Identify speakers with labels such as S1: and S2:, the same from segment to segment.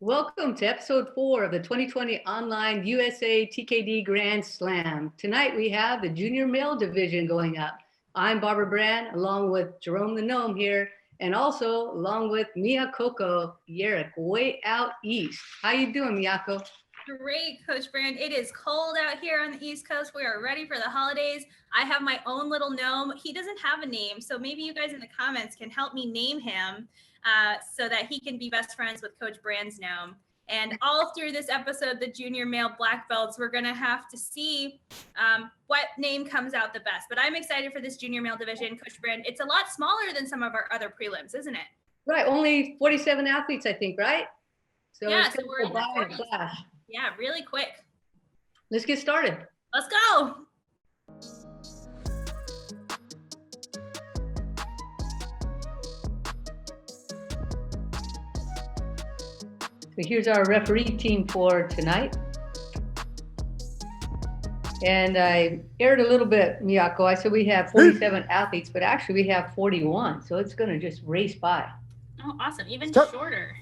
S1: Welcome to episode 4 of the 2020 Online USA TKD Grand Slam. Tonight we have the junior male division going up. I'm Barbara Brand, along with Jerome the Gnome here, and also along with Miyako Yerick, way out east. How you doing, Miyako?
S2: Great, Coach Brand. It is cold out here on the East Coast. We are ready for the holidays. I have my own little gnome. He doesn't have a name, so maybe you guys in the comments can help me name him so that he can be best friends with Coach Brand's gnome. And all through this episode, the junior male black belts, we're going to have to see what name comes out the best. But I'm excited for this junior male division, Coach Brand. It's a lot smaller than some of our other prelims, isn't it?
S1: Right, only 47 athletes, I think, right?
S2: So yeah, so we're in the 40s. Yeah, really quick.
S1: Let's get started.
S2: Let's go.
S1: So here's our referee team for tonight. And I erred a little bit, Miyako. I said we have 47 athletes, but actually we have 41. So it's going to just race by.
S2: Oh, awesome. Even shorter.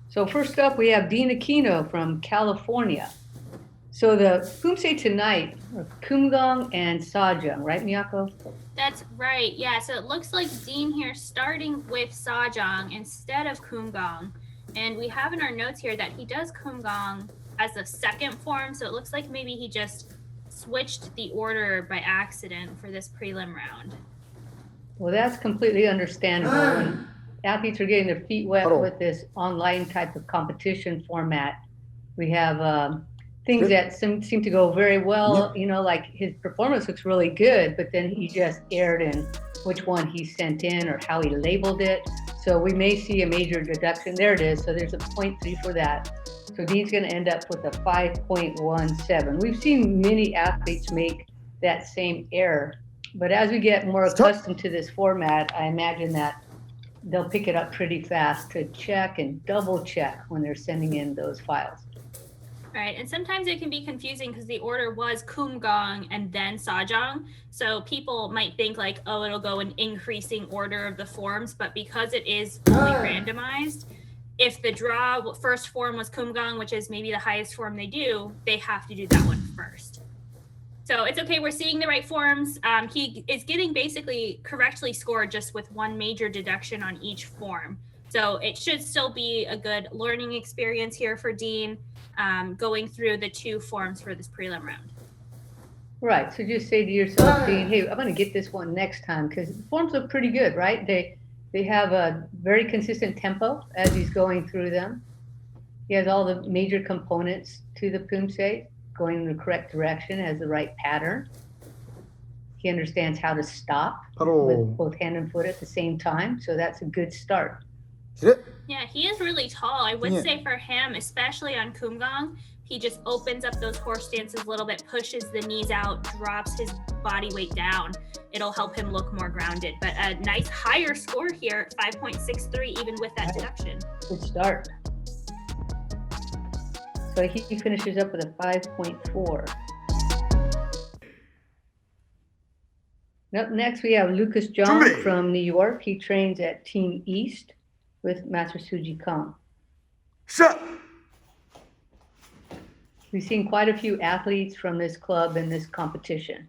S1: So first up, we have Dean Aquino from California. So the Poomsae tonight are Kumgang and Sajang, right, Miyako?
S2: That's right. Yeah, so it looks like Dean here starting with Sajang instead of Kumgang. And we have in our notes here that he does Kumgang as the second form. So it looks like maybe he just switched the order by accident for this prelim round.
S1: Well, that's completely understandable. When athletes are getting their feet wet with this online type of competition format, we have things that seem to go very well. You know, like his performance looks really good, but then he just erred in which one he sent in or how he labeled it. So we may see a major deduction. There it is. So there's a 0.3 for that. So Dean's going to end up with a 5.17. We've seen many athletes make that same error, but as we get more accustomed to this format, I imagine that they'll pick it up pretty fast to check and double check when they're sending in those files.
S2: Right, and sometimes it can be confusing because the order was Kumgang and then Sajang. So people might think like, oh, it'll go in increasing order of the forms, but because it is fully randomized, if the first form was Kumgang, which is maybe the highest form they do, they have to do that one first. So it's okay, we're seeing the right forms. He is getting basically correctly scored just with one major deduction on each form. So it should still be a good learning experience here for Dean, going through the two forms for this prelim round.
S1: Right, so just say to yourself, Dean, hey, I'm gonna get this one next time, because the forms look pretty good, right? They have a very consistent tempo as he's going through them. He has all the major components to the Poomsae going in the correct direction, has the right pattern. He understands how to stop with both hand and foot at the same time, so that's a good start.
S2: Yeah, he is really tall. I would say for him, especially on Kumgang, he just opens up those horse stances a little bit, pushes the knees out, drops his body weight down. It'll help him look more grounded. But a nice higher score here, 5.63, even with that deduction.
S1: Good start. So he finishes up with a 5.4. Up next, we have Lucas John from New York. He trains at Team East with Master Suji Kong. We've seen quite a few athletes from this club in this competition.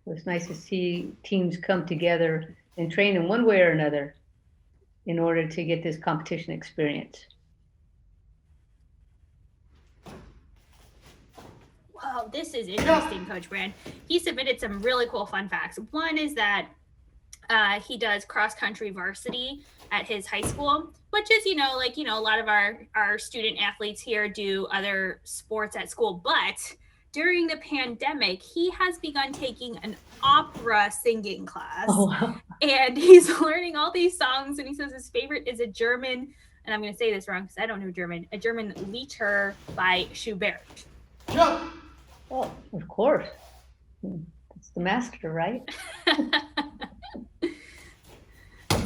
S1: It's nice to see teams come together and train in one way or another in order to get this competition experience.
S2: Wow, this is interesting, Coach Brand. He submitted some really cool fun facts. One is that he does cross-country varsity at his high school, which is, a lot of our student athletes here do other sports at school. But during the pandemic, he has begun taking an opera singing class. Oh, wow. And he's learning all these songs. And he says his favorite is a German, and I'm going to say this wrong because I don't know German, a German Lieder by Schubert.
S1: Oh, of course. It's the master, right?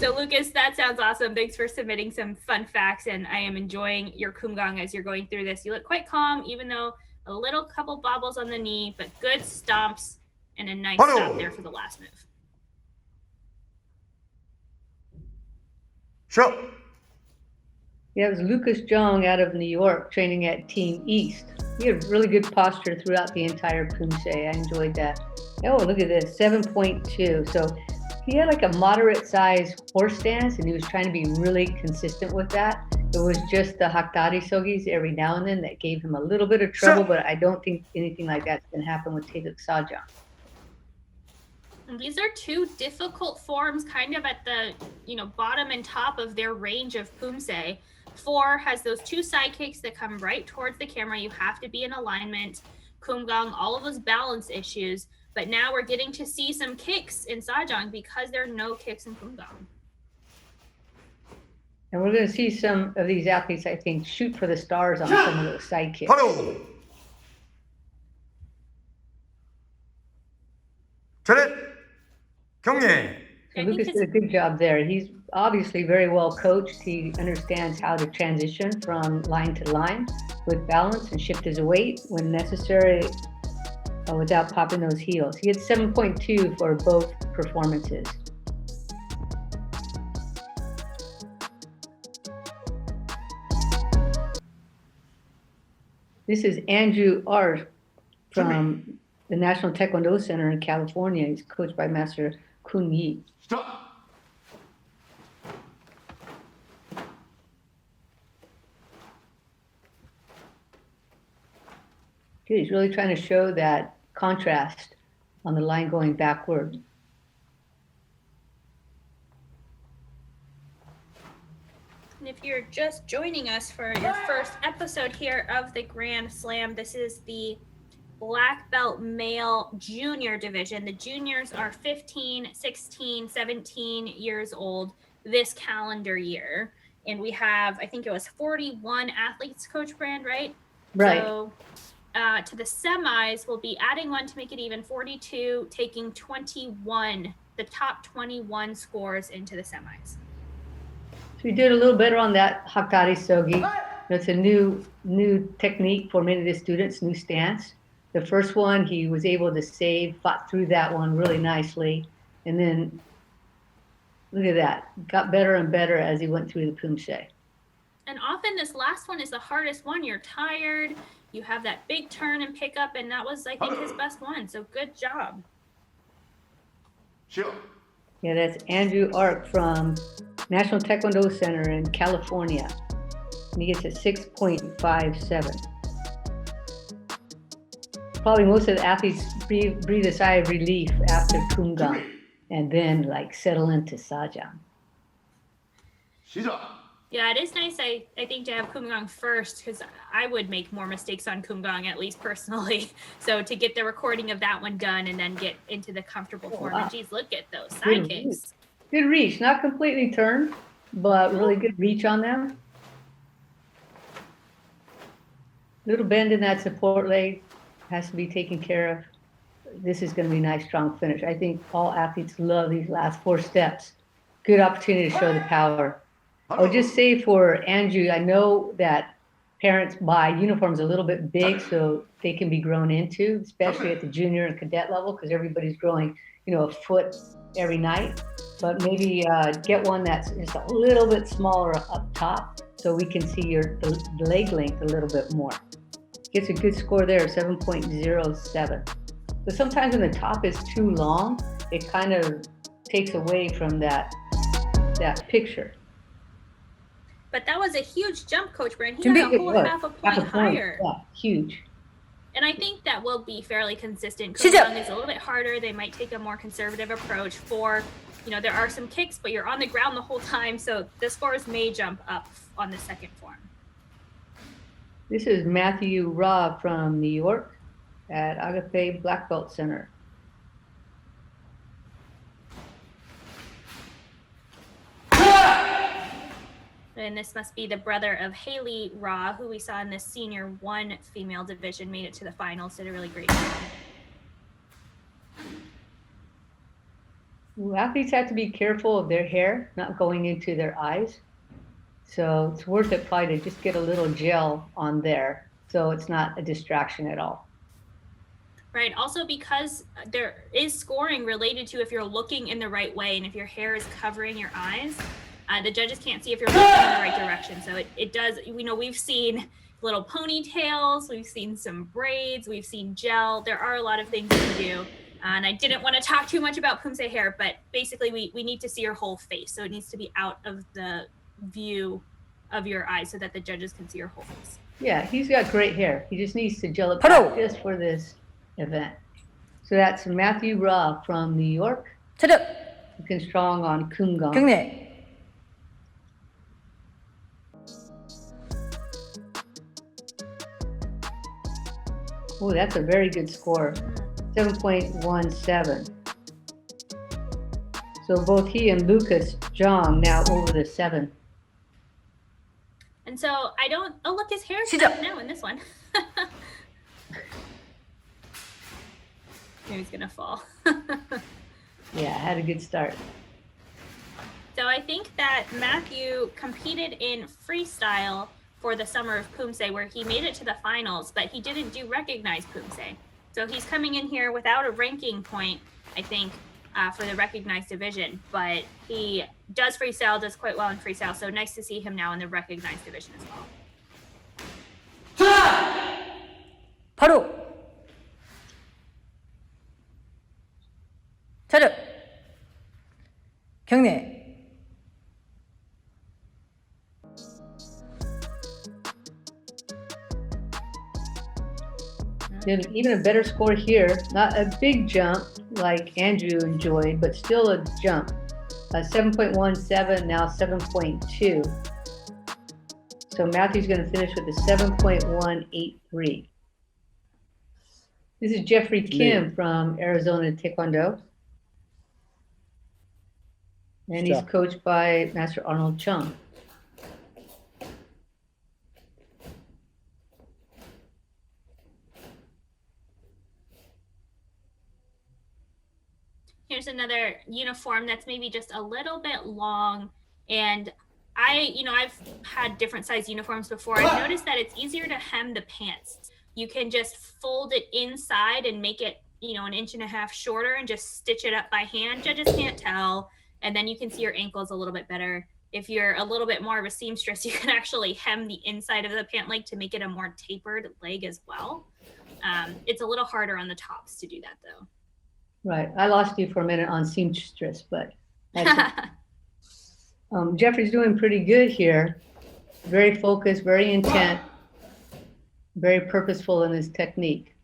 S2: So Lucas, that sounds awesome. Thanks for submitting some fun facts, and I am enjoying your Kumgang as you're going through this. You look quite calm, even though a little couple bobbles on the knee, but good stomps and a nice stop there for the last move.
S1: Yeah, it was Lucas Jung out of New York training at Team East. He had really good posture throughout the entire Poomsae. I enjoyed that. Oh, look at this, 7.2. So he had like a moderate size horse stance and he was trying to be really consistent with that. It was just the Haktari Sogis every now and then that gave him a little bit of trouble, but I don't think anything like that's going to happen with Taeguk Sajang.
S2: These are two difficult forms kind of at the, bottom and top of their range of Poomsae. 4 has those 2 side kicks that come right towards the camera. You have to be in alignment. Kumgang, all of those balance issues. But now we're getting to see some kicks in Sajang because there are no kicks in Kumgang.
S1: And we're going to see some of these athletes, I think, shoot for the stars on some of those side kicks. So Lucas did a good job there. He's obviously very well coached. He understands how to transition from line to line with balance and shift his weight when necessary without popping those heels. He had 7.2 for both performances. This is Andrew R. from the National Taekwondo Center in California. He's coached by Master Kun Yi.
S3: Stop.
S1: He's really trying to show that contrast on the line going backward.
S2: And if you're just joining us for your first episode here of the Grand Slam, this is the black belt male junior division. The juniors are 15, 16, 17 years old this calendar year. And we have, I think it was 41 athletes, Coach Brand, right?
S1: Right.
S2: So to the semis, we'll be adding 1 to make it even, 42, taking 21, the top 21 scores into the semis.
S1: So we did a little better on that Haktari Sogi. That's a new technique for many of the students, new stance. The first one, he was able to save, fought through that one really nicely. And then, look at that, got better and better as he went through the Poomsae.
S2: And often this last one is the hardest one. You're tired, you have that big turn and pickup, and that was, I think, his best one. So good job.
S3: Sure.
S1: Yeah, that's Andrew Ark from National Taekwondo Center in California. And he gets a 6.57. Probably most of the athletes breathe a sigh of relief after Kumgang and then settle into Sajang.
S2: Yeah, it is nice, I think, to have Kumgang first because I would make more mistakes on Kumgang, at least personally. So to get the recording of that one done and then get into the comfortable form.
S1: Wow.
S2: And geez, look at those side kicks.
S1: Good reach, not completely turned, but really good reach on them. Little bend in that support leg has to be taken care of. This is going to be a nice, strong finish. I think all athletes love these last 4 steps. Good opportunity to show the power. I would just say for Andrew, I know that parents buy uniforms a little bit big so they can be grown into, especially at the junior and cadet level, because everybody's growing, a foot every night. But maybe get one that's just a little bit smaller up top so we can see the leg length a little bit more. Gets a good score there, 7.07. So sometimes when the top is too long, it kind of takes away from that picture.
S2: But that was a huge jump, Coach Brand. He got a whole half a point higher.
S1: Yeah, huge.
S2: And I think that will be fairly consistent. Kumgang is a little bit harder. They might take a more conservative approach for, there are some kicks, but you're on the ground the whole time. So the scores may jump up on the second form.
S1: This is Matthew Ra from New York at Agape Black Belt Center.
S2: And this must be the brother of Haley Ra, who we saw in the senior 1 female division, made it to the finals, did a really great job.
S1: Athletes have to be careful of their hair not going into their eyes. So it's worth it probably to just get a little gel on there so it's not a distraction at all.
S2: Right. Also, because there is scoring related to if you're looking in the right way and if your hair is covering your eyes. The judges can't see if you're looking in the right direction. So it does, we've seen little ponytails, we've seen some braids, we've seen gel. There are a lot of things you can do. And I didn't want to talk too much about Poomsae hair, but basically we need to see your whole face. So it needs to be out of the view of your eyes so that the judges can see your whole face.
S1: Yeah, he's got great hair. He just needs to gel it back just for this event. So that's Matthew Ra from New York.
S3: 차렷.
S1: Looking strong on Kumgang.
S3: 경례.
S1: Oh, that's a very good score. 7.17. So both he and Lucas Zhang now over the 7.
S2: And so oh look, his hair's
S3: 시작.
S2: now in this one. Maybe he's gonna fall.
S1: Yeah, had a good start.
S2: So I think that Matthew competed in freestyle for the Summer of Poomsae, where he made it to the finals, but he didn't do recognized Poomsae. So he's coming in here without a ranking point, I think, for the recognized division, but he does freestyle, does quite well in freestyle. So nice to see him now in the recognized division as well.
S3: 바로. 차렷. 경례.
S1: Did even a better score here. Not a big jump like Andrew enjoyed, but still a jump. 7.17, now 7.2. So Matthew's going to finish with a 7.183. This is Jeffrey Kim from Arizona Taekwondo. And he's coached by Master Arnold Chung.
S2: Here's another uniform that's maybe just a little bit long. And I've had different size uniforms before. I've noticed that it's easier to hem the pants. You can just fold it inside and make it, 1.5 inches shorter and just stitch it up by hand. Judges can't tell. And then you can see your ankles a little bit better. If you're a little bit more of a seamstress, you can actually hem the inside of the pant leg to make it a more tapered leg as well. It's a little harder on the tops to do that though.
S1: Right. I lost you for a minute on seamstress, but Jeffrey's doing pretty good here. Very focused, very intent, very purposeful in his technique.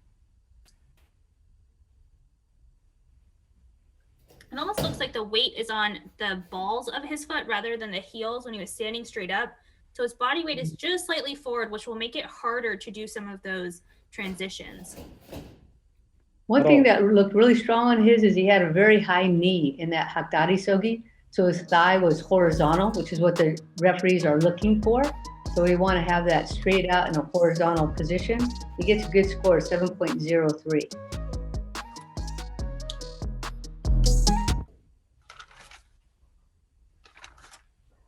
S2: It almost looks like the weight is on the balls of his foot rather than the heels when he was standing straight up. So his body weight is just slightly forward, which will make it harder to do some of those transitions.
S1: One thing that looked really strong on his is he had a very high knee in that Hakdari Sogi. So his thigh was horizontal, which is what the referees are looking for. So we want to have that straight out in a horizontal position. He gets a good score, 7.03.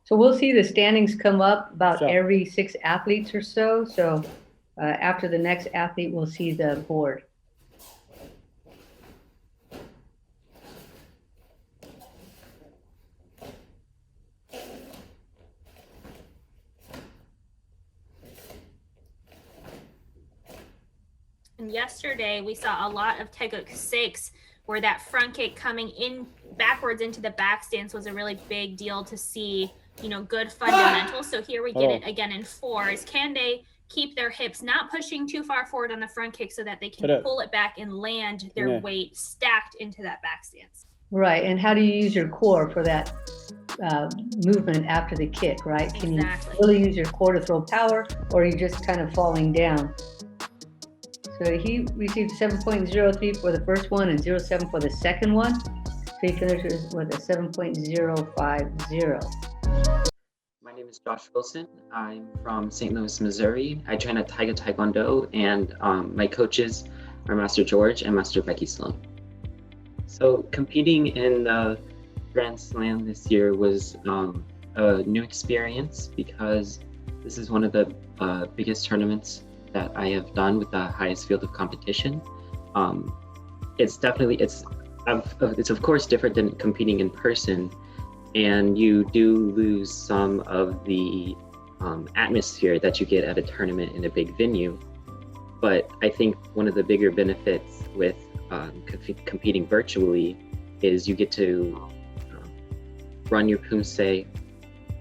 S1: So we'll see the standings come up about every 6 athletes or so. So after the next athlete, we'll see the board.
S2: And yesterday we saw a lot of Taeguk 6 where that front kick coming in backwards into the back stance was a really big deal to see, good fundamentals. So here we get it again in 4s. Can they keep their hips not pushing too far forward on the front kick so that they can pull it back and land their weight stacked into that back stance?
S1: Right. And how do you use your core for that movement after the kick, right? Can you really use your core to throw power, or are you just kind of falling down? So he received 7.03 for the first one and 0.7 for the second one. So he finishes with a 7.050.
S4: My name is Josh Wilson. I'm from St. Louis, Missouri. I train at Taiga Taekwondo, and my coaches are Master George and Master Becky Sloan. So competing in the Grand Slam this year was a new experience because this is one of the biggest tournaments that I have done with the highest field of competition. It's of course different than competing in person, and you do lose some of the atmosphere that you get at a tournament in a big venue. But I think one of the bigger benefits with competing virtually is you get to run your Poomsae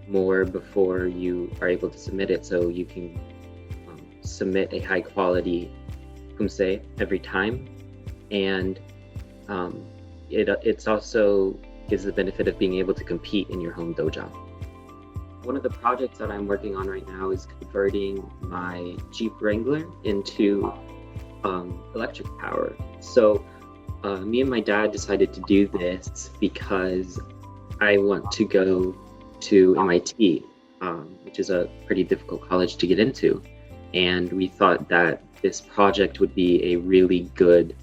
S4: more before you are able to submit it, so you can submit a high quality Poomsae every time. And it's also gives the benefit of being able to compete in your home dojo. One of the projects that I'm working on right now is converting my Jeep Wrangler into electric power. So me and my dad decided to do this because I want to go to MIT, which is a pretty difficult college to get into. And we thought that this project would be a really good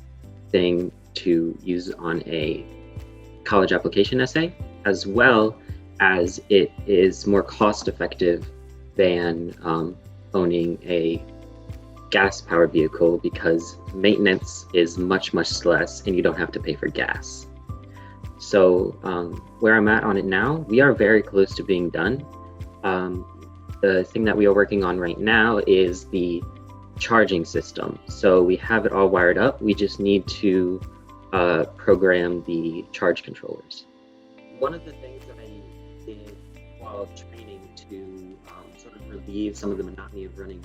S4: thing to use on a college application essay, as well as it is more cost effective than owning a gas powered vehicle, because maintenance is much less and you don't have to pay for gas. So where I'm at on it now, we are very close to being done. The thing that we are working on right now is the charging system. So we have it all wired up. We just need to program the charge controllers. One of the things that I did while training to sort of relieve some of the monotony of running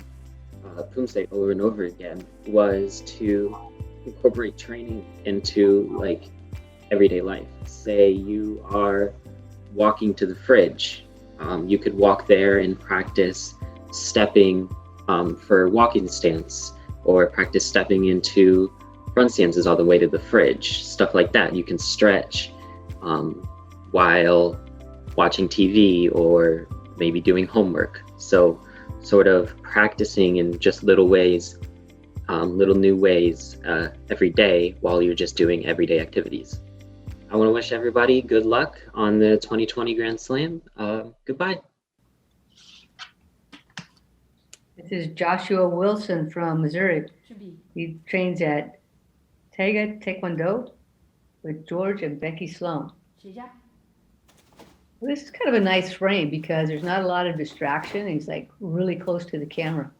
S4: Poomsae over and over again was to incorporate training into like everyday life. Say you are walking to the fridge, you could walk there and practice stepping for walking stance, or practice stepping into front stances all the way to the fridge, stuff like that. You can stretch while watching TV or maybe doing homework. So sort of practicing in just little ways, little new ways every day while you're just doing everyday activities. I want to wish everybody good luck on the 2020 Grand Slam. Goodbye.
S1: This is Joshua Wilson from Missouri. He trains at Taekwondo with George and Becky Sloan. Well, this is kind of a nice frame because there's not a lot of distraction. He's like really close to the camera.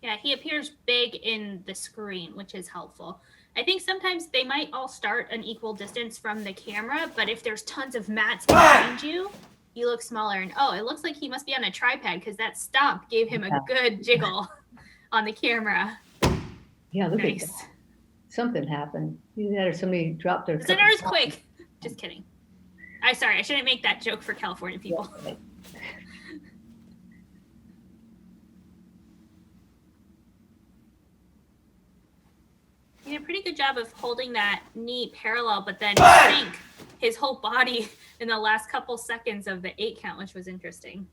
S2: Yeah, he appears big in the screen, which is helpful. I think sometimes they might all start an equal distance from the camera, but if there's tons of mats behind you, you look smaller. And oh, it looks like he must be on a tripod because that stomp gave him a good jiggle on the camera.
S1: Yeah, look
S2: Nice.
S1: at that. Something happened. Either that or somebody dropped their
S2: It's an
S1: cup of
S2: earthquake. Just kidding. I'm sorry, I shouldn't make that joke for California people.
S1: coffee.
S2: He did a pretty good job of holding that knee parallel, but then sink his whole body in the last couple seconds of the 8 count, which was interesting.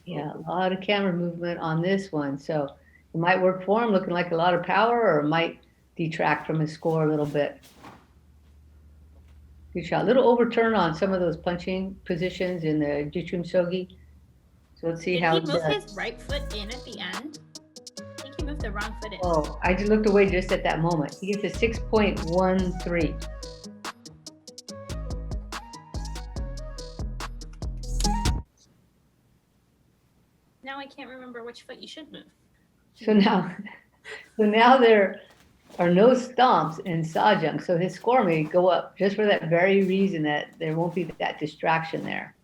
S1: Yeah, a lot of camera movement on this one. So it might work for him, looking like a lot of power, or it might detract from his score a little bit. Good shot. Little overturn on some of those punching positions in the Jichum Shogi. So let's see
S2: Did
S1: how
S2: he
S1: it
S2: move
S1: does.
S2: his right foot in at the end? I think he moved the wrong foot in.
S1: Oh, I just looked away just at that moment. He gets a 6.13.
S2: Now I can't remember which foot you should move.
S1: So now there are no stomps in Sajang. So his score may go up just for that very reason, that there won't be that distraction there.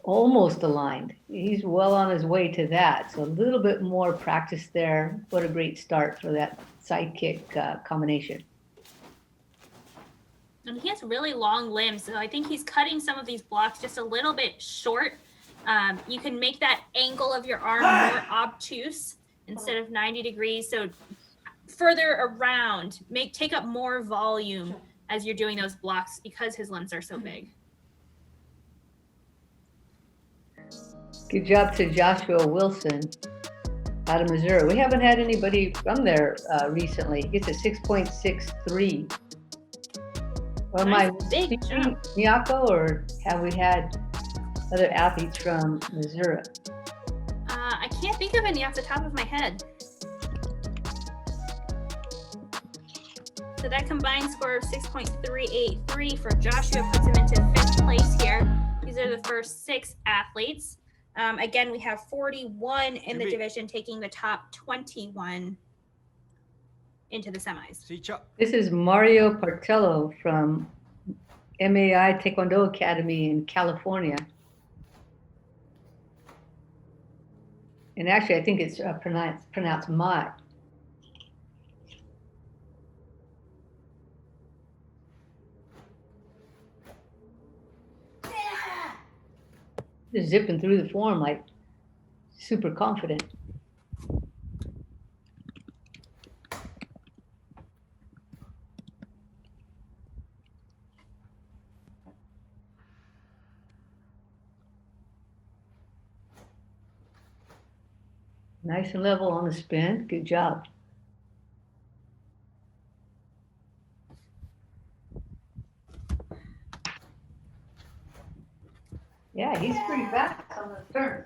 S1: Almost aligned. He's well on his way to that. So a little bit more practice there. What a great start for that sidekick combination.
S2: And he has really long limbs, so I think he's cutting some of these blocks just a little bit short. You can make that angle of your arm more obtuse instead of 90 degrees. So further around, take up more volume as you're doing those blocks because his limbs are so big.
S1: Good job to Joshua Wilson out of Missouri. We haven't had anybody from there recently. He gets a 6.63. Or
S2: Nice,
S1: my
S2: big jump.
S1: Miyako, or have we had other athletes from Missouri?
S2: I can't think of any off the top of my head. So that combined score of 6.383 for Joshua puts him into 5th place here. These are the first 6 athletes. Again, we have 41 in the division taking the top 21 into the semis.
S1: This is Mario Partello from MAI Taekwondo Academy in California. And actually, I think it's pronounced Mai. Just zipping through the form like super confident. Nice and level on the spin. Good job. Yeah, he's pretty fast on the turn.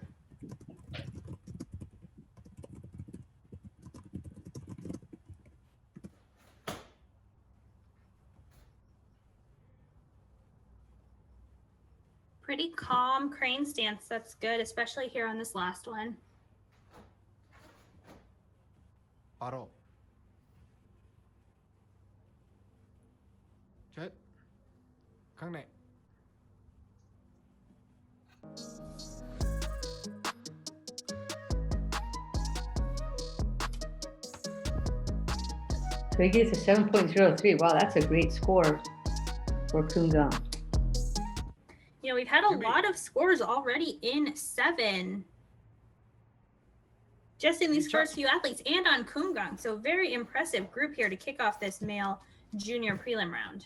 S2: Pretty calm crane stance. That's good, especially here on this last one.
S3: 바로 셋 강내
S1: So he gets a 7.03. Wow, that's a great score for Kumgang.
S2: You know, we've had a lot of scores already in 7. Just in these first few athletes and on Kumgang. So very impressive group here to kick off this male junior prelim round.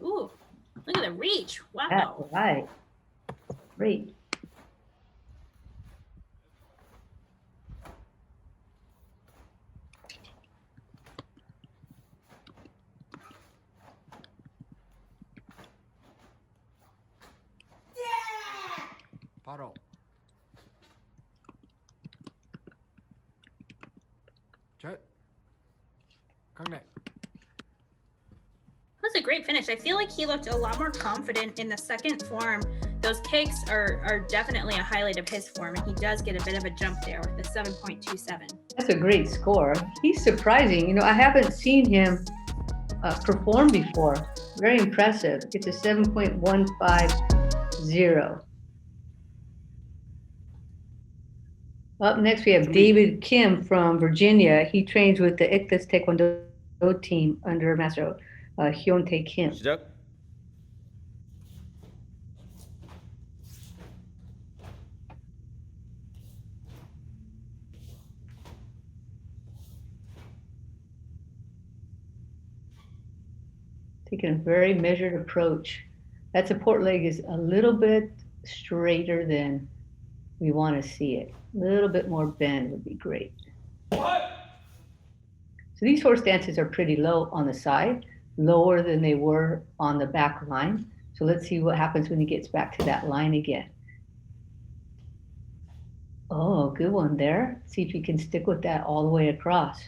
S2: Ooh, look at the reach. Wow.
S1: That's right. Great.
S3: 바로 셋 강내
S2: That was a great finish. I feel like he looked a lot more confident in the second form. Those kicks are definitely a highlight of his form, and he does get a bit of a jump there with the 7.27.
S1: That's a great score. He's surprising. You know, I haven't seen him perform before. Very impressive. It's a 7.150. Up next, we have David Kim from Virginia. He trains with the Ichthus Taekwondo team under Master Hyuntae Kim.
S5: 시작.
S1: Taking a very measured approach. That support leg is a little bit straighter than we want to see it. A little bit more bend would be great. So these horse stances are pretty low on the side, lower than they were on the back line. So let's see what happens when he gets back to that line again. Oh, good one there. See if you can stick with that all the way across.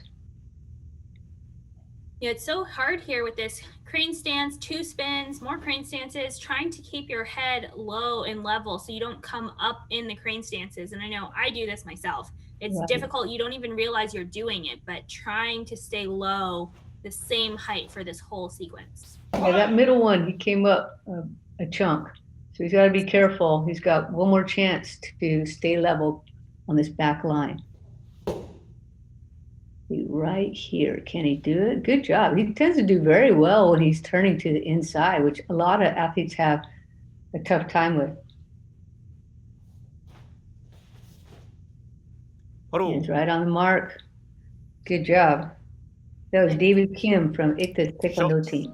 S2: Yeah, it's so hard here with this crane stance, 2 spins, more crane stances, trying to keep your head low and level so you don't come up in the crane stances. And I know I do this myself. It's difficult. You don't even realize you're doing it, but trying to stay low, the same height for this whole sequence.
S1: Yeah, that middle one, he came up a chunk. So he's got to be careful. He's got one more chance to stay level on this back line. Right here. Can he do it? Good job. He tends to do very well when he's turning to the inside, which a lot of athletes have a tough time with. He's right on the mark. Good job. That was David Kim from Ichthus Taekwondo team.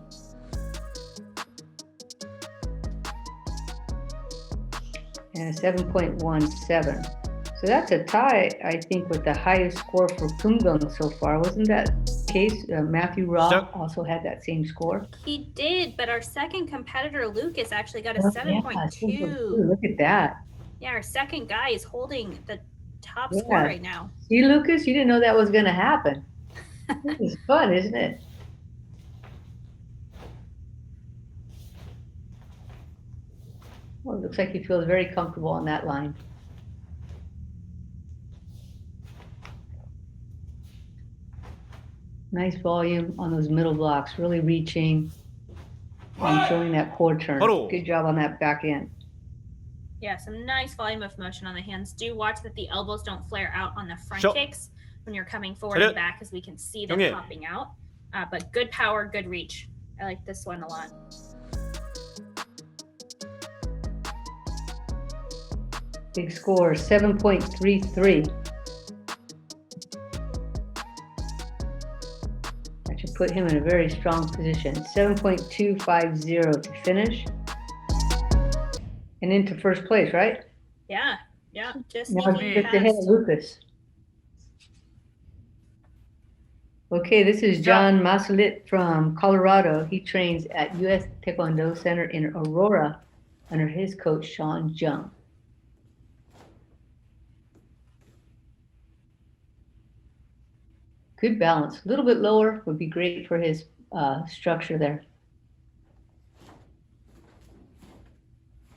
S1: And a 7.17. So that's a tie, I think, with the highest score for Kumgang so far. Wasn't that the case? Matthew Robb also had that same score.
S2: He did, but our second competitor, Lucas, actually got a 7.2.
S1: Look at that.
S2: Yeah, our second guy is holding the top
S1: Yeah.
S2: score right now.
S1: See, Lucas, you didn't know that was going to happen. This is fun, isn't it? Well, it looks like he feels very comfortable on that line. Nice volume on those middle blocks, really reaching and showing that core turn. Good job on that back end.
S2: Yeah, some nice volume of motion on the hands. Do watch that the elbows don't flare out on the front kicks when you're coming forward and back, as we can see them popping out. But good power, good reach. I like this one a lot.
S1: Big score, 7.33. That should put him in a very strong position. 7.250 to finish. And into first place, right?
S2: Yeah, just
S1: now
S2: sneaking
S1: just ahead of Lucas. Okay, this is John Masalit from Colorado. He trains at U.S. Taekwondo Center in Aurora under his coach, Sean Jung. Good balance. A little bit lower would be great for his structure there.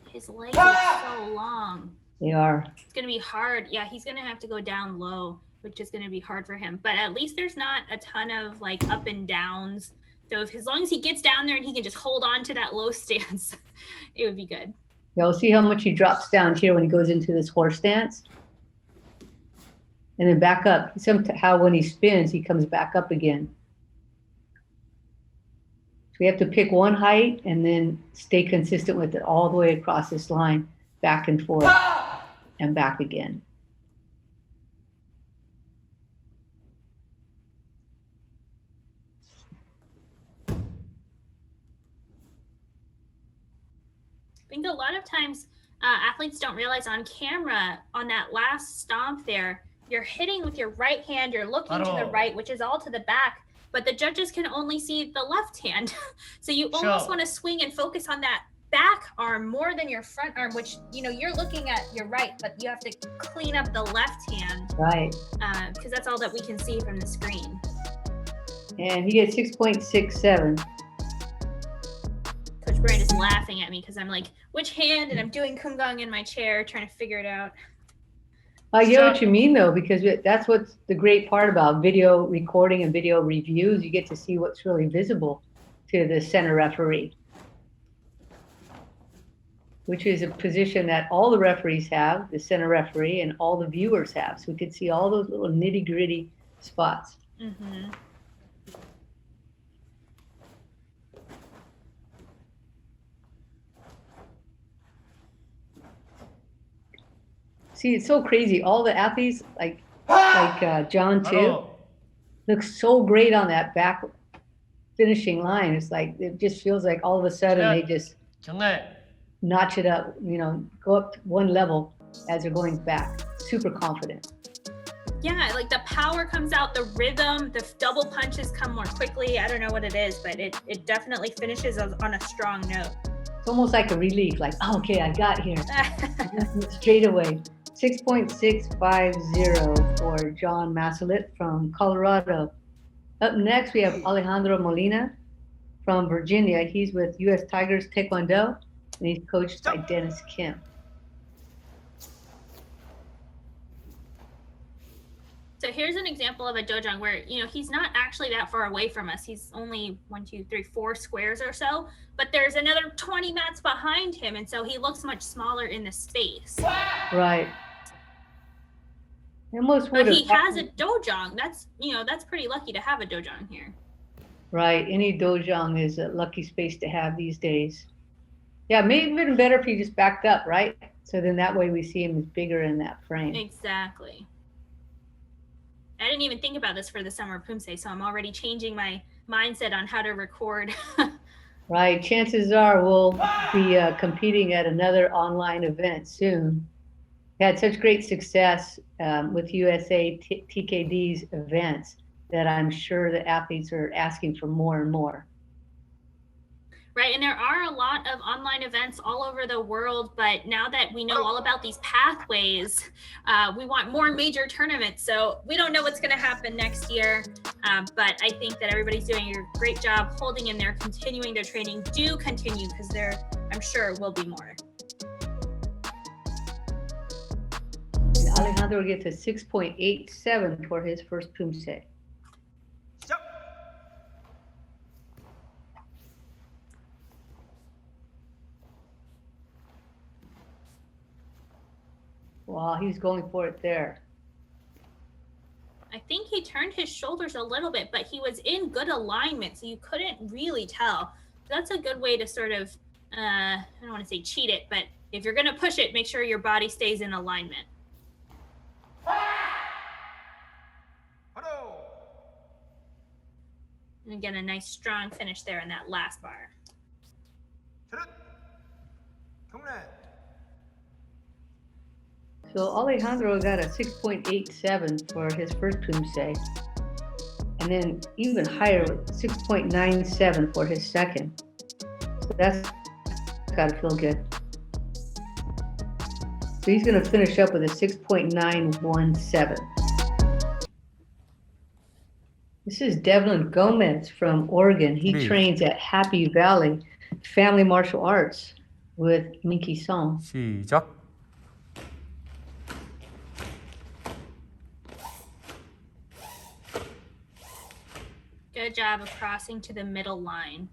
S2: His legs are so long.
S1: They are.
S2: It's going to be hard. Yeah, he's going to have to go down low, which is going to be hard for him. But at least there's not a ton of like up and downs. So as long as he gets down there and he can just hold on to that low stance, it would be good.
S1: Yeah, we'll see how much he drops down here when he goes into this horse stance. And then back up. Somehow when he spins, he comes back up again. So we have to pick one height and then stay consistent with it all the way across this line, back and forth, and back again.
S2: I think a lot of times athletes don't realize on camera, on that last stomp there, you're hitting with your right hand, you're looking to the right, which is all to the back, but the judges can only see the left hand. So you almost want to swing and focus on that back arm more than your front arm, which, you know, you're looking at your right, but you have to clean up the left hand.
S1: Right.
S2: Because that's all that we can see from the screen.
S1: And he gets 6.67.
S2: Coach Brand is laughing at me because I'm like, which hand? And I'm doing kumgang in my chair, trying to figure it out.
S1: I get what you mean, though, because that's what's the great part about video recording and video reviews. You get to see what's really visible to the center referee, which is a position that all the referees have, the center referee, and all the viewers have. So we could see all those little nitty-gritty spots.
S2: Mm-hmm.
S1: See, it's so crazy. All the athletes, like John too, looks so great on that back finishing line. It's like it just feels like all of a sudden they just notch it up, you know, go up one level as they're going back. Super confident.
S2: Yeah, like the power comes out, the rhythm, the double punches come more quickly. I don't know what it is, but it definitely finishes on a strong note.
S1: It's almost like a relief, like, oh, okay, I got here. Straight away. 6.650 for John Masalit from Colorado. Up next, we have Alejandro Molina from Virginia. He's with U.S. Tigers Taekwondo, and he's coached by Dennis Kim.
S2: So here's an example of a dojang where, you know, he's not actually that far away from us. He's only 4 squares or so, but there's another 20 mats behind him. And so he looks much smaller in the space.
S1: Right.
S2: But he has a dojang. That's, you know, that's pretty lucky to have a dojang here.
S1: Right. Any dojang is a lucky space to have these days. Yeah, maybe even better if he just backed up, right? So then that way we see him as bigger in that frame.
S2: Exactly. I didn't even think about this for the Summer Poomsae, so I'm already changing my mindset on how to record.
S1: Right. Chances are we'll be competing at another online event soon. We had such great success with USA TKD's events that I'm sure the athletes are asking for more and more.
S2: Right, and there are a lot of online events all over the world, but now that we know all about these pathways, we want more major tournaments. So we don't know what's going to happen next year, but I think that everybody's doing a great job holding in there, continuing their training. Do continue, because there, I'm sure, will be more.
S1: Alejandro gets a 6.87 for his first Poomsae. Wow, he's going for it there.
S2: I think he turned his shoulders a little bit, but he was in good alignment, so you couldn't really tell. That's a good way to sort of, I don't want to say cheat it, but if you're going to push it, make sure your body stays in alignment. And again, a nice strong finish there in that last bar.
S1: So Alejandro got a 6.87 for his first Poomsae, and then even higher with 6.97 for his second. So that's gotta feel good. So he's gonna finish up with a 6.917. This is Devlin Gomez from Oregon. He trains at Happy Valley Family Martial Arts with Minky Song.
S5: 시작.
S2: Good job of crossing to the middle line.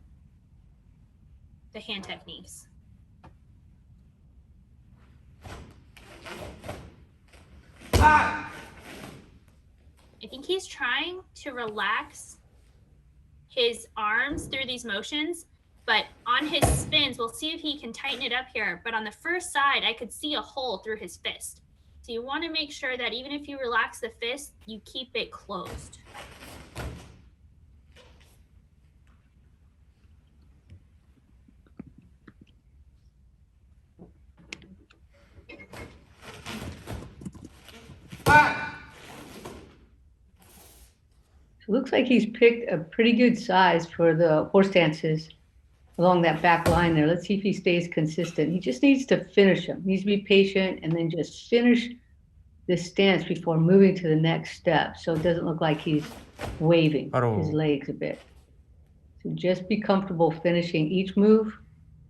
S2: The hand techniques. I think he's trying to relax his arms through these motions, but on his spins, we'll see if he can tighten it up here. But on the first side, I could see a hole through his fist. So you want to make sure that even if you relax the fist, you keep it closed.
S1: It looks like he's picked a pretty good size for the horse dances along that back line there. Let's see if he stays consistent. He just needs to finish them. He needs to be patient and then just finish this stance before moving to the next step, so it doesn't look like he's waving his legs a bit. So just be comfortable finishing each move.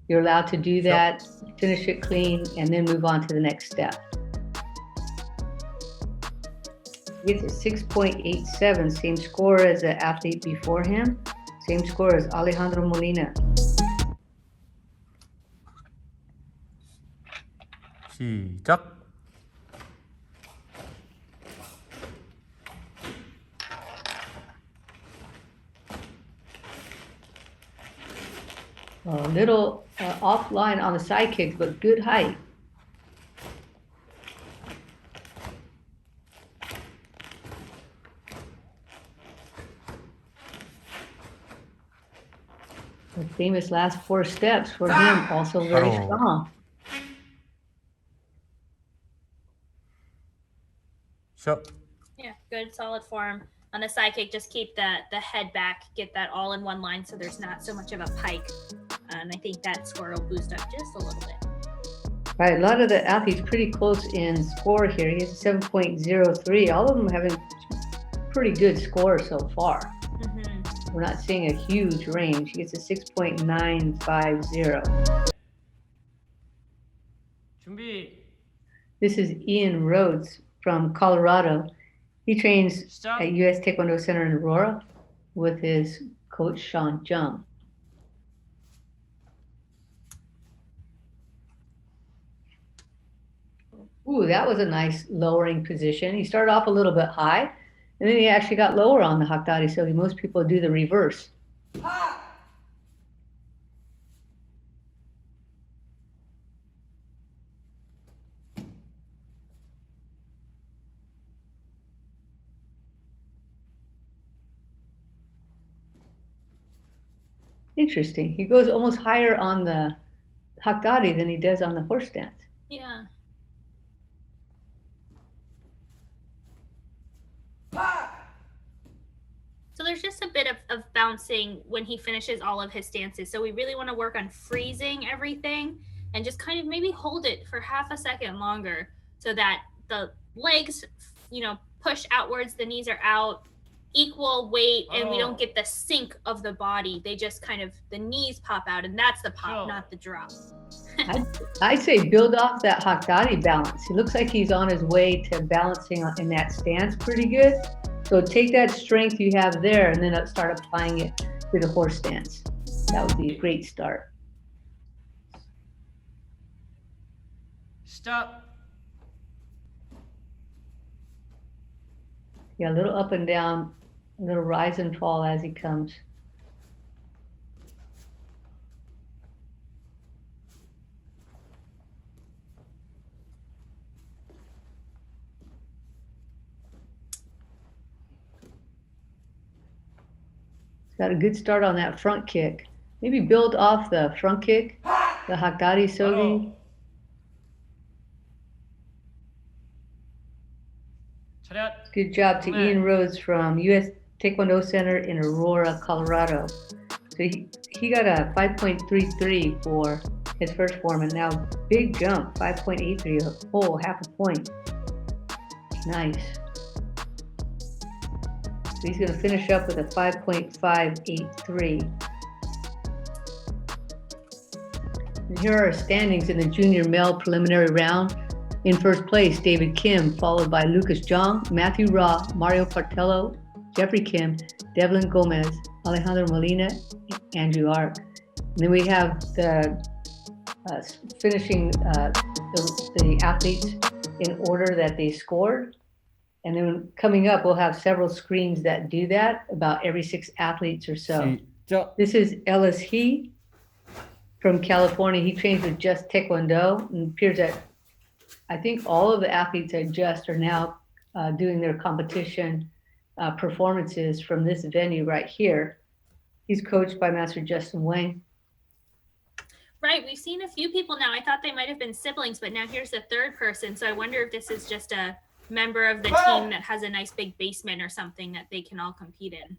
S1: You're allowed to do that, finish it clean, and then move on to the next step. He gets a 6.87, same score as the athlete before him, same score as Alejandro Molina.
S5: 시작.
S1: A little offline on the side kicks, but good height. The famous last 4 steps for him, also very strong.
S5: 셔.
S2: Yeah, good solid form. On the side kick, just keep the head back, get that all in one line so there's not so much of a pike. And I think that score will boost up just a little bit.
S1: Right, a lot of the athletes pretty close in score here. He has a 7.03. All of them having pretty good scores so far.
S2: Mm-hmm.
S1: We're not seeing a huge range. He gets a 6.950.
S3: 준비.
S1: This is Ian Rhodes from Colorado. He trains at U.S. Taekwondo Center in Aurora with his coach, Sean Jung. Ooh, that was a nice lowering position. He started off a little bit high, and then he actually got lower on the Hakdari Sogi. Most people do the reverse. Interesting. He goes almost higher on the Hakdari than he does on the horse stance.
S2: Yeah. So there's just a bit of bouncing when he finishes all of his stances. So we really want to work on freezing everything and just kind of maybe hold it for half a second longer so that the legs, push outwards, the knees are out, equal weight, and we don't get the sink of the body. They just kind of, the knees pop out, and that's the pop, not the drop.
S1: I say build off that Hagdadi balance. He looks like he's on his way to balancing in that stance pretty good. So take that strength you have there and then start applying it to the horse stance. That would be a great start.
S6: Stop.
S1: Yeah, a little up and down, a little rise and fall as he comes. Got a good start on that front kick. Maybe build off the front kick, the Hagdadi Sogi. Good job to Ian Rhodes from U.S. Taekwondo Center in Aurora, Colorado. So he got a 5.33 for his first form, and now big jump, 5.83, a whole half a point. Nice. So he's going to finish up with a 5.583. And here are our standings in the junior male preliminary round. In first place, David Kim, followed by Lucas Zhang, Matthew Ra, Mario Partello, Jeffrey Kim, Devlin Gomez, Alejandro Molina, Andrew Ark. And then we have the finishing the athletes in order that they scored. And then coming up, we'll have several screens that do that, about every 6 athletes or so. This is Ellis He from California. He trains with Just Taekwondo and appears at, I think all of the athletes at Just are now doing their competition performances from this venue right here. He's coached by Master Justin Wang.
S2: Right, we've seen a few people now. I thought they might have been siblings, but now here's the third person. So I wonder if this is just a member of the team that has a nice big basement or something that they can all compete in.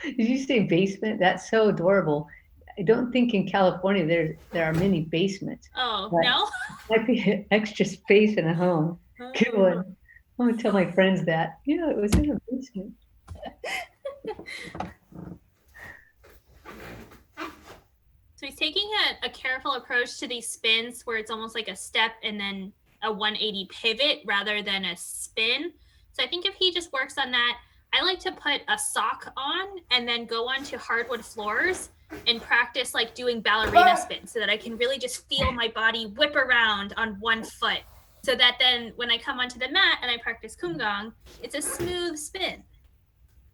S1: Did you say basement? That's so adorable. I don't think in California there are many basements.
S2: Oh, no?
S1: Might be extra space in a home. Good one. I'm gonna tell my friends that. Yeah, it was in a basement.
S2: So he's taking a careful approach to these spins where it's almost like a step and then a 180 pivot rather than a spin. So I think if he just works on that, I like to put a sock on and then go onto hardwood floors and practice like doing ballerina spins so that I can really just feel my body whip around on one foot. So that then when I come onto the mat and I practice Kumgang, it's a smooth spin.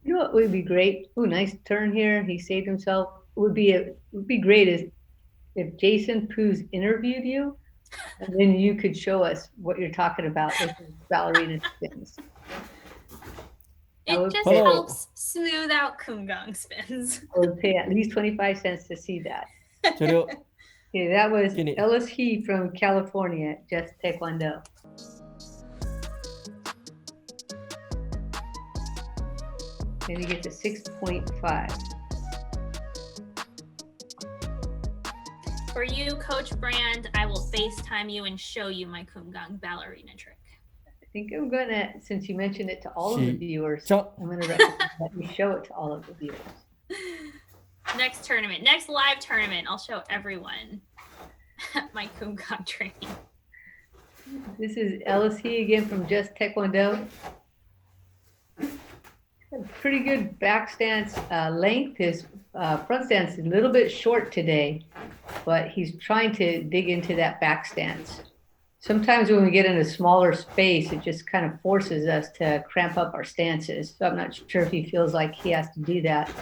S1: You know what would be great? Oh, nice turn here. He saved himself. Would be great is if Jason Poos interviewed you, and then you could show us what you're talking about with ballerina spins.
S2: It just helps smooth out Kumgang spins.
S1: I would pay at least 25 cents to see that. Okay, that was Ellis He from California, Just Taekwondo. And you get to 6.5.
S2: For you, Coach Brand, I will FaceTime you and show you my Kumgang ballerina trick.
S1: I think I'm gonna, since you mentioned it to all of the viewers, I'm gonna recommend that you show it to all of the viewers.
S2: Next tournament, next live tournament, I'll show everyone my Kumgang training.
S1: This is Ellis He again from Just Taekwondo. Pretty good back stance length. His front stance is a little bit short today, but he's trying to dig into that back stance. Sometimes when we get in a smaller space, it just kind of forces us to cramp up our stances. So I'm not sure if he feels like he has to do that.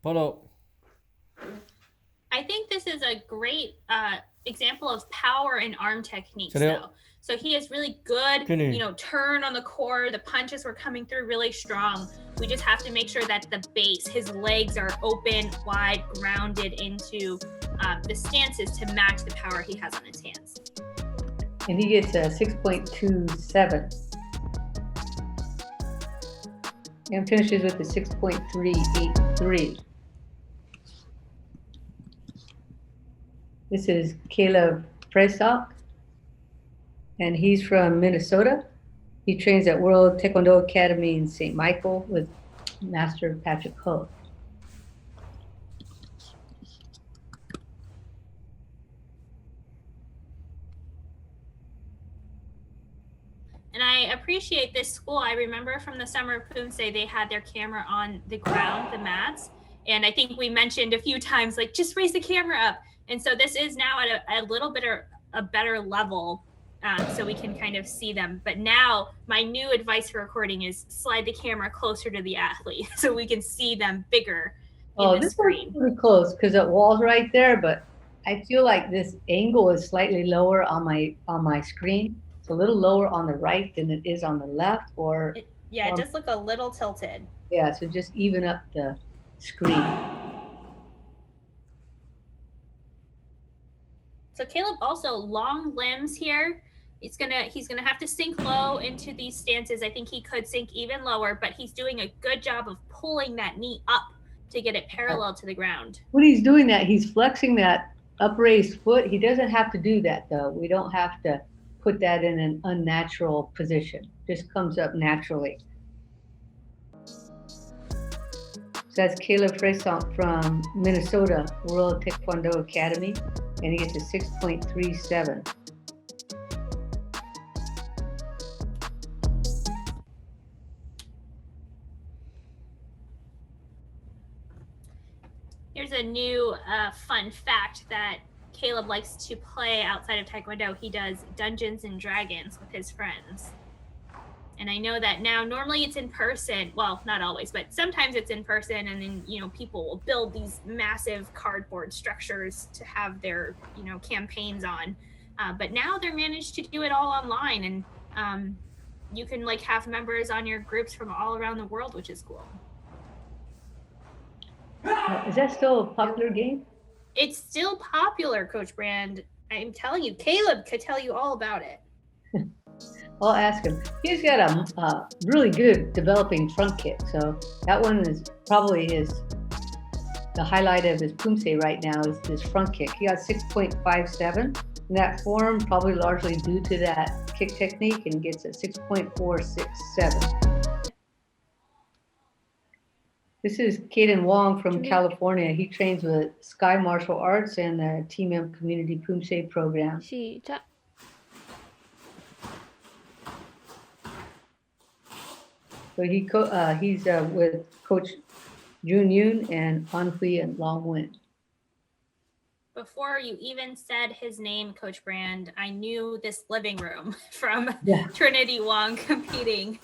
S6: Follow.
S2: I think this is a great example of power and arm techniques, though. So he is really good, turn on the core. The punches were coming through really strong. We just have to make sure that the base, his legs are open, wide, grounded into the stances to match the power he has on his hands.
S1: And he gets a 6.27. And finishes with a 6.383. This is Caleb Fresak, and he's from Minnesota. He trains at World Taekwondo Academy in St. Michael with Master Patrick Ho.
S2: And I appreciate this school. I remember from the summer of Poomsae, they had their camera on the ground, the mats. And I think we mentioned a few times, like, just raise the camera up. And so this is now at a little bit of a better level, so we can kind of see them. But now my new advice for recording is slide the camera closer to the athlete so we can see them bigger in the
S1: this
S2: screen.
S1: one's pretty close because the wall's right there, but I feel like this angle is slightly lower on my screen. It's a little lower on the right than it is on the left, or
S2: It does look a little tilted.
S1: yeah, so just even up the screen.
S2: So Caleb also long limbs here. He's gonna have to sink low into these stances. I think he could sink even lower, but he's doing a good job of pulling that knee up to get it parallel to the ground.
S1: When he's doing that, he's flexing that upraised foot. He doesn't have to do that though. We don't have to put that in an unnatural position. Just comes up naturally. So that's Caleb Fresak from Minnesota World Taekwondo Academy, and he gets a 6.37.
S2: Here's a new fun fact that Caleb likes to play outside of Taekwondo. He does Dungeons and Dragons with his friends. And I know that now normally it's in person. Well, not always, but sometimes it's in person. And then, people will build these massive cardboard structures to have their, campaigns on. But now they're managed to do it all online. And you can have members on your groups from all around the world, which is cool.
S1: Is that still a popular game?
S2: It's still popular, Coach Brand. I'm telling you, Caleb could tell you all about it.
S1: I'll ask him. He's got a really good developing front kick, so that one is probably the highlight of his Poomsae right now is his front kick. He got 6.57 in that form, probably largely due to that kick technique, and gets a 6.467. This is Caden Wong from California. He trains with Sky Martial Arts and the Team M Community Poomsae program.
S6: 시작.
S1: So he's with Coach Jun Yoon and Han Hui and Long Win.
S2: Before you even said his name, Coach Brand, I knew this living room from Trinity Wong competing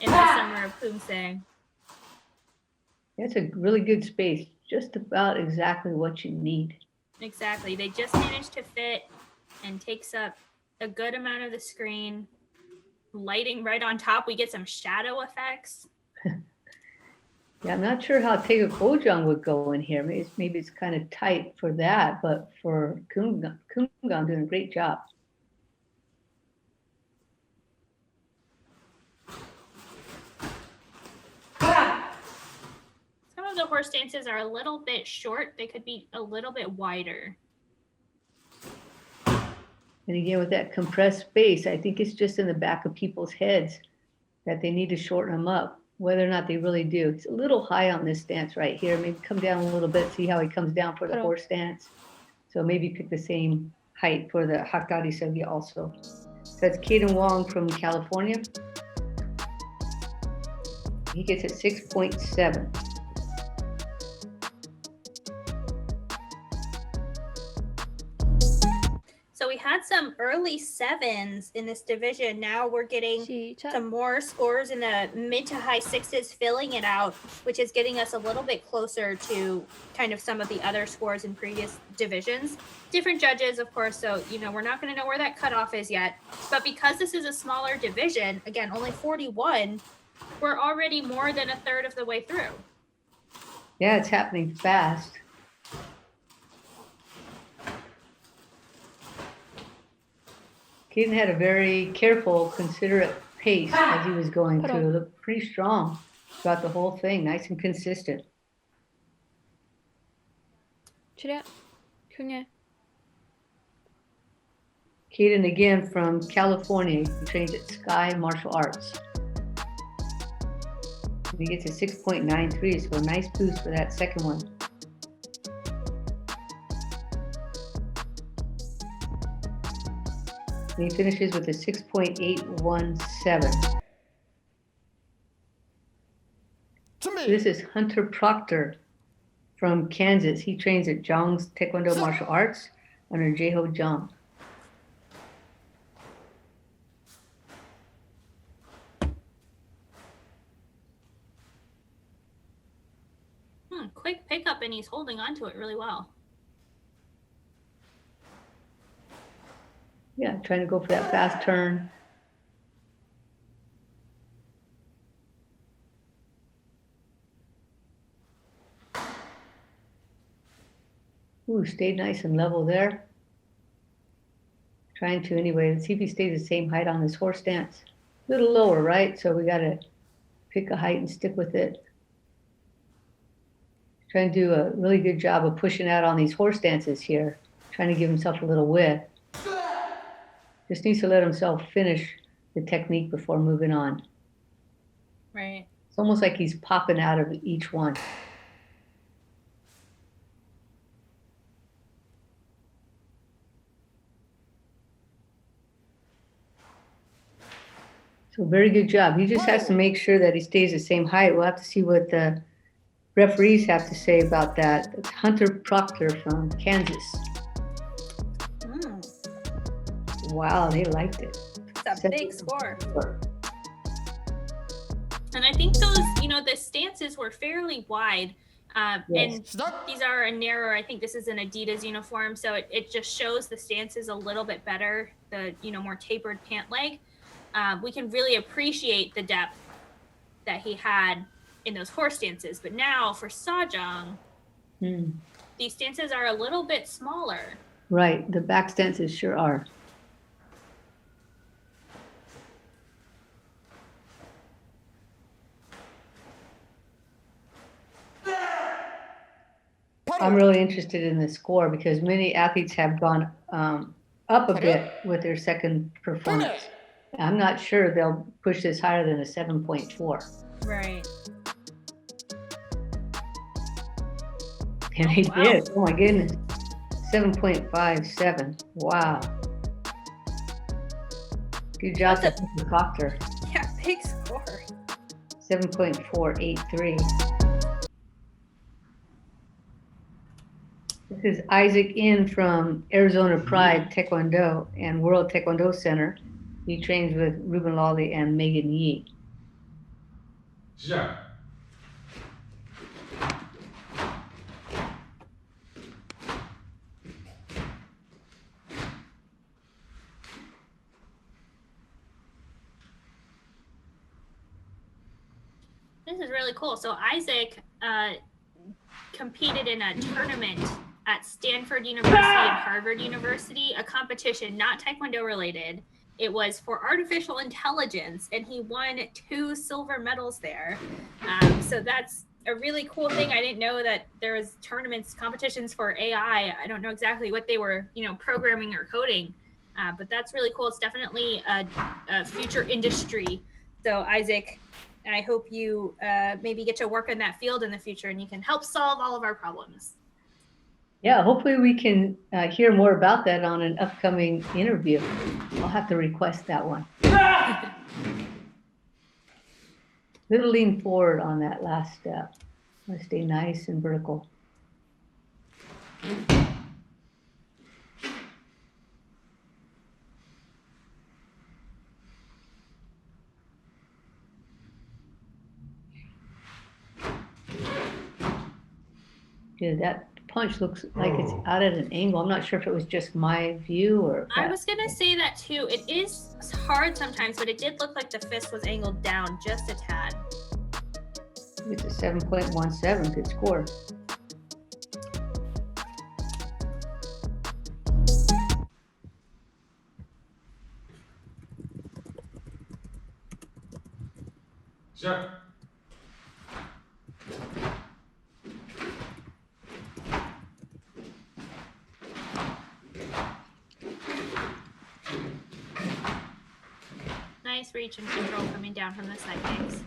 S2: in the summer of Poomsae.
S1: That's a really good space, just about exactly what you need.
S2: Exactly. They just managed to fit and takes up a good amount of the screen. Lighting right on top, we get some shadow effects.
S1: Yeah, I'm not sure how Taega Kojang would go in here. Maybe it's kind of tight for that, but for Kumgang doing a great job.
S2: Some of the horse stances are a little bit short. They could be a little bit wider.
S1: And again, with that compressed space, I think it's just in the back of people's heads that they need to shorten them up, whether or not they really do. It's a little high on this stance right here. Maybe come down a little bit, see how he comes down for the horse stance. So maybe pick the same height for the Hakari Seogi also. So that's Caden Wong from California. He gets a 6.7.
S2: So we had some early sevens in this division. Now we're getting some more scores in the mid to high sixes, filling it out, which is getting us a little bit closer to kind of some of the other scores in previous divisions. Different judges, of course, so, we're not going to know where that cutoff is yet. But because this is a smaller division, again, only 41, we're already more than a third of the way through.
S1: Yeah, it's happening fast. Caden had a very careful, considerate pace as he was going through. Looked pretty strong. throughout the whole thing, nice and consistent.
S6: Cadet, Junior.
S1: Caden again from California. He trains at Sky Martial Arts. He gets a 6.93, so a nice boost for that second one. And he finishes with a 6.817. This is Hunter Proctor from Kansas. He trains at Zhang's Taekwondo Martial Arts under Jeho Zhang.
S2: Quick pickup, and he's holding on to it really well.
S1: Yeah, trying to go for that fast turn. Ooh, stayed nice and level there. Trying to anyway. Let's see if he stays the same height on his horse stance. A little lower, right? So we got to pick a height and stick with it. Trying to do a really good job of pushing out on these horse stances here. Trying to give himself a little width. Just needs to let himself finish the technique before moving on.
S2: Right.
S1: It's almost like he's popping out of each one. So very good job. He just has to make sure that he stays the same height. We'll have to see what the referees have to say about that. It's Hunter Proctor from Kansas. Wow, they liked it.
S2: It's a big score. And I think those, the stances were fairly wide. And these are a narrower, I think this is an Adidas uniform, so it just shows the stances a little bit better, the, more tapered pant leg. We can really appreciate the depth that he had in those horse stances. But now for Sajong, these stances are a little bit smaller.
S1: Right, the back stances sure are. I'm really interested in the score because many athletes have gone up a bit with their second performance. I'm not sure they'll push this higher than a 7.4.
S2: Right.
S1: And they did. Oh my goodness. 7.57. Wow. Good job to Proctor.
S2: Yeah, big score.
S1: 7.483. This is Isaac In from Arizona Pride Taekwondo and World Taekwondo Center. He trains with Ruben Lawley and Megan Yee.
S7: 시작.
S2: This is really cool. So Isaac competed in a tournament at Stanford University and Harvard University, a competition not Taekwondo related. It was for artificial intelligence, and he won 2 silver medals there. So that's a really cool thing. I didn't know that there was competitions for AI. I don't know exactly what they were, programming or coding, but that's really cool. It's definitely a future industry. So Isaac, I hope you maybe get to work in that field in the future, and you can help solve all of our problems.
S1: Yeah, hopefully we can hear more about that on an upcoming interview. I'll have to request that one. Little lean forward on that last step. Let's stay nice and vertical. Yeah, that punch looks like it's out at an angle. I'm not sure if it was just my view or.
S2: I was gonna say that too. It is hard sometimes, but it did look like the fist was angled down just a tad.
S1: It's a 7.17. Good score.
S7: 시작.
S2: Nice reach and control coming down from the side kicks.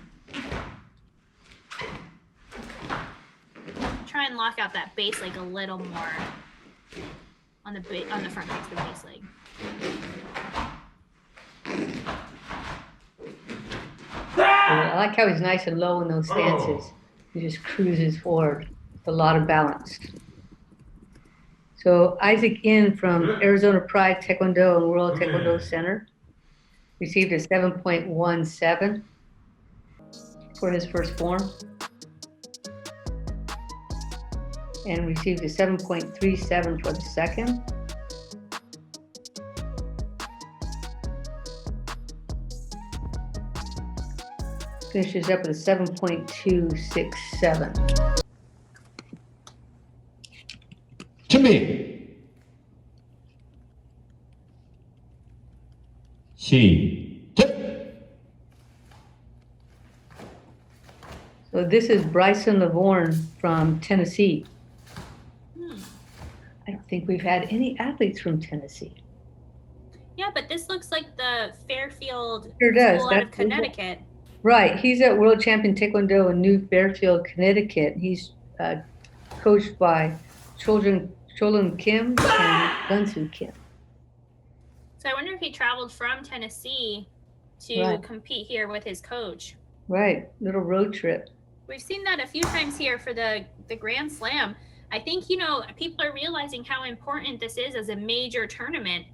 S2: Try and lock out that base leg a little more on the front kicks, the base leg.
S1: I like how he's nice and low in those stances. He just cruises forward with a lot of balance. So Isaac In from Arizona Pride Taekwondo and World Taekwondo Center received a 7.17 for his first form and received a 7.37 for the second. Finishes up with a 7.267.
S7: 준비 시작.
S1: So this is Bryson Lavorne from Tennessee. I don't think we've had any athletes from Tennessee.
S2: Yeah, but this looks like the Fairfield
S1: Sure does.
S2: school out of Connecticut.
S1: Right. He's at World Champion Taekwondo in New Fairfield, Connecticut. He's coached by Cholun Kim and Gunsu Kim.
S2: So I wonder if he traveled from Tennessee to compete here with his coach.
S1: Right. Little road trip.
S2: We've seen that a few times here for the Grand Slam. I think, people are realizing how important this is as a major tournament.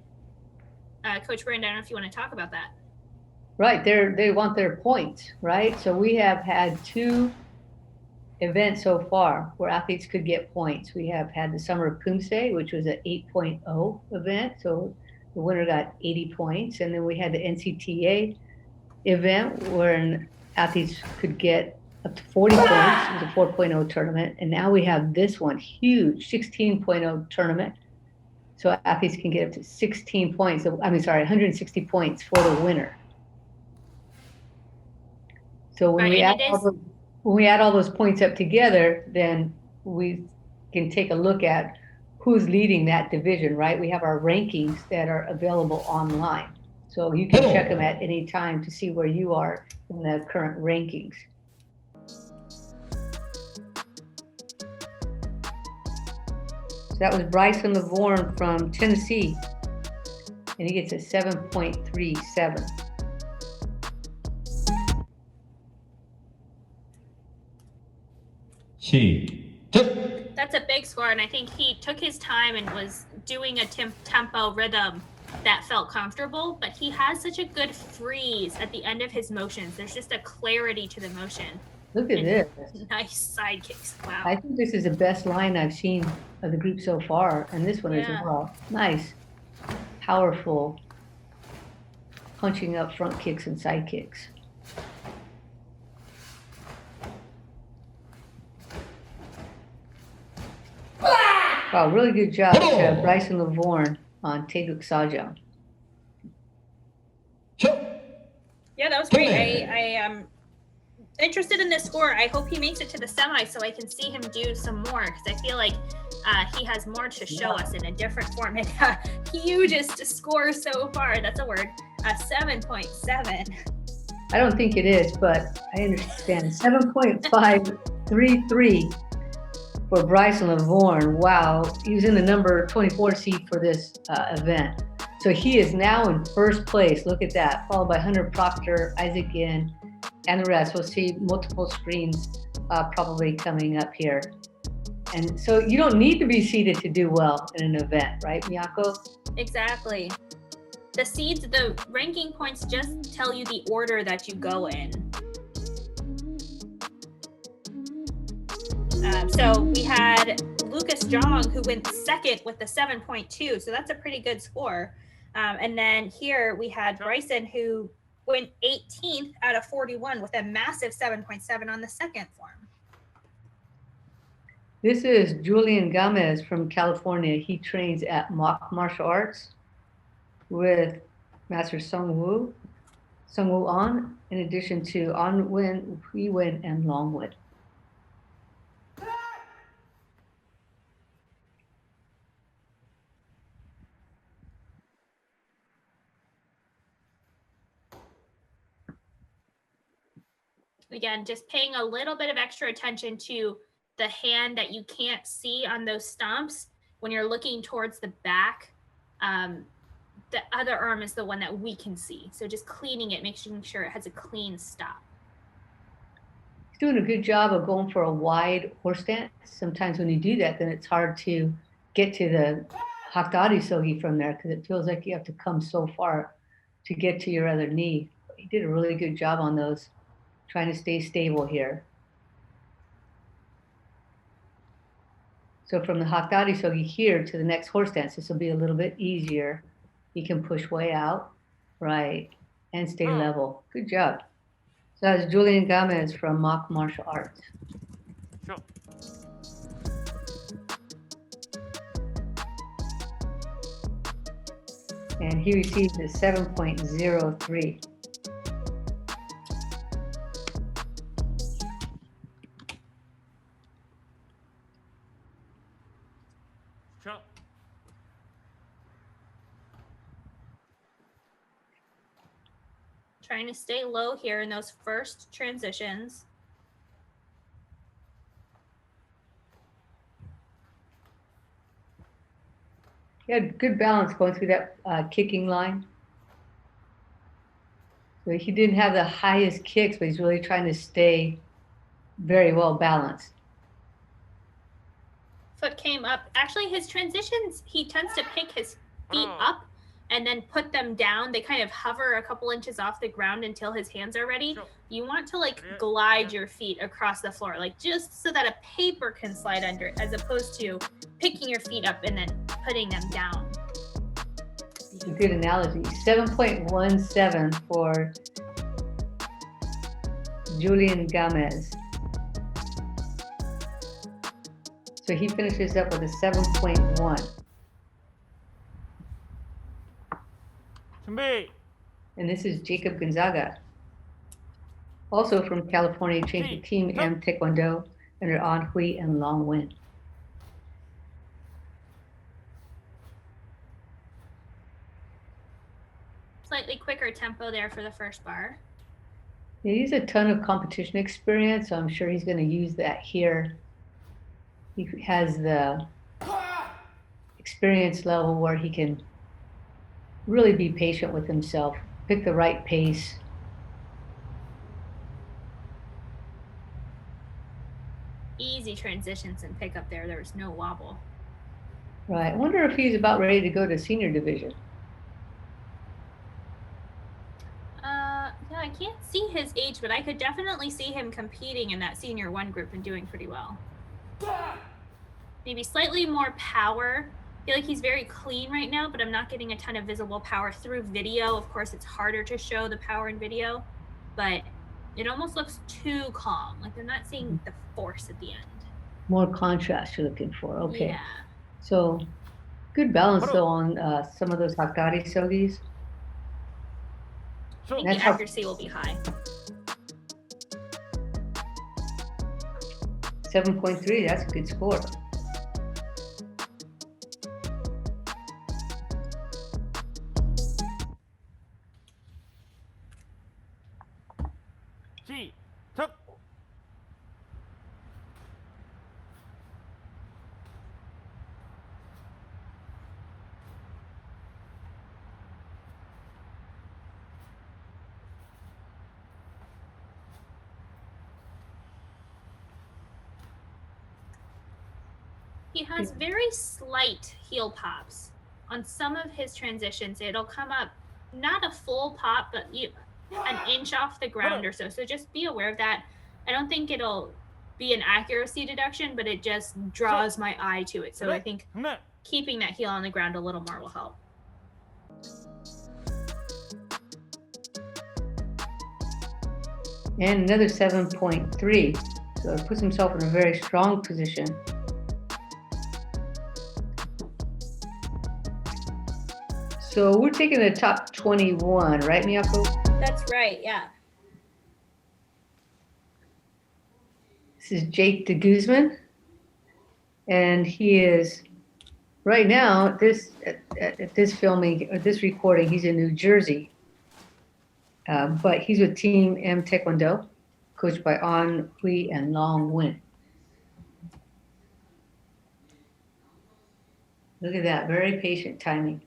S2: Coach Brand, I don't know if you want to talk about that.
S1: Right. They want their points, right? So we have had 2 events so far where athletes could get points. We have had the Summer of Poomsae, which was an 8.0 event. So the winner got 80 points. And then we had the NCTA event where athletes could get up to 40 points. It was a 4.0 tournament. And now we have this one, huge 16.0 tournament. So athletes can get up to 16 points. 160 points for the winner. So when we add all those points up together, then we can take a look at who's leading that division, right? We have our rankings that are available online. So you can check them at any time to see where you are in the current rankings. So that was Bryson Lavorne from Tennessee, and he gets a 7.37.
S2: That's a big score, and I think he took his time and was doing a tempo rhythm that felt comfortable, but he has such a good freeze at the end of his motions. There's just a clarity to the motion.
S1: Look at this.
S2: Nice side kicks. Wow.
S1: I think this is the best line I've seen of the group so far, and this one as well. Nice, powerful, punching up front kicks and side kicks. Wow, really good job to Bryson Lavorne on Taeguk Sajang.
S2: Yeah, that was great. I am interested in this score. I hope he makes it to the semi so I can see him do some more, because I feel like he has more to show us in a different format. Hugest score so far. That's a word. 7.7.
S1: I don't think it is, but I understand. 7.533 for Bryson Lavorne. Wow, he was in the number 24 seed for this event. So he is now in first place. Look at that, followed by Hunter Proctor, Isaac In, and the rest. We'll see multiple screens probably coming up here. And so you don't need to be seeded to do well in an event, right, Miyako?
S2: Exactly. The seeds, the ranking points just tell you the order that you go in. So we had Lucas Jong, who went second with the 7.2, so that's a pretty good score. And then here we had Bryson, who went 18th out of 41 with a massive 7.7 on the second form.
S1: This is Julian Gomez from California. He trains at Mock Martial Arts with Master Sung Woo An, in addition to An Win, Hui Win, and Long Win.
S2: Again, just paying a little bit of extra attention to the hand that you can't see on those stomps when you're looking towards the back. The other arm is the one that we can see. So just cleaning it, making sure it has a clean stop.
S1: He's doing a good job of going for a wide horse stance. Sometimes when you do that, then it's hard to get to the Hakdari Sogi from there because it feels like you have to come so far to get to your other knee. But he did a really good job on those, trying to stay stable here. So from the Hakdari Sogi here to the next horse stance, this will be a little bit easier. He can push way out, right, and stay level. Good job. So that's Julian Gomez from Mock Martial Arts.
S5: Sure.
S1: And he received a 7.03.
S5: Sure.
S2: Trying to stay low here in those first transitions.
S1: He had good balance going through that kicking line. So he didn't have the highest kicks, but he's really trying to stay very well balanced.
S2: Foot came up. Actually, his transitions, he tends to pick his feet up and then put them down. They kind of hover a couple inches off the ground until his hands are ready. You want to like glide your feet across the floor, like just so that a paper can slide under it, as opposed to picking your feet up and then putting them down.
S1: A good analogy. 7.17 for Julian Gomez. So he finishes up with a 7.1.
S5: 준비.
S1: And this is Jacob Gonzaga, also from California, trained with Team M Taekwondo under An Hui and Long Wen.
S2: Slightly quicker tempo there for the first bar.
S1: Yeah, he's a ton of competition experience, so I'm sure he's going to use that here. He has the experience level where he can really be patient with himself, pick the right pace.
S2: Easy transitions and pick up there. There was no wobble.
S1: Right. I wonder if he's about ready to go to senior division.
S2: Yeah, I can't see his age, but I could definitely see him competing in that senior 1 group and doing pretty well. Maybe slightly more power. I feel like he's very clean right now, but I'm not getting a ton of visible power through video. Of course, it's harder to show the power in video, but it almost looks too calm. Like they're not seeing the force at the end.
S1: More contrast you're looking for. Okay.
S2: Yeah.
S1: So good balance though on some of those Hakdari Sogis.
S2: I think
S1: That's
S2: the
S1: how-
S2: accuracy will be high.
S1: 7.3, that's a good score.
S5: 시작.
S2: He has very slight heel pops. On some of his transitions, it'll come up, not a full pop, but an inch off the ground or so. So just be aware of that. I don't think it'll be an accuracy deduction, but it just draws my eye to it. So I think keeping that heel on the ground a little more will help.
S1: And another 7.3. So it puts himself in a very strong position. So we're taking the top 21, right, Miyako?
S2: That's right, yeah.
S1: This is Jake de Guzman. And he is, right now, at this filming, or this recording, he's in New Jersey. But he's with Team M Taekwondo. coached by An Hui and Long Win. Look at that, very patient timing.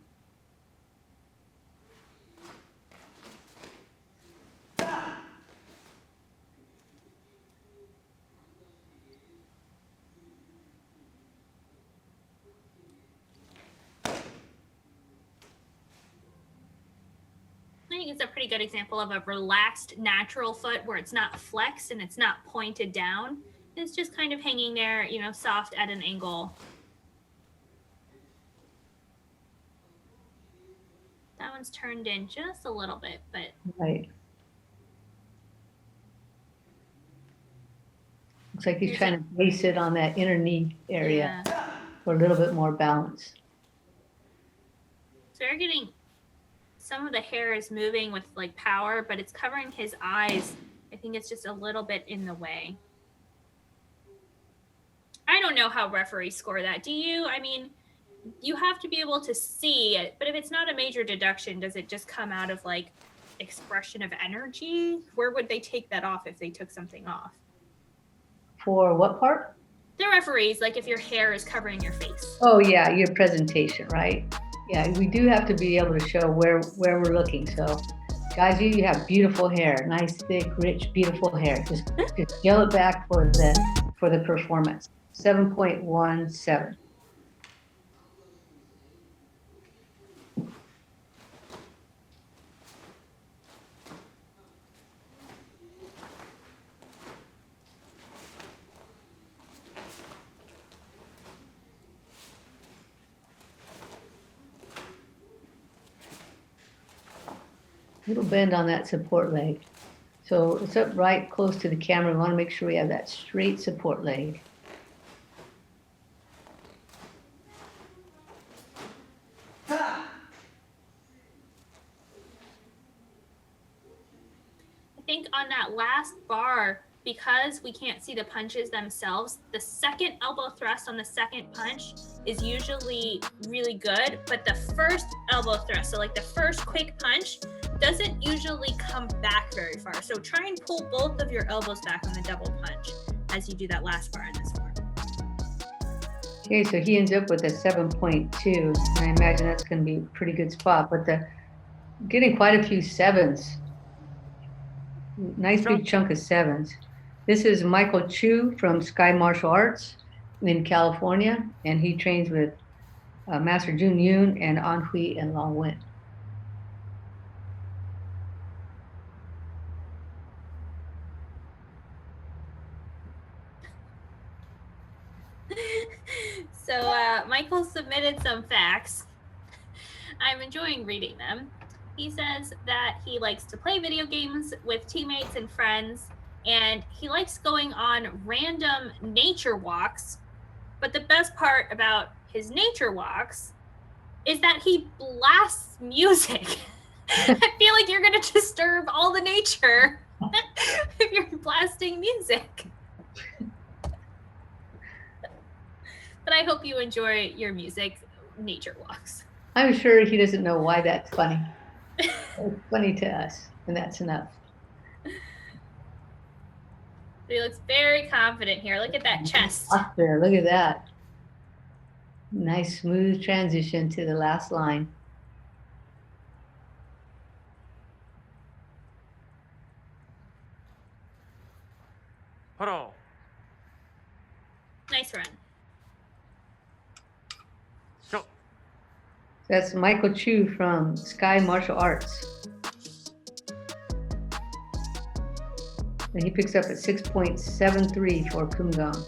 S2: I think it's a pretty good example of a relaxed, natural foot where it's not flexed and it's not pointed down. It's just kind of hanging there, you know, soft at an angle. That one's turned in just a little bit, but
S1: Right. Looks like he's trying to base it on that inner knee area for a little bit more balance.
S2: So you're getting some of the hair is moving with like power, but it's covering his eyes. I think it's just a little bit in the way. I don't know how referees score that. Do you? I mean, you have to be able to see it, but if it's not a major deduction, does it just come out of like expression of energy? Where would they take that off if they took something off?
S1: For what part?
S2: The referees, like if your hair is covering your face.
S1: Oh yeah, your presentation, right? Yeah, we do have to be able to show where we're looking. So guys, you have beautiful hair, nice, thick, rich, beautiful hair. Just gel it back for the performance. 7.17. Little bend on that support leg. So it's up right close to the camera. We want to make sure we have that straight support leg.
S2: I think on that last bar, because we can't see the punches themselves, the second elbow thrust on the second punch is usually really good, but the first elbow thrust, so like the first quick punch, doesn't usually come back very far. So try and pull both of your elbows back on the double punch as you do that last bar in this form.
S1: Okay, so he ends up with a 7.2. I imagine that's going to be a pretty good spot, but getting quite a few sevens. Nice big chunk of sevens. This is Michael Chu from Sky Martial Arts in California, and he trains with Master Jun Yoon and An Hui and Long Win.
S2: So Michael submitted some facts. I'm enjoying reading them. He says that he likes to play video games with teammates and friends, and he likes going on random nature walks. But the best part about his nature walks is that he blasts music. I feel like you're going to disturb all the nature if you're blasting music. But I hope you enjoy your music nature walks.
S1: I'm sure he doesn't know why that's funny. It's funny to us, and that's enough.
S2: He looks very confident here. Look at that chest.
S1: Up there, look at that. Nice smooth transition to the last line.
S5: Paro.
S2: Nice run.
S5: Show.
S1: That's Michael Chu from Sky Martial Arts. And he picks up at 6.73 for Kumgang.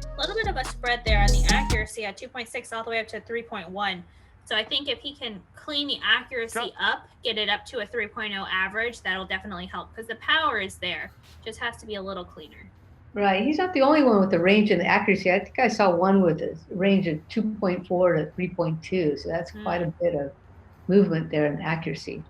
S2: A little bit of a spread there on the accuracy at 2.6 all the way up to 3.1. So I think if he can clean the accuracy up, get it up to a 3.0 average, that'll definitely help because the power is there. Just has to be a little cleaner.
S1: Right, he's not the only one with the range and the accuracy. I think I saw one with a range of 2.4 to 3.2. So that's quite a bit of movement there in accuracy.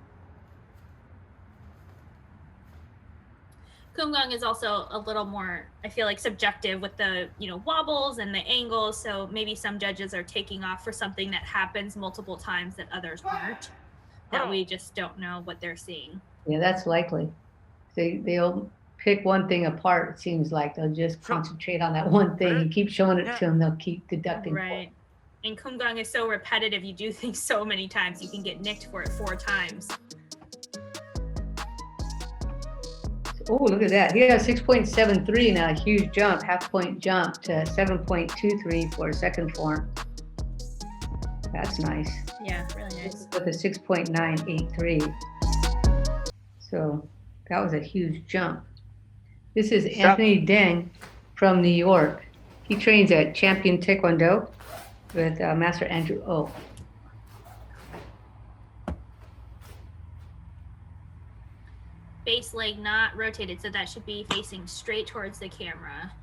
S2: Kumgang is also a little more, I feel like, subjective with the, wobbles and the angles. So maybe some judges are taking off for something that happens multiple times that others aren't, that we just don't know what they're seeing.
S1: Yeah, that's likely. They'll pick one thing apart. It seems like they'll just concentrate on that one thing and keep showing it to them. They'll keep deducting.
S2: Right. And Kumgang is so repetitive. You do things so many times. You can get nicked for it 4 times.
S1: Oh, look at that. He has 6.73 now, a huge jump, half-point jump to 7.23 for a second form. That's nice.
S2: Yeah, really nice.
S1: With a 6.983. So that was a huge jump. This is Anthony Deng from New York. He trains at Champion Taekwondo with Master Andrew Oh.
S2: Base leg not rotated, so that should be facing straight towards the camera.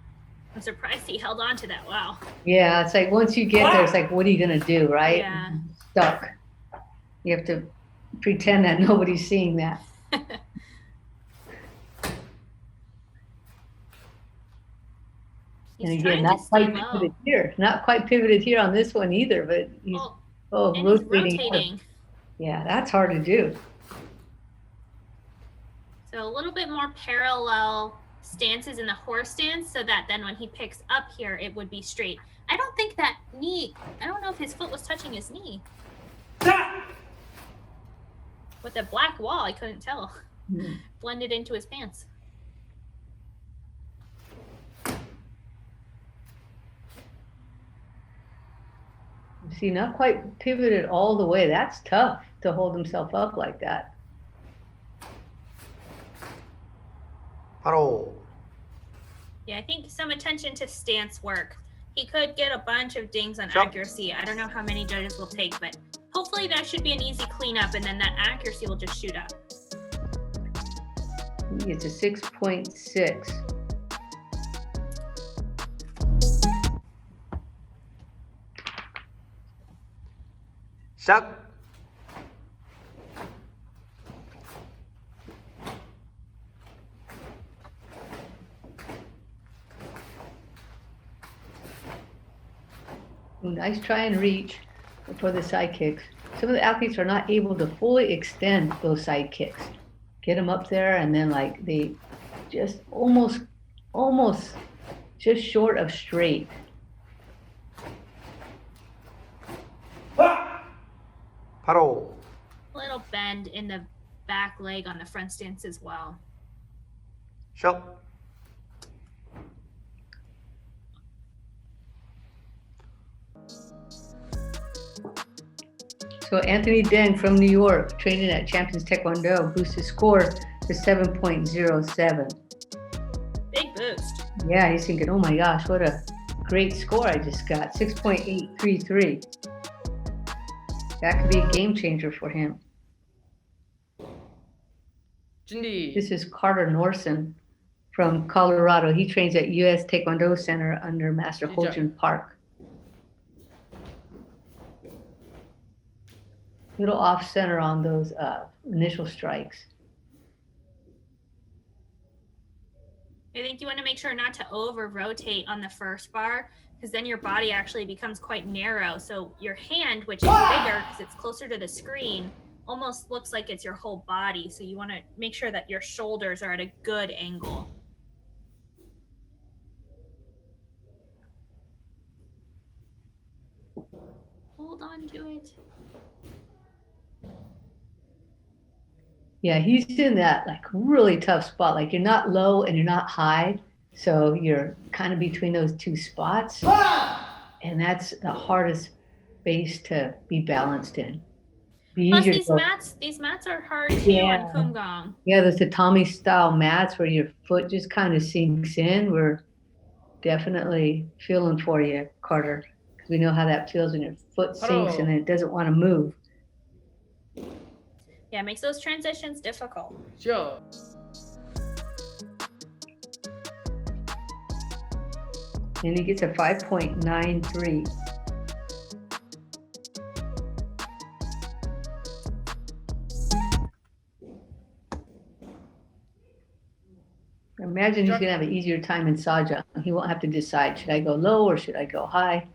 S2: I'm surprised he held on to that. Wow.
S1: Yeah, it's like once you get there, it's like, what are you going to do, right?
S2: Yeah.
S1: Stuck. You have to pretend that nobody's seeing that. And again, not quite pivoted here. Not quite pivoted here on this one either, but he's rotating. Yeah, that's hard to do.
S2: So a little bit more parallel stances in the horse stance so that then when he picks up here, it would be straight. I don't think that knee, I don't know if his foot was touching his knee. With the black wall, I couldn't tell. Blended into his pants.
S1: See, not quite pivoted all the way. That's tough to hold himself up like that.
S2: Yeah, I think some attention to stance work. He could get a bunch of dings on accuracy. I don't know how many judges will take, but hopefully that should be an easy cleanup, and then that accuracy will just shoot up.
S1: It's a 6.6.
S7: Sắc.
S1: Nice try and reach for the side kicks. Some of the athletes are not able to fully extend those side kicks. Get them up there and then like they just almost just short of straight.
S7: Paro.
S2: Little bend in the back leg on the front stance as well.
S7: Shot.
S1: So Anthony Deng from New York, training at Champions Taekwondo, boosts his score to 7.07.
S2: Big boost.
S1: Yeah, he's thinking, oh my gosh, what a great score I just got, 6.833. That could be a game changer for him. This is Carter Norson from Colorado. He trains at U.S. Taekwondo Center under Master Ho-Jun Park. Little off center on those initial strikes.
S2: I think you want to make sure not to over rotate on the first bar, because then your body actually becomes quite narrow. So your hand, which is bigger because it's closer to the screen, almost looks like it's your whole body. So you want to make sure that your shoulders are at a good angle. Hold on to it.
S1: Yeah, he's in that like really tough spot. Like you're not low and you're not high. So you're kind of between those two spots. And that's the hardest base to be balanced in.
S2: Plus these mats are hard too on Kumgang.
S1: Yeah, those tatami style mats where your foot just kind of sinks in. We're definitely feeling for you, Carter, because we know how that feels when your foot sinks and it doesn't want to move.
S2: Yeah, it makes those transitions difficult.
S7: Sure.
S1: And he gets a 5.93. Imagine he's going to have an easier time in Sajang. He won't have to decide, should I go low or should I go high?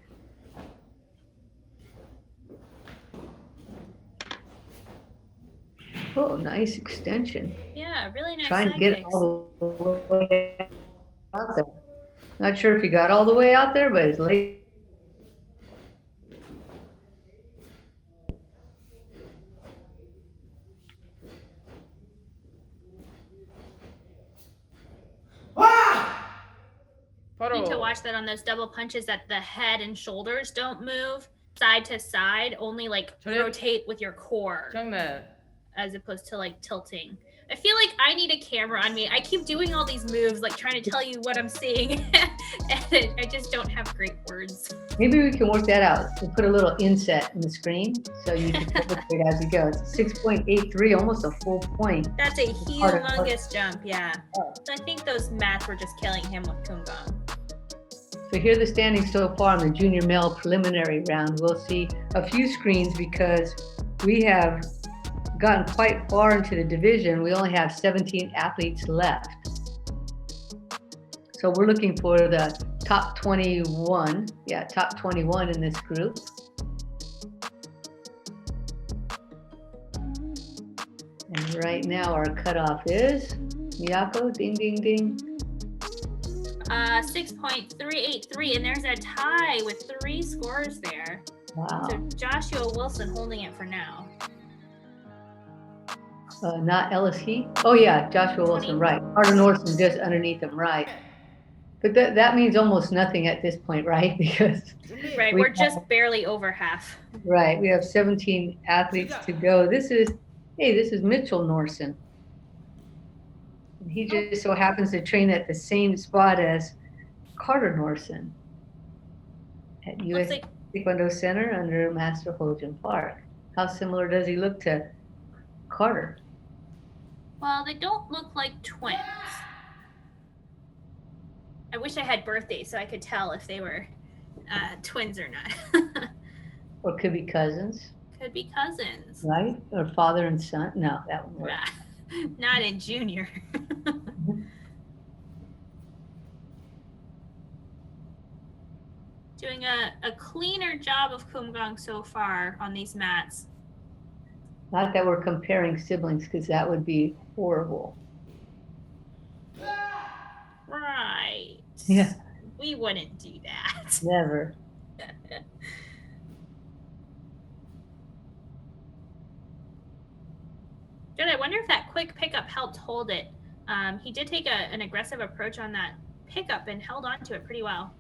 S1: Oh, nice extension.
S2: Yeah, really nice
S1: Trying to
S2: side
S1: get
S2: kicks.
S1: all the way out there. Not sure if he got all the way out there, but it's late.
S2: You need to watch that on those double punches that the head and shoulders don't move side to side, only like rotate with your core as opposed to like tilting. I feel like I need a camera on me. I keep doing all these moves, like trying to tell you what I'm seeing, and I just don't have great words.
S1: Maybe we can work that out. We'll put a little inset in the screen so you can illustrate as you go. It's 6.83, almost a full point.
S2: That's a humongous jump, yeah. So I think those mats were just killing him with Kumgang.
S1: So here are the standings so far in the junior male preliminary round. We'll see a few screens because we have gotten quite far into the division. We only have 17 athletes left. So we're looking for the top 21. Yeah, top 21 in this group. And right now our cutoff is Miyako, ding, ding, ding.
S2: 6.383, and there's a tie with 3 scores there.
S1: Wow.
S2: So Joshua Wilson holding it for now.
S1: Not Ellis Heath. Oh yeah, Joshua Wilson, right. Carter Norton just underneath him, right. But that means almost nothing at this point, right? Because
S2: right, we're just barely over half.
S1: Right, we have 17 athletes to go. This is Mitchell Norson. He just so happens to train at the same spot as Carter Norson at U.S. Taekwondo Center under Master Ho-Jin Park. How similar does he look to Carter?
S2: Well, they don't look like twins. I wish I had birthdays so I could tell if they were twins or not.
S1: Or could be cousins.
S2: Could be cousins.
S1: Right? Or father and son. No, that wouldn't work.
S2: Not in junior. Doing a cleaner job of Kumgang so far on these mats.
S1: Not that we're comparing siblings, because that would be horrible.
S2: Right.
S1: Yeah.
S2: We wouldn't do that.
S1: Never.
S2: Judd, I wonder if that quick pickup helped hold it. He did take an aggressive approach on that pickup and held on to it pretty well.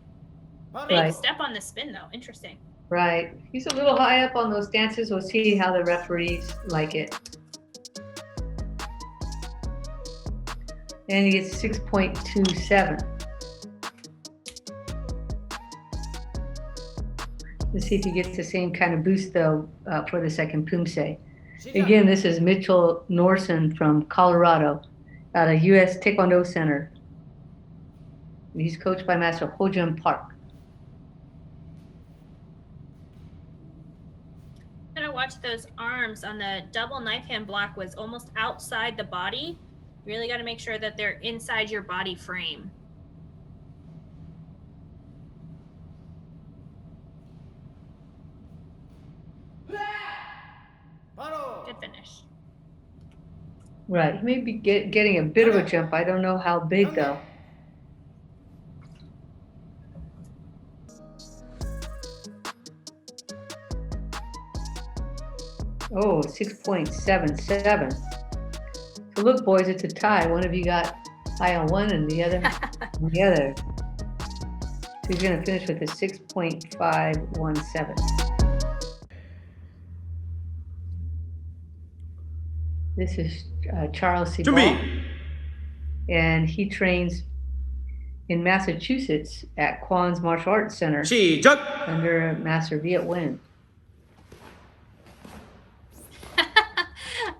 S2: Big step on the spin, though. Interesting.
S1: Right. He's a little high up on those stances. We'll see how the referees like it. And he gets 6.27. Let's see if he gets the same kind of boost, though, for the second Poomsae. Again, this is Mitchell Norson from Colorado at a U.S. Taekwondo Center. He's coached by Master Ho-Jin Park.
S2: Gotta watch those arms on the double knife hand block was almost outside the body. Really got to make sure that they're inside your body frame. Good finish.
S1: Right, he may be getting a bit of a jump. I don't know how big, though. Oh, 6.77. So look, boys, it's a tie. One of you got high on one and the other on the other. So he's going to finish with a 6.517. This is Charles Seagal, and he trains in Massachusetts at Kwan's Martial Arts Center under Master Viet Nguyen.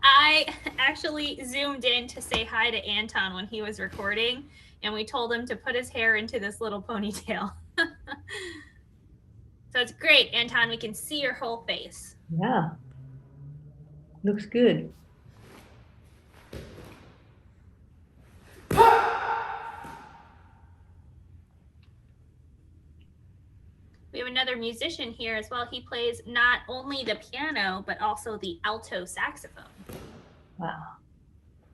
S2: I actually zoomed in to say hi to Anton when he was recording, and we told him to put his hair into this little ponytail. So it's great, Anton. We can see your whole face.
S1: Yeah, looks good.
S2: We have another musician here as well. He plays not only the piano, but also the alto saxophone.
S1: Wow.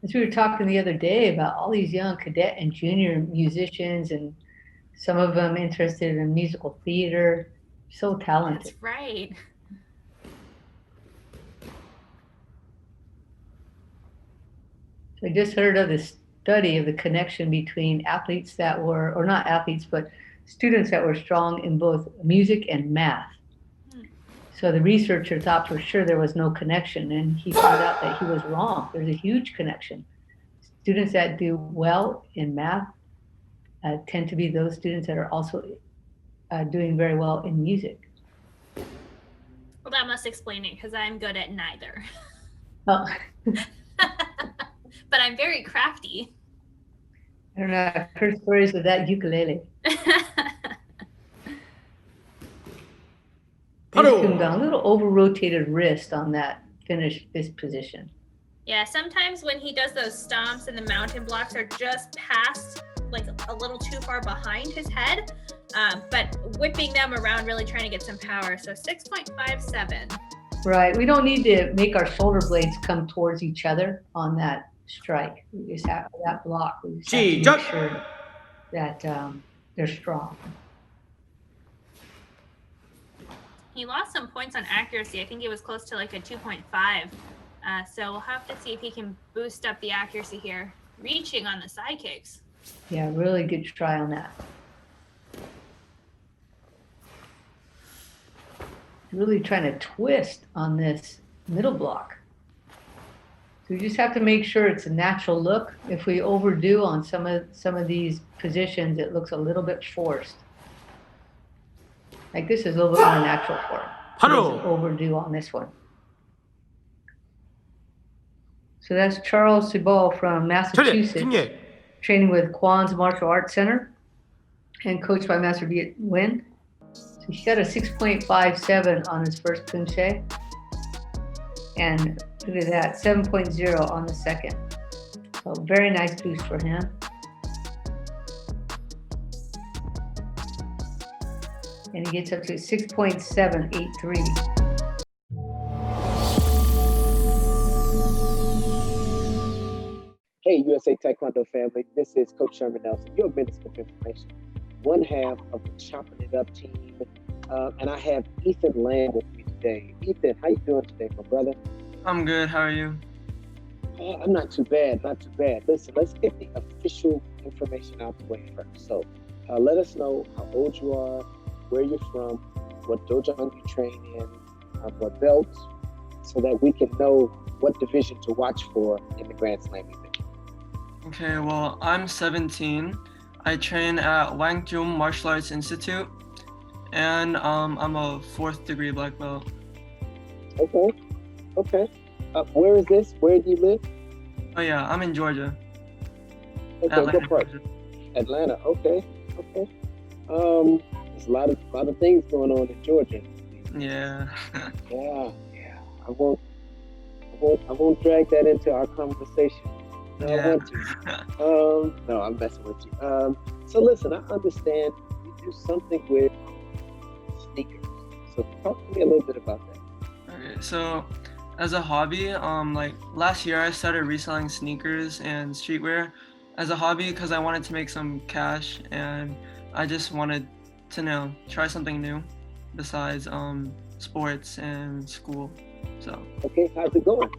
S1: As we were talking the other day about all these young cadet and junior musicians, and some of them interested in musical theater, so talented.
S2: That's right.
S1: So I just heard of this study of the connection between athletes that were, or not athletes, but students that were strong in both music and math. So the researcher thought for sure there was no connection, and he found out that he was wrong. There's a huge connection. Students that do well in math tend to be those students that are also doing very well in music.
S2: Well, that must explain it because I'm good at neither.
S1: Oh.
S2: But I'm very crafty.
S1: I don't know, I've heard stories of that ukulele. A little over-rotated wrist on that finish this position.
S2: Yeah, sometimes when he does those stomps and the mountain blocks are just past, like a little too far behind his head, but whipping them around, really trying to get some power. So 6.57.
S1: Right, we don't need to make our shoulder blades come towards each other on that strike. We just have that block. We just have to make sure that they're strong.
S2: He lost some points on accuracy. I think it was close to like a 2.5. So we'll have to see if he can boost up the accuracy here. Reaching on the side kicks.
S1: Yeah, really good try on that. Really trying to twist on this middle block. So we just have to make sure it's a natural look. If we overdo on some of these positions, it looks a little bit forced. Like this is a little bit more natural for him. He doesn't overdo on this one. So that's Charles Cibal from Massachusetts, training with Kwan's Martial Arts Center and coached by Master Viet Nguyen. So he got a 6.57 on his first Poomsae. And look at that, 7.0 on the second. So very nice boost for him. And he gets up to 6.783.
S8: Hey, USA Taekwondo family, this is Coach Sherman Nelson, your minister of information, one half of the Chopping It Up team, and I have Ethan and Leander with me today. Ethan, how you doing today, my brother?
S9: I'm good, how are you?
S8: I'm not too bad, not too bad. Listen, let's get the official information out the way first. So let us know how old you are, where you're from, what dojo you train in, what belts, so that we can know what division to watch for in the Grand Slam event.
S9: Okay, well, I'm 17. I train at Wangchum Martial Arts Institute, and I'm a 4th degree black belt.
S8: Okay. Where is this? Where do you live?
S9: Oh yeah, I'm in Georgia.
S8: Okay,
S9: Atlanta,
S8: good part.
S9: Georgia.
S8: Atlanta. Okay. There's a lot of things going on in Georgia.
S9: Yeah.
S8: Yeah. I won't drag that into our conversation. No,
S9: Yeah.
S8: I want to. No, I'm messing with you. So listen, I understand you do something with sneakers. So talk to me a little bit about that.
S9: Okay, so as a hobby, like last year I started reselling sneakers and streetwear as a hobby because I wanted to make some cash, and I just wanted to try something new besides sports and school. So
S8: Okay, how's it going?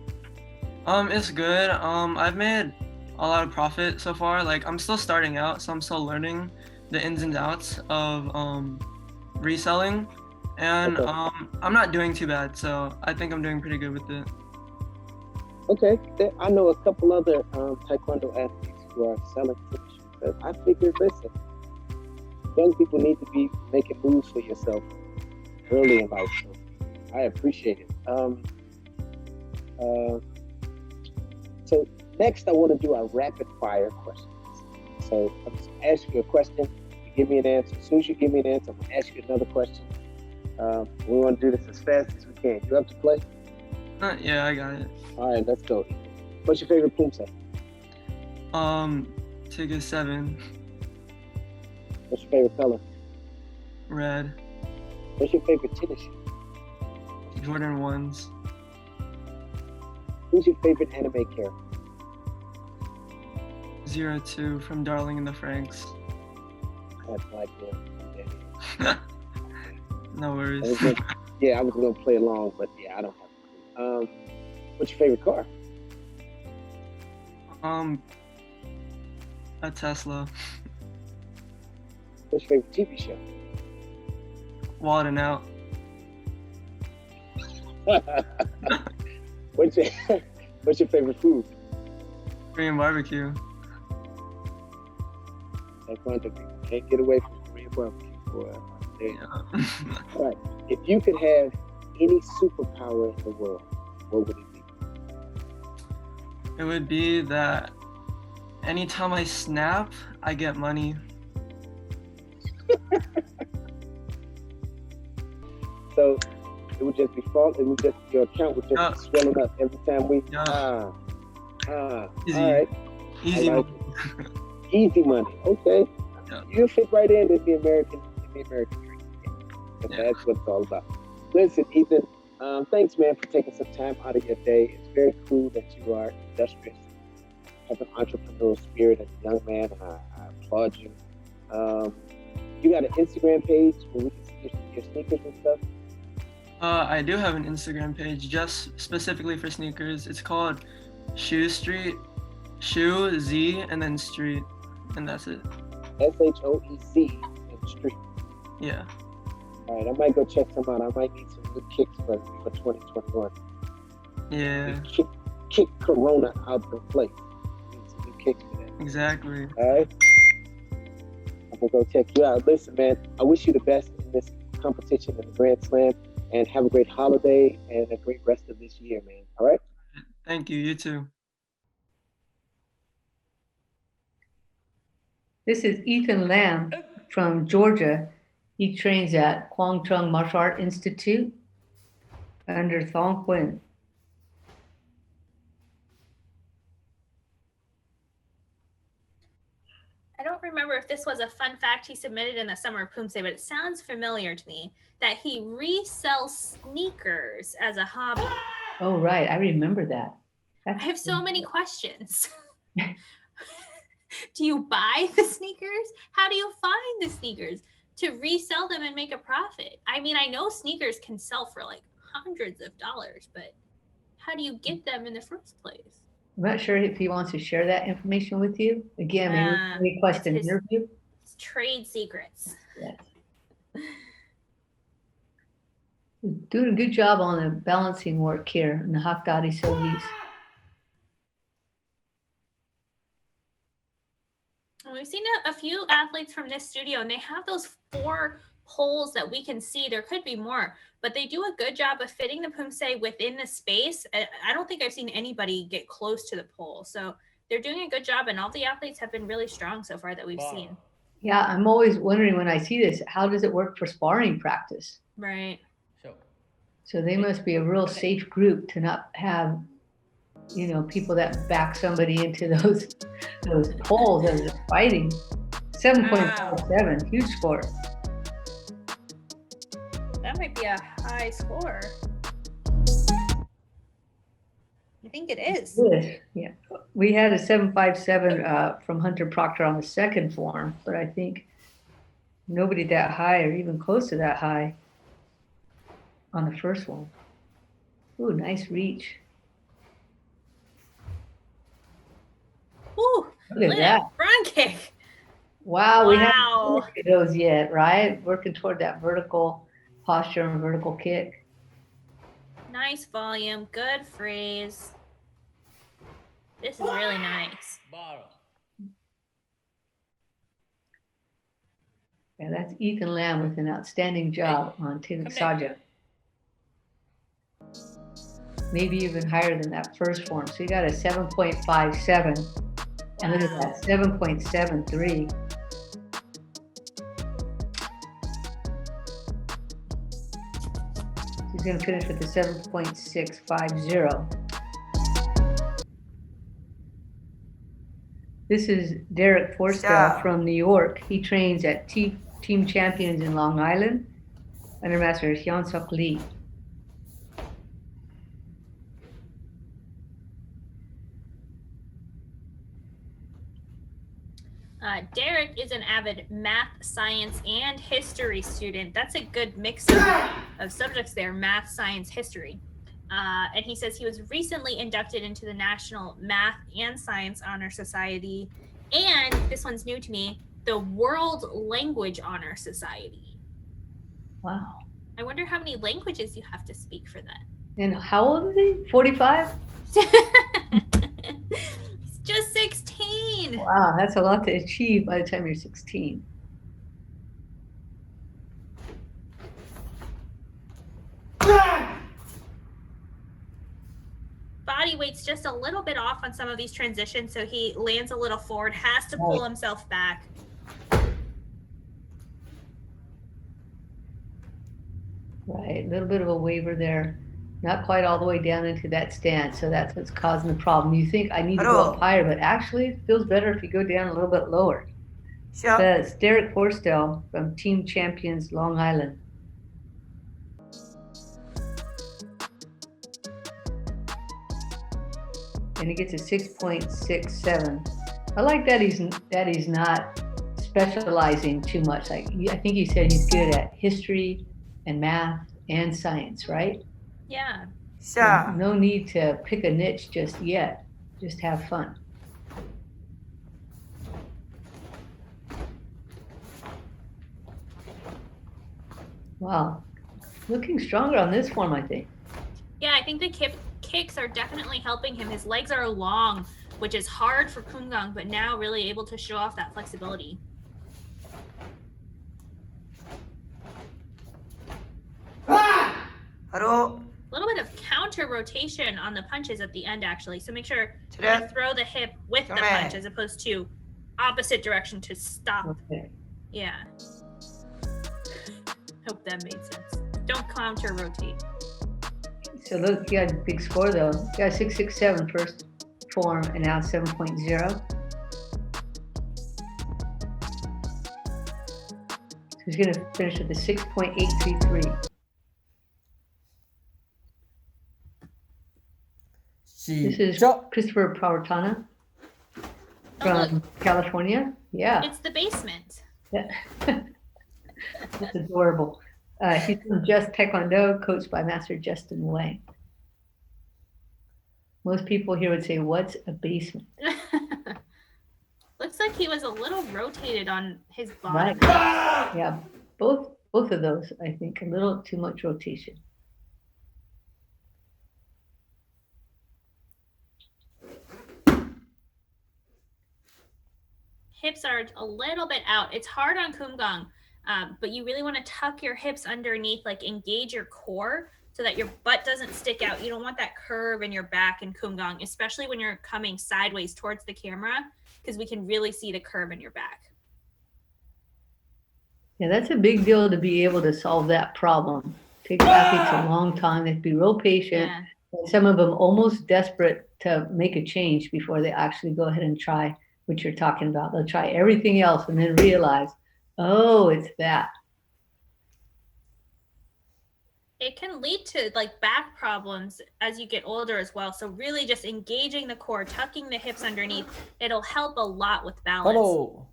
S9: it's good. I've made a lot of profit so far. Like I'm still starting out, so I'm still learning the ins and outs of reselling, and
S8: Okay.
S9: I'm not doing too bad, so I think I'm doing pretty good with it.
S8: Okay, I know a couple other Taekwondo athletes who are selling tennis shoes. I figured, listen, young people need to be making moves for yourself early in life. So I appreciate it. So next, I want to do our rapid fire questions. So I'm just gonna ask you a question. You give me an answer. As soon as you give me an answer, I'm gonna ask you another question. We want to do this as fast as we can. You up to play?
S9: Yeah, I got it.
S8: All right, let's go. What's your favorite Poomsae?
S9: Ticket 7,
S8: What's your favorite color?
S9: red,
S8: What's your favorite tennis shoe?
S9: Jordan 1s.
S8: Who's your favorite anime character?
S9: 02 from Darling in the Franxx.
S8: I have no idea.
S9: No worries.
S8: I was gonna play along, but yeah, I don't have a clue. What's your favorite car?
S9: A Tesla.
S8: What's your favorite TV show?
S9: Wild and Out.
S8: What's your favorite food?
S9: Korean barbecue.
S8: That's wonderful. Can't get away from Korean barbecue, boy. There you go.
S9: Yeah.
S8: All right. If you could have any superpower in the world, what would it be?
S9: It would be that anytime I snap, I get money.
S8: So it would just be your account would just be swelling up every time we
S9: Easy.
S8: all right.
S9: Easy
S8: I like
S9: money.
S8: Easy money. Okay.
S9: Yeah.
S8: You fit right in the American dream. And
S9: Yeah.
S8: that's what it's all about. Listen, Ethan, thanks man for taking some time out of your day. It's very cool that you are industrious, have an entrepreneurial spirit as a young man, and I applaud you. You got an Instagram page where we can see your sneakers and stuff?
S9: I do have an Instagram page just specifically for sneakers. It's called Shoe Street, Shoe Z and then Street, and that's it.
S8: SHOEC and Street.
S9: Yeah.
S8: All right, I might go check some out. I might need some new kicks for 2021.
S9: Yeah.
S8: Kick Corona out of the place. Need some new kicks for that.
S9: Exactly.
S8: All right. I'm gonna go check you out. Listen, man, I wish you the best in this competition in the Grand Slam, and have a great holiday and a great rest of this year, man. All right.
S9: Thank you. You too.
S1: This is Ethan Lamb from Georgia. He trains at Kwang Trung Martial Art Institute under Thong Quinn.
S2: I don't remember if this was a fun fact he submitted in the Summer Poomsae, but it sounds familiar to me that he resells sneakers as a hobby.
S1: Oh, right. I remember that.
S2: I have so many questions. Do you buy the sneakers? How do you find the sneakers to resell them and make a profit? I mean, I know sneakers can sell for like hundreds of dollars, but how do you get them in the first place?
S1: I'm not sure if he wants to share that information with you. Again, maybe request an interview.
S2: It's trade secrets.
S1: Yes. Doing a good job on the balancing work here in the Hakdari Sogis.
S2: We've seen a few athletes from this studio, and they have those 4 holes that we can see. There could be more, but they do a good job of fitting the Poomsae within the space. I don't think I've seen anybody get close to the pole. So they're doing a good job, and all the athletes have been really strong so far that we've seen.
S1: Yeah, I'm always wondering when I see this, how does it work for sparring practice?
S2: Right.
S1: So they must be a real safe group to not have, you know, people that back somebody into those poles as they're fighting. 7.57, huge score.
S2: That might be a high score. I think it is.
S1: Good. Yeah, we had a 7.57 from Hunter Proctor on the second form, but I think nobody that high or even close to that high on the first one. Ooh, nice reach.
S2: Ooh,
S1: Look at that.
S2: Front kick.
S1: Wow, we haven't
S2: Wow.
S1: looked at those yet, right? Working toward that vertical posture and vertical kick.
S2: Nice volume, good phrase. This is really nice.
S1: Yeah, that's Ethan Lamb with an outstanding job on Tinuk Saja. Maybe even higher than that first form. So you got a 7.57. And look at that, 7.73. He's going to finish with a 7.650. This is Derek Forstall from New York. He trains at Team Champions in Long Island under Master Hyun-Suk Lee.
S2: Derek is an avid math, science, and history student. That's a good mix of subjects there, math, science, history. And he says he was recently inducted into the National Math and Science Honor Society, and this one's new to me, the World Language Honor Society.
S1: Wow.
S2: I wonder how many languages you have to speak for that.
S1: And how old is he? 45?
S2: He's just 16.
S1: Wow, that's a lot to achieve by the time you're 16.
S2: Body weight's just a little bit off on some of these transitions, so he lands a little forward, has to pull himself back.
S1: Right, a little bit of a waiver there. Not quite all the way down into that stance, so that's what's causing the problem. You think I need to go up higher, but actually it feels better if you go down a little bit lower. That's Derek Forstell from Team Champions Long Island. And he gets a 6.67. I like that he's not specializing too much. Like I think he said he's good at history and math and science, right?
S2: Yeah.
S1: So no need to pick a niche just yet. Just have fun. Wow. Looking stronger on this form, I think.
S2: Yeah, I think the kicks are definitely helping him. His legs are long, which is hard for Kumgang, but now really able to show off that flexibility. A little bit of counter rotation on the punches at the end, actually. So make sure to throw the hip with the punch as opposed to opposite direction to stop.
S1: Okay.
S2: Yeah. Hope that made sense. Don't counter rotate.
S1: So look, he got a big score though. He got 6.67 first form and now 7.0. So he's going to finish with a 6.833. This is Christopher Pawartana from California. Yeah.
S2: It's the basement.
S1: Yeah. That's adorable. He's from Just Taekwondo, coached by Master Justin Wang. Most people here would say, what's a basement?
S2: Looks like he was a little rotated on his body.
S1: Right. Yeah, both of those, I think, a little too much rotation.
S2: Hips are a little bit out. It's hard on Kumgang, but you really want to tuck your hips underneath, like engage your core so that your butt doesn't stick out. You don't want that curve in your back in Kumgang, especially when you're coming sideways towards the camera, because we can really see the curve in your back.
S1: Yeah, that's a big deal to be able to solve that problem. Takes athletes a long time. They have to be real patient.
S2: Yeah.
S1: And some of them almost desperate to make a change before they actually go ahead and try what you're talking about. They'll try everything else and then realize, oh, it's that.
S2: It can lead to like back problems as you get older as well. So really just engaging the core, tucking the hips underneath, it'll help a lot with balance.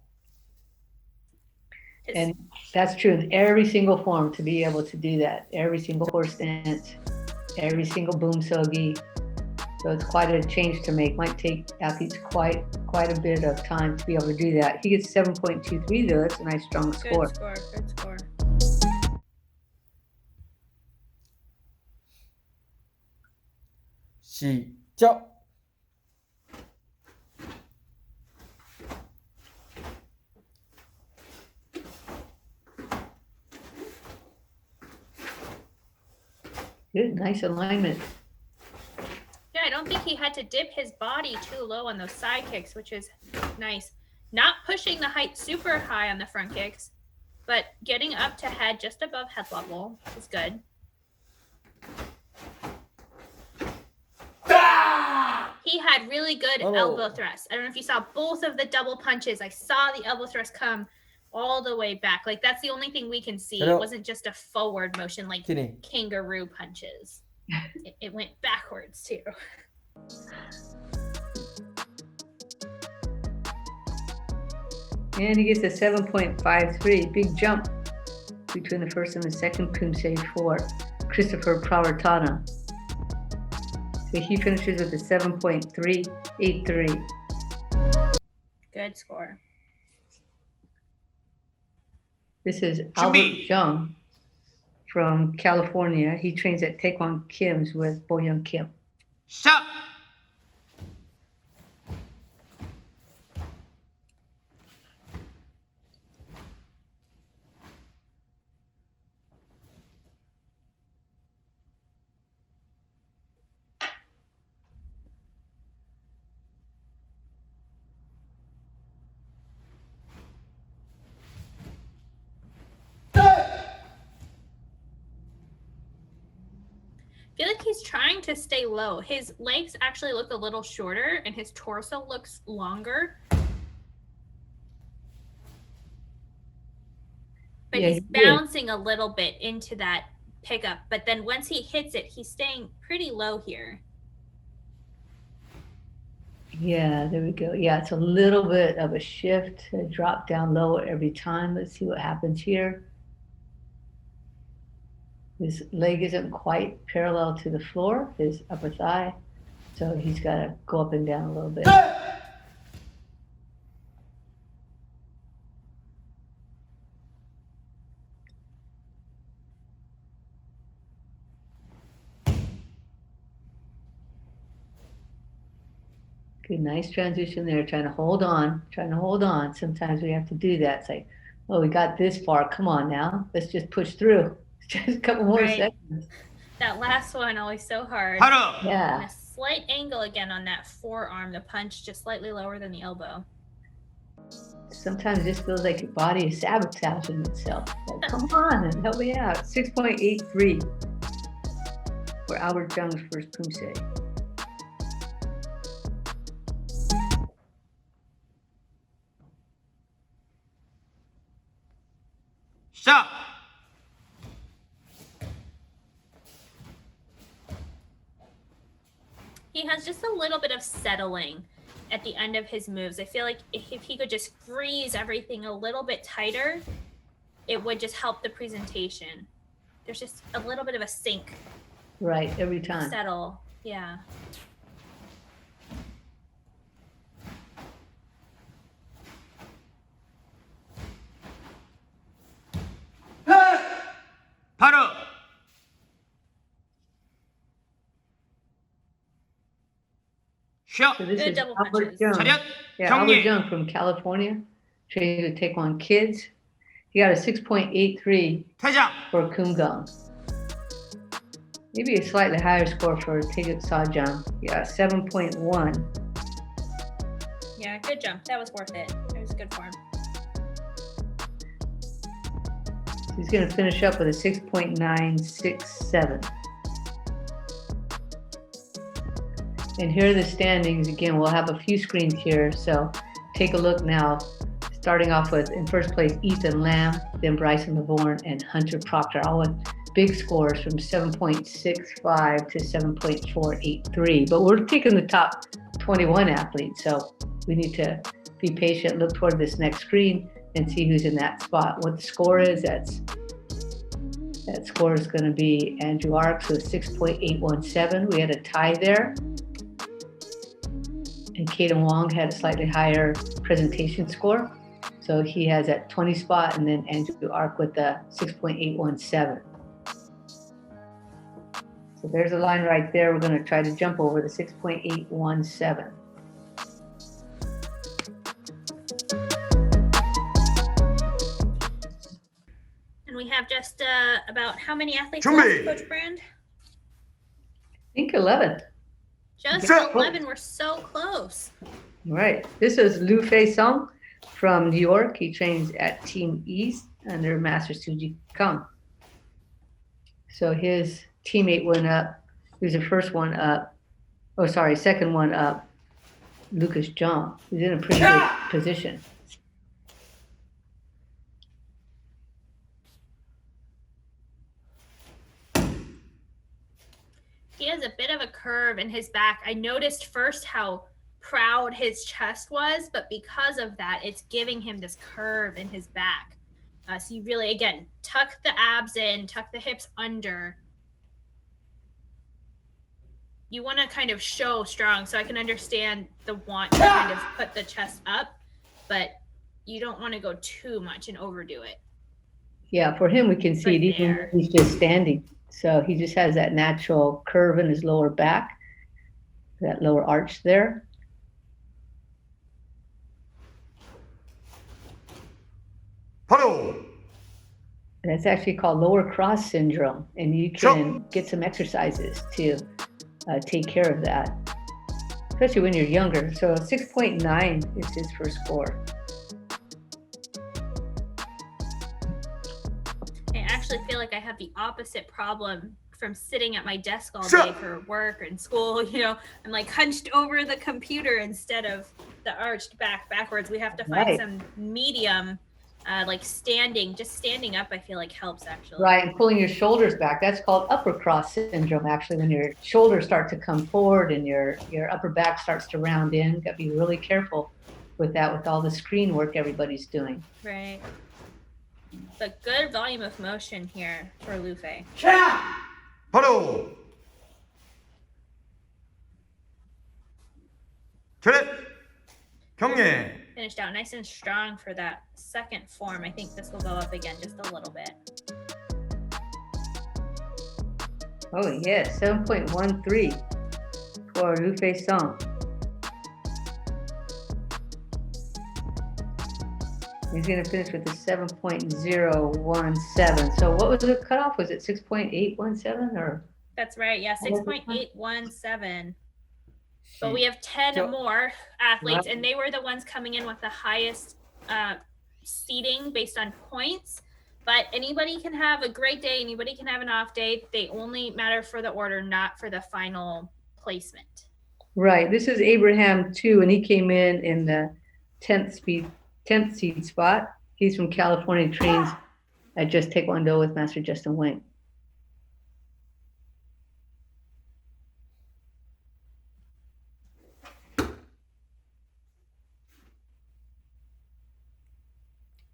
S1: And that's true in every single form, to be able to do that. Every single horse stance, every single Poomsae. So it's quite a change to make. Might take athletes quite a bit of time to be able to do that. He gets 7.23 though. That's a nice strong score.
S2: Good score, good score.
S10: 시작.
S1: Good, nice alignment.
S2: Yeah, I don't think he had to dip his body too low on those side kicks, which is nice. Not pushing the height super high on the front kicks, but getting up to head just above head level is good. He had really good elbow thrusts. I don't know if you saw both of the double punches. I saw the elbow thrust come all the way back. Like that's the only thing we can see. It wasn't just a forward motion like kangaroo punches. It went backwards too.
S1: And he gets a 7.53, big jump between the first and the second Poomsae for Christopher Pravartana. So he finishes with a 7.383.
S2: Good score.
S1: This is Albert Jung from California. He trains at Taekwon Kim's with Boyoung Kim.
S3: Stop.
S2: I feel like he's trying to stay low. His legs actually look a little shorter and his torso looks longer. But
S1: Yeah,
S2: he's bouncing a little bit into that pickup. But then once he hits it, he's staying pretty low here.
S1: Yeah, there we go. Yeah, it's a little bit of a shift, a drop down lower every time. Let's see what happens here. His leg isn't quite parallel to the floor, his upper thigh. So he's got to go up and down a little bit. Good, nice transition there, trying to hold on. Sometimes we have to do that. It's like, oh, we got this far. Come on now. Let's just push through. Just a couple more seconds.
S2: That last one always so hard.
S1: Yeah.
S2: And a slight angle again on that forearm, the punch just slightly lower than the elbow.
S1: Sometimes it just feels like your body is sabotaging itself. Like, come on and help me out. 6.83 for Albert Jung's first Poomsae.
S3: Stop.
S2: He has just a little bit of settling at the end of his moves. I feel like if he could just freeze everything a little bit tighter, it would just help the presentation. There's just a little bit of a sink.
S1: Right, every time.
S2: Settle, yeah.
S3: 바로.
S1: So this
S2: Good
S1: is
S2: double
S1: Albert
S2: punches.
S1: Jung.
S3: 차렷.
S1: Yeah,
S3: 경기.
S1: Albert Jung from California, trained with Taekwon Kids. He got a 6.83
S3: 퇴장.
S1: for Kumgang. Maybe a slightly higher score for Taegut Sajang. Yeah, 7.1.
S2: Yeah, good jump. That was worth it. It was good form.
S1: He's going to finish up with a 6.967. And here are the standings. Again, we'll have a few screens here, so take a look now. Starting off with, in first place, Ethan Lamb, then Bryson Lavorne, and Hunter Proctor, all with big scores from 7.65 to 7.483. But we're taking the top 21 athletes, so we need to be patient, look toward this next screen, and see who's in that spot. What the score is, that score is going to be Andrew Arks with 6.817. We had a tie there. And Kaden Wong had a slightly higher presentation score. So he has that 20 spot, and then Andrew Ark with the 6.817. So there's a line right there. We're going to try to jump over the 6.817.
S2: And we have just about how many athletes
S3: 준비.
S2: left, Coach Brand?
S1: I think 11.
S2: Just
S1: Yeah.
S2: 11. We're so close.
S1: Right. This is Lu Fei Song from New York. He trains at Team East under Master Suji Kang. So his teammate went up. He was the first one up. Oh, sorry, second one up. Lucas John. He's in a pretty good position.
S2: He has a bit of a curve in his back. I noticed first how proud his chest was, but because of that, it's giving him this curve in his back. So you really, again, tuck the abs in, tuck the hips under. You want to kind of show strong, so I can understand the want to kind of put the chest up, but you don't want to go too much and overdo it.
S1: Yeah, for him, we can see
S2: Right
S1: it even
S2: there.
S1: when he's just standing. So he just has that natural curve in his lower back, that lower arch there.
S7: 바로
S1: That's actually called lower cross syndrome, and you can get some exercises to take care of that, especially when you're younger. So 6.9 is his first score.
S2: I actually feel like I have the opposite problem from sitting at my desk all day for work and school. You know, I'm like hunched over the computer instead of the arched backwards. We have to find some medium, like just standing up, I feel like helps actually.
S1: Right, and pulling your shoulders back. That's called upper cross syndrome, actually, when your shoulders start to come forward and your upper back starts to round in. Got to be really careful with that, with all the screen work everybody's doing.
S2: Right. But good volume of motion here for Lufei.
S7: 바로 Cadet 경례
S2: Finished out nice and strong for that second form. I think this will go up again just a little bit.
S1: Oh yes, 7.13 for Lufei Song. He's going to finish with a 7.017. So what was the cutoff? Was it 6.817 or?
S2: That's right. Yeah, 6.817. But we have 10 more athletes, and they were the ones coming in with the highest seeding based on points. But anybody can have a great day. Anybody can have an off day. They only matter for the order, not for the final placement.
S1: Right. This is Abraham 2, and he came in the 10th seed spot. He's from California, trains at Just Taekwondo with Master Justin Wang.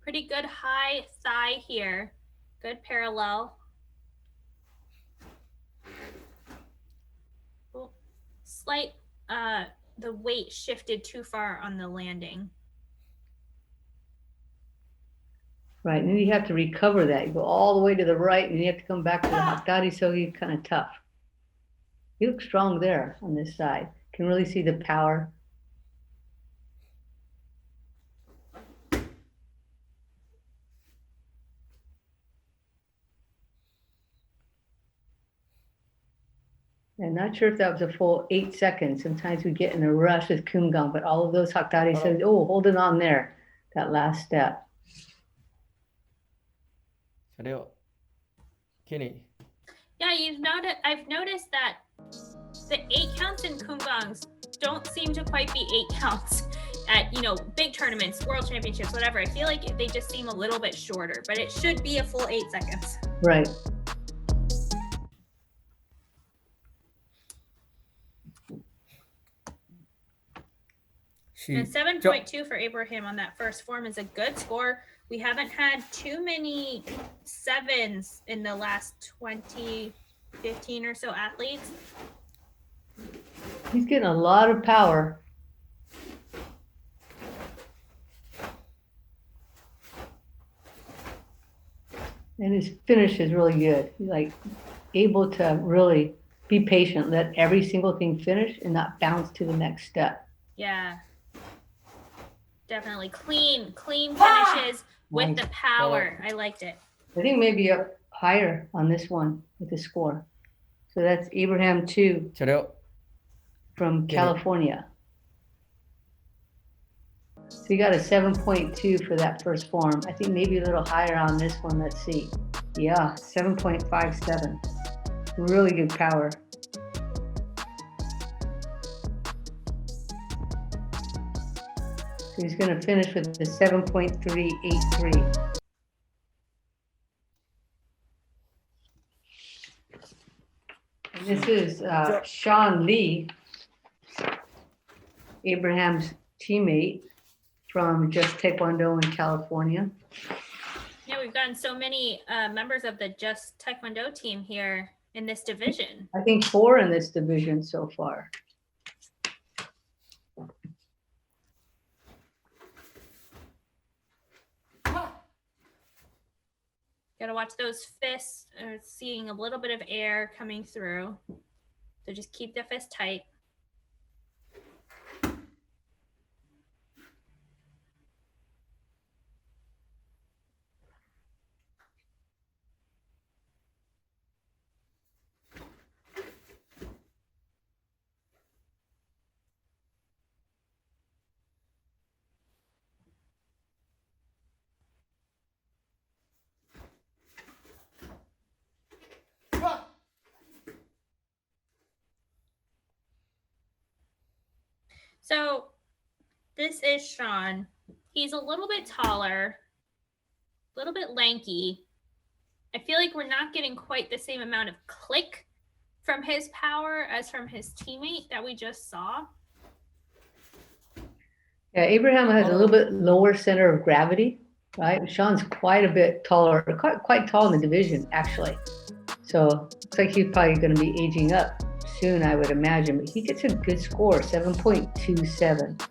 S2: Pretty good high thigh here. Good parallel. Oh, slight, the weight shifted too far on the landing.
S1: Right, and then you have to recover that. You go all the way to the right, and you have to come back to the Hakdari, so you're kind of tough. You look strong there on this side. Can really see the power. I'm not sure if that was a full 8 seconds. Sometimes we get in a rush with Kumgang, but all of those Hakdari said, oh, hold it on there, that last step.
S10: 잘해요. Kenny.
S2: Yeah, I've noticed that the 8 counts in Kumgangs don't seem to quite be 8 counts at, big tournaments, world championships, whatever. I feel like they just seem a little bit shorter, but it should be a full 8 seconds.
S1: Right.
S2: And 7.2 for Abraham on that first form is a good score. We haven't had too many 7s in the last 15 or so athletes.
S1: He's getting a lot of power. And his finish is really good. He's like able to really be patient, let every single thing finish and not bounce to the next step.
S2: Yeah. Definitely clean finishes with the power. I liked it.
S1: I think maybe up higher on this one with the score. So that's Abraham 2
S10: 잘해요.
S1: from California. So you got a 7.2 for that first form. I think maybe a little higher on this one. Let's see. Yeah, 7.57. Really good power. So he's going to finish with the 7.383. And this is Sean Lee Abraham's teammate from Just Taekwondo in California.
S2: Yeah, we've gotten so many members of the Just Taekwondo team here in this division.
S1: I think 4 in this division so far.
S2: Gotta watch those fists, seeing a little bit of air coming through. So just keep the fist tight. So this is Sean. He's a little bit taller, a little bit lanky. I feel like we're not getting quite the same amount of click from his power as from his teammate that we just saw.
S1: Yeah, Abraham has a little bit lower center of gravity, right? Sean's quite a bit taller, quite tall in the division, actually. So looks like he's probably going to be aging up soon, I would imagine. But he gets a good score, 7.27.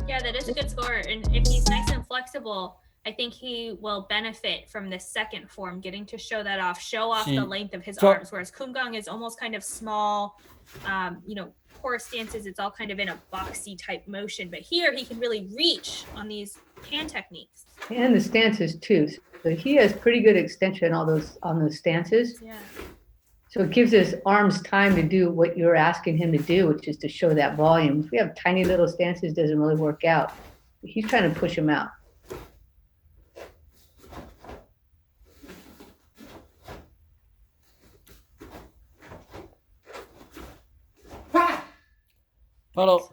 S2: Yeah, that is a good score. And if he's nice and flexible, I think he will benefit from this second form, getting to show that off, show off the length of his arms. Whereas Kumgang is almost kind of small, poor stances. It's all kind of in a boxy type motion. But here he can really reach on these hand techniques.
S1: And the stances too. So he has pretty good extension on those stances.
S2: Yeah.
S1: So it gives his arms time to do what you're asking him to do, which is to show that volume. If we have tiny little stances, it doesn't really work out. He's trying to push him out.
S10: Follow.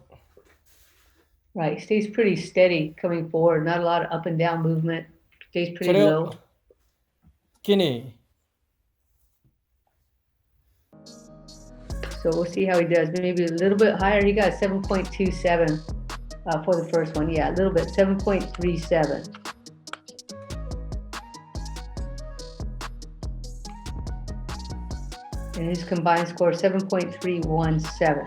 S1: Right, stays pretty steady coming forward. Not a lot of up and down movement. Stays pretty low.
S10: Kini.
S1: So we'll see how he does. Maybe a little bit higher. He got 7.27 for the first one. Yeah, a little bit, 7.37. And his combined score, 7.317.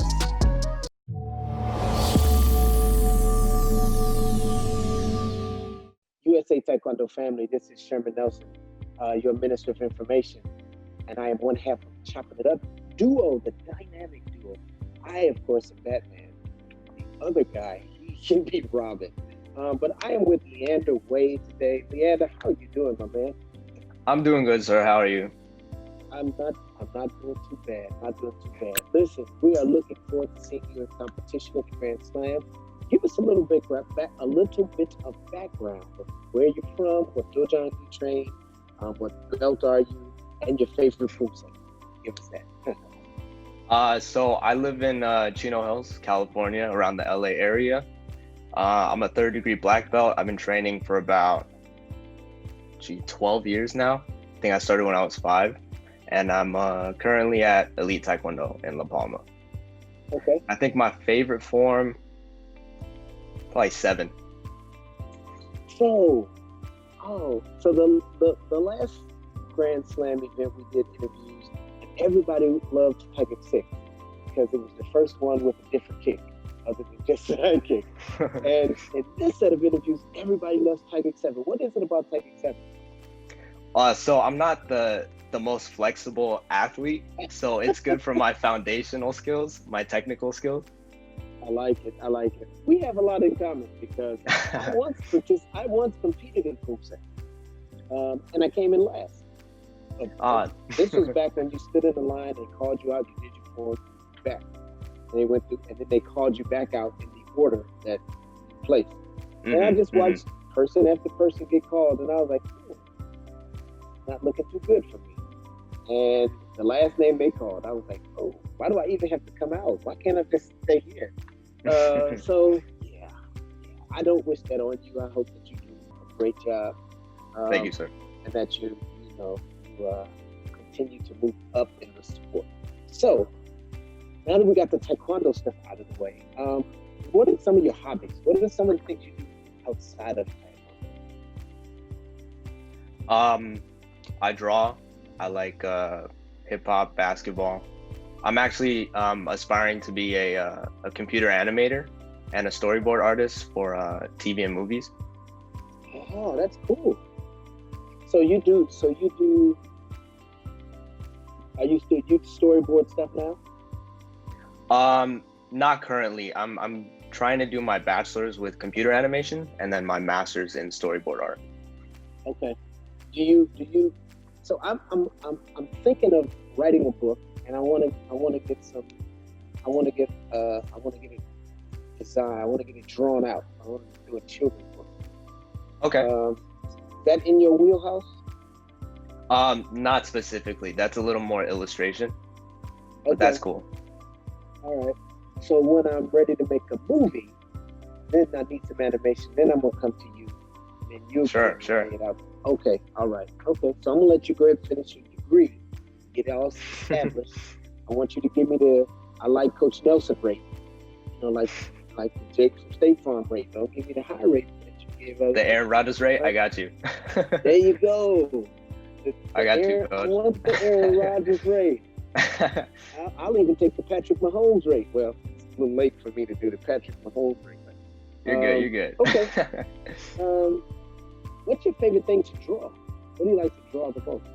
S8: USA Taekwondo family, this is Sherman Nelson, your Minister of Information, and I am one half of Chopping It Up duo, the dynamic duo. I, of course, am Batman. The other guy, he can be Robin. But I am with Leander Wade today. Leander, how are you doing, my man?
S11: I'm doing good, sir. How are you?
S8: I'm not doing too bad. Listen, we are looking forward to seeing you in competition at the Grand Slam. Give us a little bit of background. Where you're from, what dojo you train, what belt are you, and your favorite poomsae. Give us that.
S11: So I live in Chino Hills, California, around the LA area. I'm a 3rd degree black belt. I've been training for about 12 years now. I think I started when I was 5. And I'm currently at Elite Taekwondo in La Palma.
S8: Okay.
S11: I think my favorite form, probably 7.
S8: So the last Grand Slam event we did interviews, and everybody loved Tiger 6 because it was the first one with a different kick other than just a hand kick. And in this set of interviews, everybody loves Tiger 7. What is it about Tiger 7?
S11: So I'm not the most flexible athlete, so it's good for my foundational skills, my technical skills.
S8: I like it. We have a lot in common because I once competed in Poomsae, and I came in last. This was back when you stood in the line, they called you out, you did your form, back. And they went through, and then they called you back out in the order that you placed. And I just watched person after person get called, and I was like, not looking too good for me. And the last name they called, I was like, oh, why do I even have to come out? Why can't I just stay here? So yeah, I don't wish that on you. I hope that you do a great job.
S11: Thank you, sir.
S8: And that you continue to move up in the sport. So now that we got the taekwondo stuff out of the way, what are some of your hobbies? What are some of the things you do outside of taekwondo?
S11: I draw. I like hip hop, basketball. I'm actually aspiring to be a computer animator and a storyboard artist for TV and movies.
S8: Oh, that's cool. So you do you storyboard stuff now?
S11: Not currently. I'm trying to do my bachelor's with computer animation and then my master's in storyboard art.
S8: Okay. Do you so I'm thinking of writing a book, and I want to get it designed. I want to get it drawn out. I want to do a children's book.
S11: Okay.
S8: Is that in your wheelhouse?
S11: Not specifically. That's a little more illustration. But
S8: Okay.
S11: that's cool.
S8: All right. So when I'm ready to make a movie, then I need some animation. Then I'm gonna come to you, and then you
S11: Sure.
S8: lay it out. Okay. All right. Okay. So I'm gonna let you go ahead and finish your degree, get it all established. I want you to give me I like Coach Nelson rate. Like the Jacob State Farm rate. Don't give me the high rate that you gave us.
S11: The Aaron Rodgers rate, I got you.
S8: There you go.
S11: I got you,
S8: I
S11: Coach.
S8: want the Aaron Rodgers rate. I'll even take the Patrick Mahomes rate. Well, it's a little late for me to do the Patrick Mahomes rate. But,
S11: You're good.
S8: Okay. What's your favorite thing to draw? What do you like to draw the most?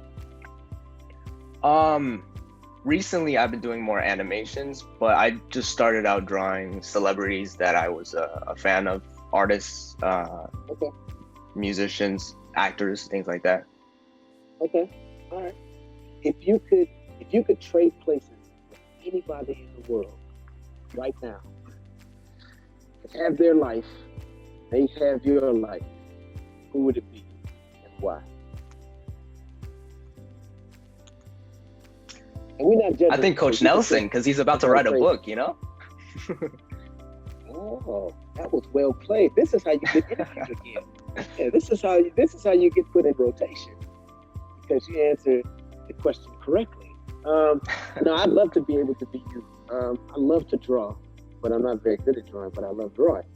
S11: Recently I've been doing more animations, but I just started out drawing celebrities that I was a fan of, artists,
S8: Okay.
S11: musicians, actors, things like that.
S8: Okay. All right. If you could trade places with anybody in the world right now, have their life, they have your life, who would it be and why? And we're not judging.
S11: I think Coach Nelson, because he's about to write a book, you know?
S8: Oh, that was well played. This is how you get interviewed again. Yeah, this is how you get put in rotation, because you answered the question correctly. No, I'd love to be able to be you. I love to draw, but I'm not very good at drawing. But I love drawing.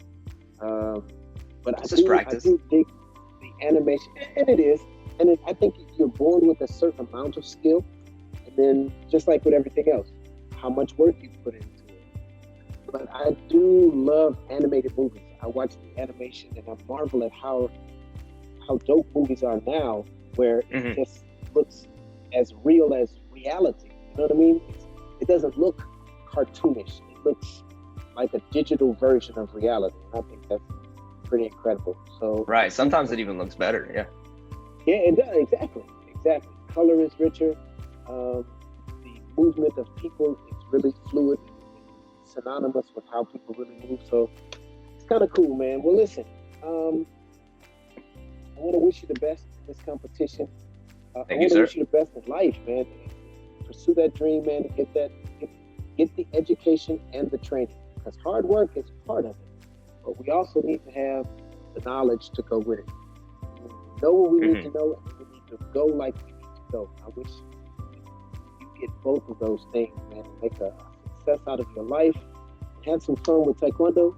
S8: But
S11: It's just practice.
S8: I do dig the animation, and it is. And I think you're born with a certain amount of skill, and then just like with everything else, how much work you put into it. But I do love animated movies. I watch the animation, and I marvel at how dope movies are now, where it just looks as real as reality. You know what I mean? It doesn't look cartoonish. It looks like a digital version of reality. And I think that's pretty incredible. So
S11: Right. Sometimes it even looks better. Yeah.
S8: yeah, it does. Exactly. Color is richer. The movement of people is really fluid, synonymous with how people really move. So it's kind of cool, man. Well, listen, I want to wish you the best in this competition.
S11: Thank you, sir.
S8: Wish you the best in life, man. Pursue that dream, man. Get the education and the training, because hard work is part of it. But we also need to have the knowledge to go with it. We know what we need to know, and we need to go like we need to go. I wish you get both of those things, man, and make a success out of your life. Have some fun with Taekwondo,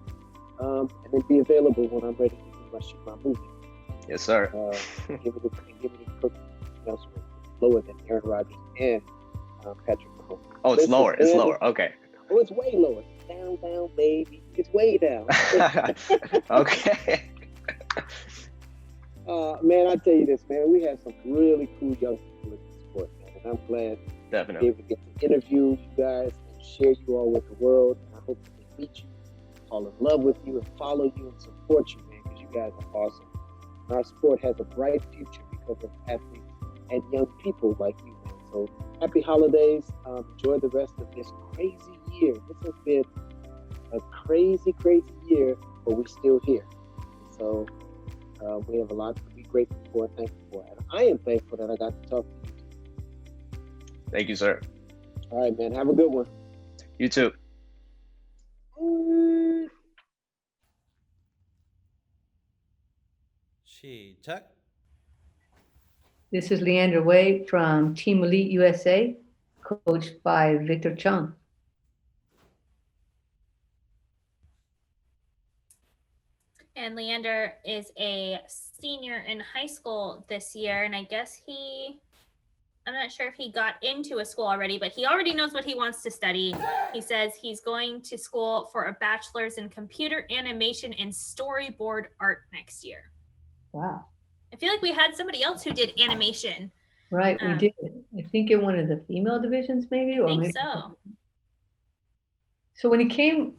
S8: and then be available when I'm ready to shoot my movie.
S11: Yes, sir.
S8: Give me the Coach Nelson rate. Lower than Aaron Rodgers and Patrick Mahomes.
S11: Oh, it's lower. It's lower. Okay.
S8: Oh, it's way lower. Down, baby. It's way down.
S11: Okay.
S8: Man, I tell you this, man. We have some really cool young people in this sport, man, and I'm glad to be
S11: Definitely.
S8: able to get to interview you guys and share you all with the world. And I hope that they meet you, fall in love with you, and follow you and support you, man, because you guys are awesome. And our sport has a bright future because of athletes and young people like you, man. So happy holidays. Enjoy the rest of this crazy year. This has been a crazy year, but we're still here. So we have a lot to be grateful for and thankful for. And I am thankful that I got to talk to you.
S11: Thank you, sir.
S8: All right, man. Have a good one.
S11: You too.
S10: 시작.
S1: This is Leander Wei from Team Elite USA, coached by Victor Chung.
S2: And Leander is a senior in high school this year, and I guess I'm not sure if he got into a school already, but he already knows what he wants to study. He says he's going to school for a bachelor's in computer animation and storyboard art next year.
S1: Wow.
S2: I feel like we had somebody else who did animation.
S1: Right, we did. I think in one of the female divisions, maybe.
S2: I think so.
S1: So when he came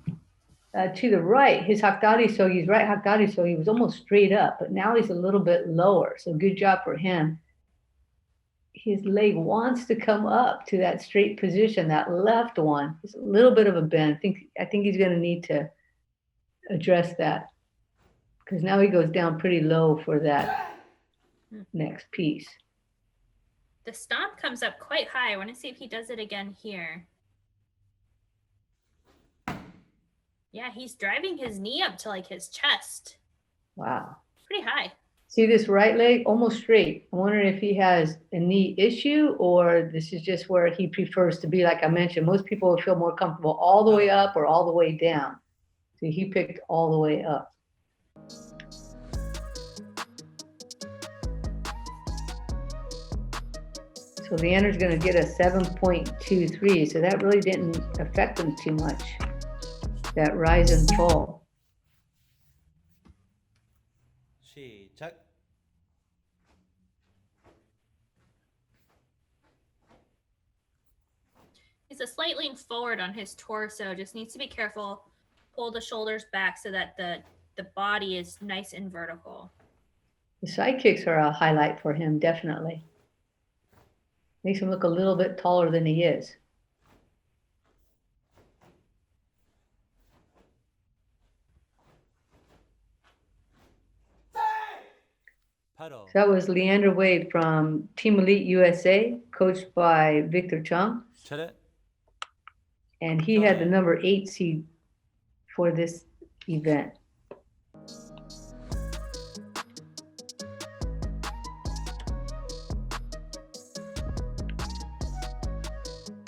S1: to the right, his Hakdari, so he's right Hakdari, so he was almost straight up, but now he's a little bit lower. So good job for him. His leg wants to come up to that straight position, that left one. It's a little bit of a bend. I think he's going to need to address that because now he goes down pretty low for that next piece.
S2: The stomp comes up quite high. I want to see if he does it again here. Yeah, he's driving his knee up to like his chest.
S1: Wow.
S2: Pretty high.
S1: See this right leg almost straight. I'm wondering if he has a knee issue or this is just where he prefers to be. Like I mentioned, most people would feel more comfortable all the way up or all the way down. So he picked all the way up. So Leander's going to get a 7.23. So that really didn't affect him too much, that rise and fall.
S10: 시작.
S2: He's a slight lean forward on his torso. Just needs to be careful. Pull the shoulders back so that the body is nice and vertical.
S1: The side kicks are a highlight for him, definitely. Makes him look a little bit taller than he is. So that was Leander Wade from Team Elite USA, coached by Victor Chung.
S10: 차례.
S1: And he had the number 8 seed for this event.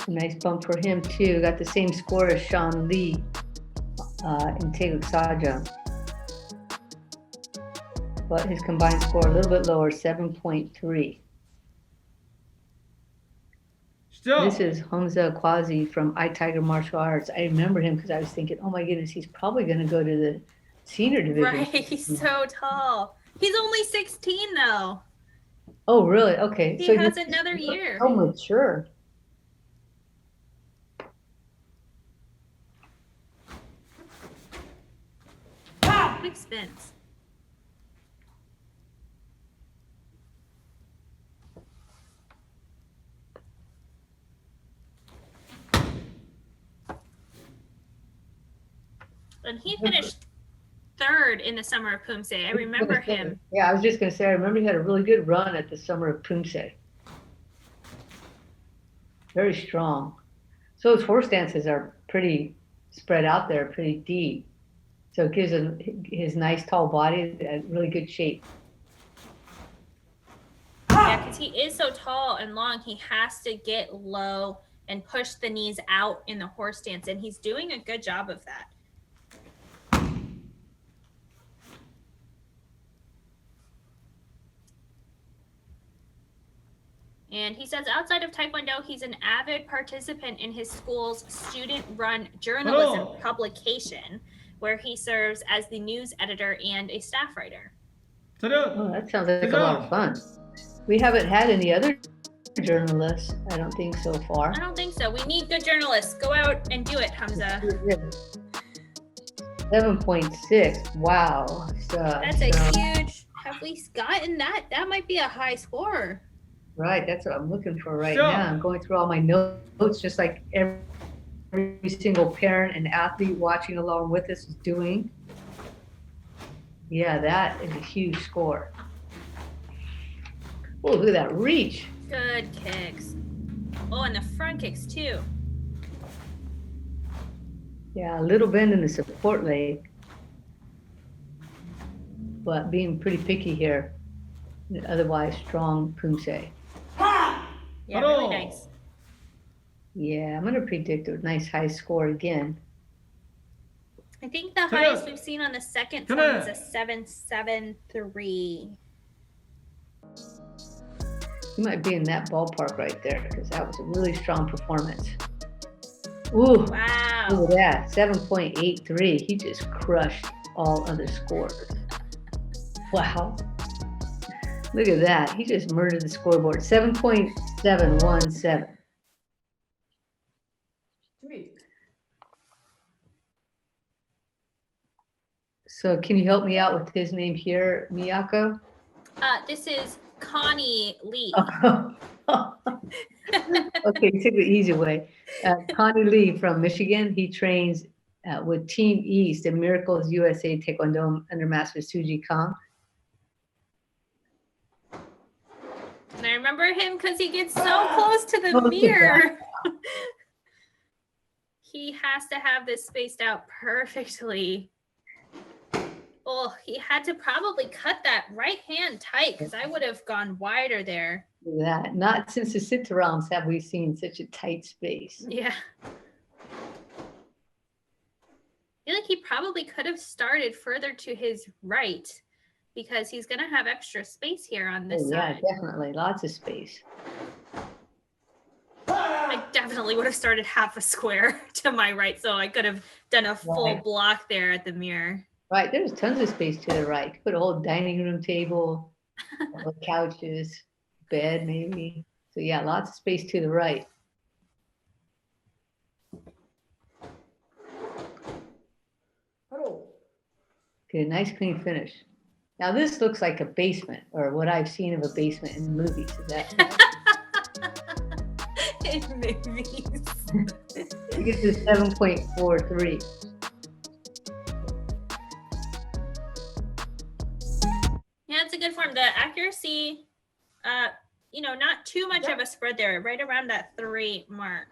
S1: A nice bump for him too. Got the same score as Sean Lee in Taeguk Sajang. But his combined score a little bit lower, 7.3. This is Hamza Kwazi from iTiger Martial Arts. I remember him because I was thinking, oh my goodness, he's probably going to go to the senior division.
S2: Right, he's so tall. He's only 16 though.
S1: Oh, really? Okay.
S2: He has another year.
S1: So mature.
S2: Quick spins. And he finished third in the Summer of Poomsae. I remember him.
S1: Yeah, I was just going to say, I remember he had a really good run at the Summer of Poomsae. Very strong. So his horse dances are pretty spread out there, pretty deep. So it gives him his nice tall body a really good shape.
S2: Yeah, because he is so tall and long, he has to get low and push the knees out in the horse dance, and he's doing a good job of that. And he says outside of Taekwondo, he's an avid participant in his school's student-run journalism publication, where he serves as the news editor and a staff writer.
S1: Oh, that sounds like a lot of fun. We haven't had any other journalists, I don't think, so far.
S2: I don't think so. We need good journalists. Go out and do it, Hamza.
S1: 7.6. Wow.
S2: That's a huge. Have we gotten that? That might be a high score.
S1: Right, that's what I'm looking for right now. I'm going through all my notes, just like every single parent and athlete watching along with us is doing. Yeah, that is a huge score. Oh, look at that reach.
S2: Good kicks. Oh, and the front kicks too.
S1: Yeah, a little bend in the support leg, but being pretty picky here. Otherwise, strong Poomsae.
S2: Yeah, really nice.
S1: Yeah, I'm going to predict a nice high score again.
S2: I think the highest we've seen on the second form is a 7.73.
S1: You might be in that ballpark right there because that was a really strong performance. Ooh,
S2: Wow.
S1: look at that, 7.83. He just crushed all other scores. Wow. Look at that. He just murdered the scoreboard. 7.717. So can you help me out with his name here, Miyako?
S2: This is Connie Lee.
S1: Okay, take the easy way. Connie Lee from Michigan. He trains with Team East in Miracles USA Taekwondo under Master Suji Kang.
S2: And I remember him because he gets so close to the mirror. He has to have this spaced out perfectly. Oh, he had to probably cut that right hand tight because I would have gone wider there.
S1: Yeah, not since the sit-arounds have we seen such a tight space.
S2: Yeah. I feel like he probably could have started further to his right because he's going to have extra space here on this side.
S1: Yeah, definitely. Lots of space.
S2: I definitely would have started half a square to my right, so I could have done a full block there at the mirror.
S1: Right, there's tons of space to the right. You could put a whole dining room table, couches, bed maybe. So yeah, lots of space to the right. Okay, nice clean finish. Now this looks like a basement, or what I've seen of a basement in movies. Is that
S2: in movies?
S1: You get to 7.43.
S2: Yeah, it's a good form. The accuracy, not too much of a spread there, right around that 3 mark.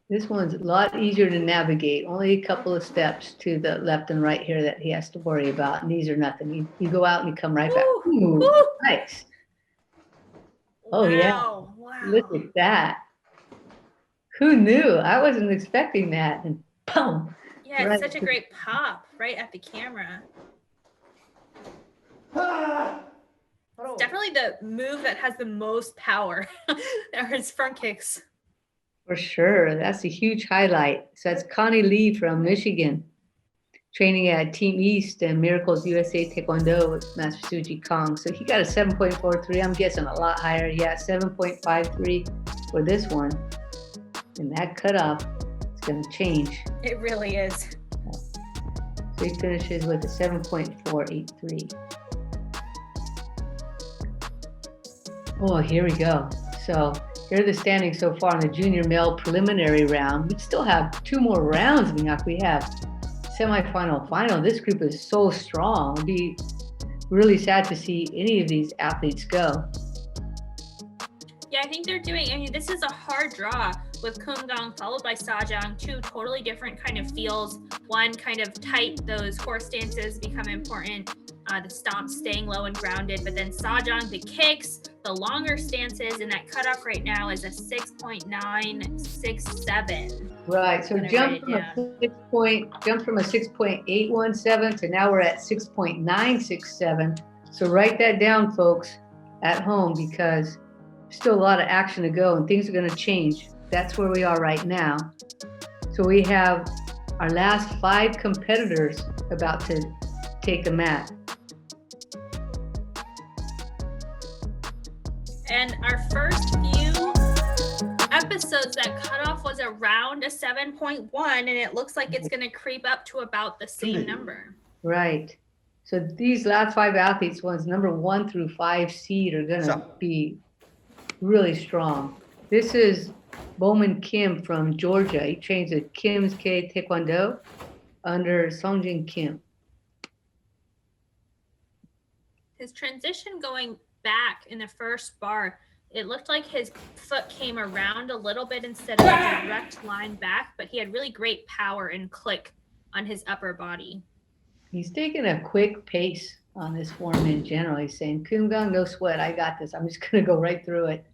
S1: This one's a lot easier to navigate. Only a couple of steps to the left and right here that he has to worry about. And these are nothing. You go out and you come right back. Ooh, nice. Oh, yeah.
S2: Wow.
S1: Look at that. Who knew? I wasn't expecting that. And boom.
S2: Yeah, it's such a great pop right at the camera. It's definitely the move that has the most power. Are his front kicks.
S1: For sure. That's a huge highlight. So that's Connie Lee from Michigan, training at Team East and Miracles USA Taekwondo with Master Suji Kang. So he got a 7.43. I'm guessing a lot higher. Yeah, 7.53 for this one. And that cutoff is going to change.
S2: It really is.
S1: So he finishes with a 7.483. Oh, here we go. So here are the standings so far in the junior male preliminary round. We still have 2 more rounds, Miyako. We have semifinal, final. This group is so strong. It'd be really sad to see any of these athletes go.
S2: Yeah, I think this is a hard draw with Kumgang followed by Sajang, 2 totally different kind of feels. One kind of tight, those core stances become important. The stomps staying low and grounded, but then Sajang, the kicks, the longer stances, and that cutoff right now is a 6.967.
S1: Right, so jump from a 6.817 to now we're at 6.967. So write that down, folks, at home, because there's still a lot of action to go and things are going to change. That's where we are right now. So we have our last 5 competitors about to take a mat.
S2: And our first few episodes, that cutoff was around a 7.1, and it looks like it's going to creep up to about the same number.
S1: Right. So these last 5 athletes, ones number 1 through 5 seed, are going to be really strong. This is Bowman Kim from Georgia. He trains at Kim's K Taekwondo under Songjin Kim.
S2: His transition going back in the first bar, it looked like his foot came around a little bit instead of a direct line back, but he had really great power and click on his upper body.
S1: He's taking a quick pace on this form in general. He's saying, Kumgang, no sweat, I got this. I'm just going to go right through it.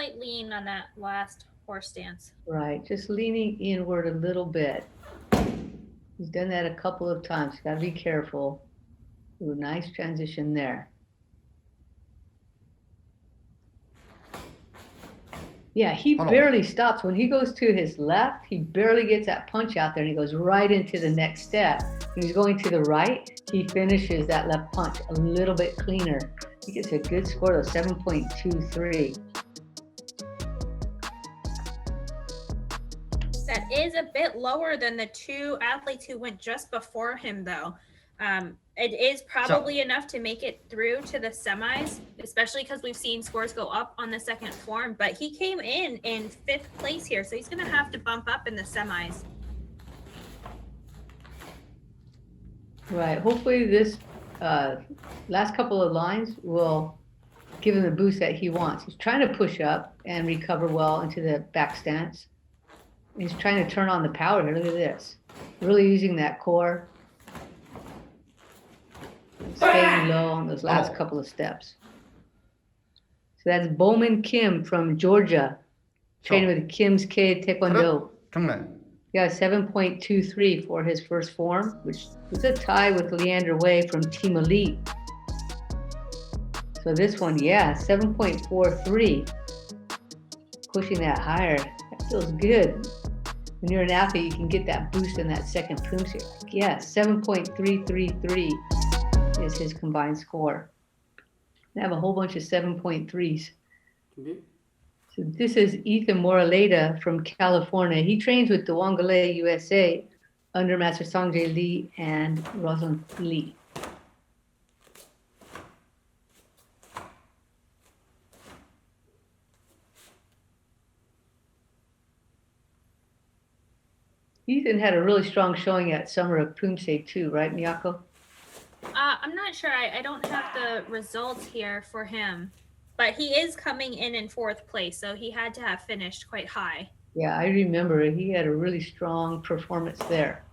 S2: slight lean on that last horse stance.
S1: Right, just leaning inward a little bit. He's done that a couple of times. Got to be careful. Ooh, nice transition there. Yeah, he barely stops. When he goes to his left, he barely gets that punch out there, and he goes right into the next step. When he's going to the right, he finishes that left punch a little bit cleaner. He gets a good score of 7.23.
S2: That is a bit lower than the two athletes who went just before him, though. It is probably enough to make it through to the semis, especially because we've seen scores go up on the second form. But he came in 5th place here, so he's going to have to bump up in the semis.
S1: Right. Hopefully this last couple of lines will give him the boost that he wants. He's trying to push up and recover well into the back stance. He's trying to turn on the power here. Look at this. Really using that core. Staying low on those last couple of steps. So that's Bowman Kim from Georgia, training with Kim's K Taekwondo.
S7: 경례.
S1: He got 7.23 for his first form, which was a tie with Leander Wei from Team Elite. So this one, yeah, 7.43. Pushing that higher. That feels good. When you're an athlete, you can get that boost in that second Poomsae. Like, yeah, 7.333 is his combined score. I have a whole bunch of 7.3s. So this is Ethan Moraleda from California. He trains with Dewangale USA under Master Songjae Lee and Rosalind Lee. Ethan had a really strong showing at Summer of Poomsae too, right, Miyako?
S2: I'm not sure. I don't have the results here for him, but he is coming in 4th place, so he had to have finished quite high.
S1: Yeah, I remember he had a really strong performance there.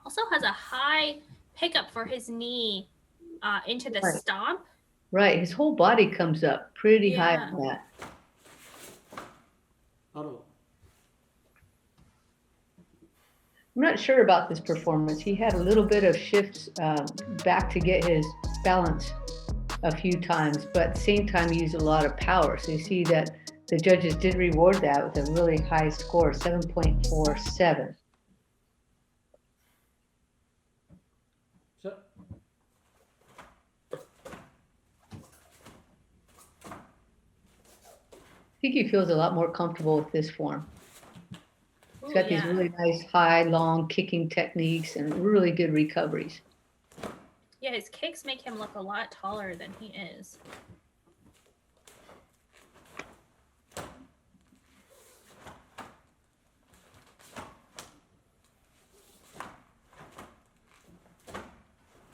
S2: Also has a high pickup for his knee into the stomp.
S1: Right, his whole body comes up pretty high on that. I'm not sure about this performance. He had a little bit of shifts back to get his balance a few times, but at the same time he used a lot of power. So you see that the judges did reward that with a really high score, 7.47. I think he feels a lot more comfortable with this form. He's got these really nice, high, long kicking techniques and really good recoveries.
S2: Yeah, his kicks make him look a lot taller than he is.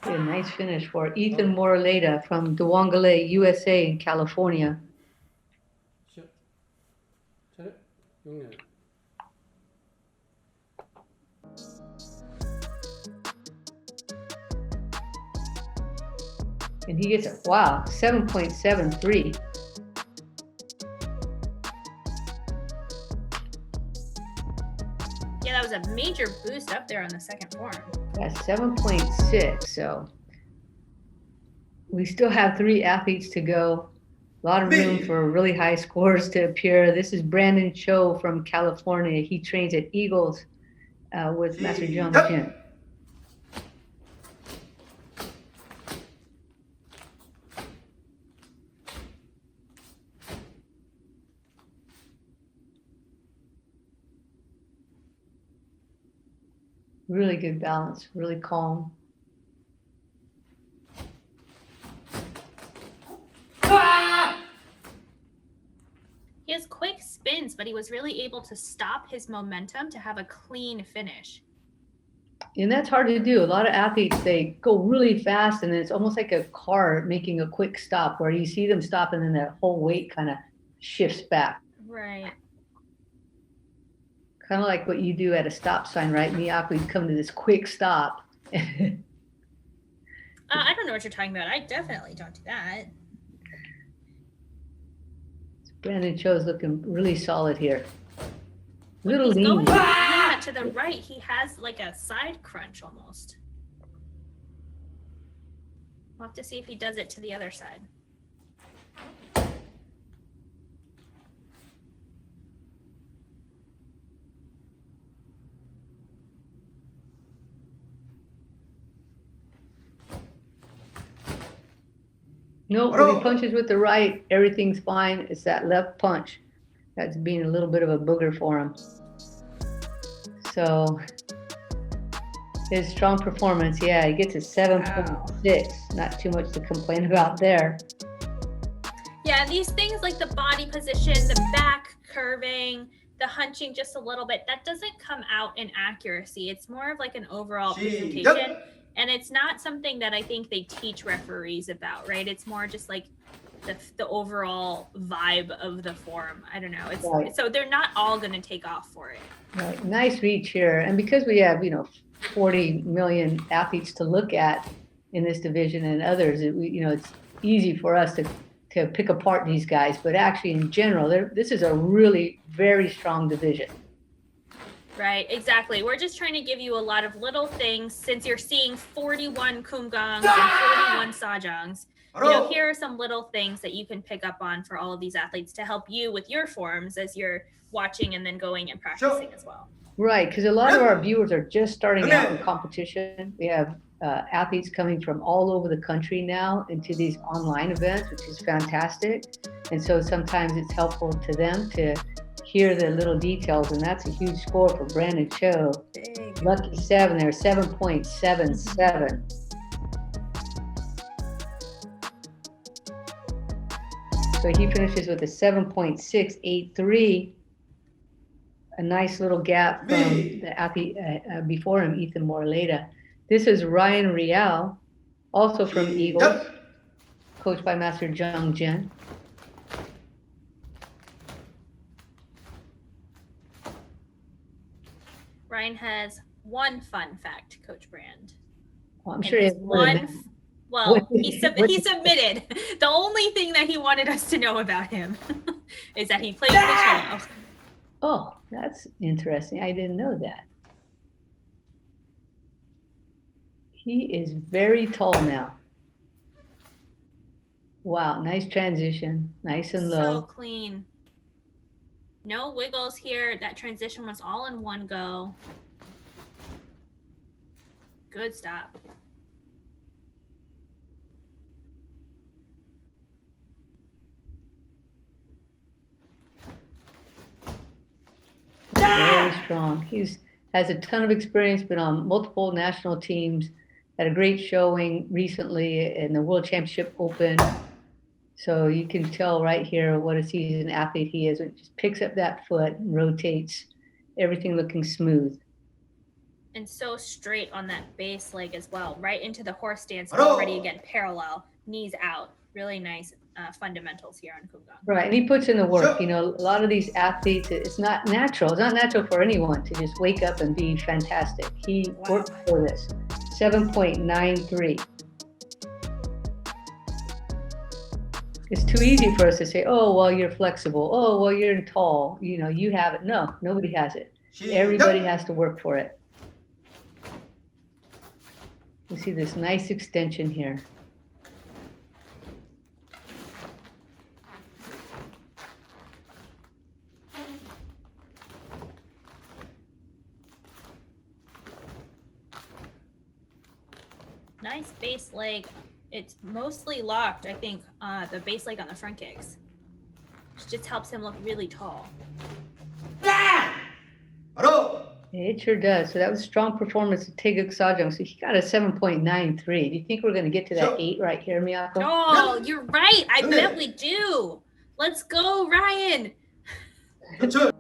S1: A nice finish for Ethan Moraleda from Dewangale, USA in California. And he gets a, wow, 7.73.
S2: Yeah, that was a major boost up there on the second form.
S1: Yeah, 7.6. So we still have 3 athletes to go. A lot of room for really high scores to appear. This is Brandon Cho from California. He trains at Eagles with Master John Jin. Really good balance, really calm.
S2: He has quick spins, but he was really able to stop his momentum to have a clean finish.
S1: And that's hard to do. A lot of athletes, they go really fast and it's almost like a car making a quick stop where you see them stop and then their whole weight kind of shifts back.
S2: Right.
S1: Kind of like what you do at a stop sign, right? Miyako, you come to this quick stop.
S2: I don't know what you're talking about. I definitely don't do that.
S1: Brandon Cho's looking really solid here. Little
S2: He's
S1: lean.
S2: going to the right. He has like a side crunch almost. We'll have to see if he does it to the other side.
S1: No, when he punches with the right, everything's fine. It's that left punch that's being a little bit of a booger for him. So his strong performance, yeah, he gets a 7.6. Not too much to complain about there.
S2: Yeah, these things like the body position, the back curving, the hunching just a little bit, that doesn't come out in accuracy. It's more of like an overall presentation. And it's not something that I think they teach referees about, right? It's more just like the overall vibe of the form. I don't know. It's
S1: right.
S2: So they're not all going to take off for it.
S1: Right. Nice reach here. And because we have, 40 million athletes to look at in this division and others, it's easy for us to pick apart these guys. But actually, in general, this is a really very strong division.
S2: Right, exactly. We're just trying to give you a lot of little things since you're seeing 41 kumgangs and 41 sajangs. Here are some little things that you can pick up on for all of these athletes to help you with your forms as you're watching and then going and practicing as well.
S1: Right, because a lot of our viewers are just starting out in competition. We have athletes coming from all over the country now into these online events, which is fantastic. And so sometimes it's helpful to them to hear the little details, and that's a huge score for Brandon Cho.
S2: Big.
S1: Lucky 7 there, 7.77. So he finishes with a 7.683. A nice little gap from the athlete before him, Ethan Morleda. This is Ryan Rial, also from Eagles, coached by Master Jung Jin.
S2: Ryan has one fun fact, Coach Brand.
S1: Well, I'm sure he has
S2: he submitted. The only thing that he wanted us to know about him is that he plays the cello.
S1: Oh, that's interesting. I didn't know that. He is very tall now. Wow, nice transition. Nice and low.
S2: So clean. No wiggles here. That transition was all in one go. Good stop.
S1: Very strong. He's has a ton of experience, been on multiple national teams, had a great showing recently in the World Championship Open. So you can tell right here what a seasoned athlete he is. It just picks up that foot and rotates, everything looking smooth.
S2: And so straight on that base leg as well, right into the horse stance, already again parallel, knees out. Really nice fundamentals here on Kumgang.
S1: Right, and he puts in the work. A lot of these athletes, it's not natural. It's not natural for anyone to just wake up and be fantastic. He worked for this. 7.93. It's too easy for us to say, oh, well, you're flexible. Oh, well, you're tall. You have it. No, nobody has it. Everybody has to work for it. You see this nice extension here.
S2: Nice base leg. It's mostly locked, I think, the base leg on the front kicks. Which just helps him look really tall.
S1: It sure does. So that was a strong performance of Taeguk Sajong. So he got a 7.93. Do you think we're going to get to that 8 right here, Miyako?
S2: Oh, you're right. I bet we do. Let's go, Ryan.
S7: 연출.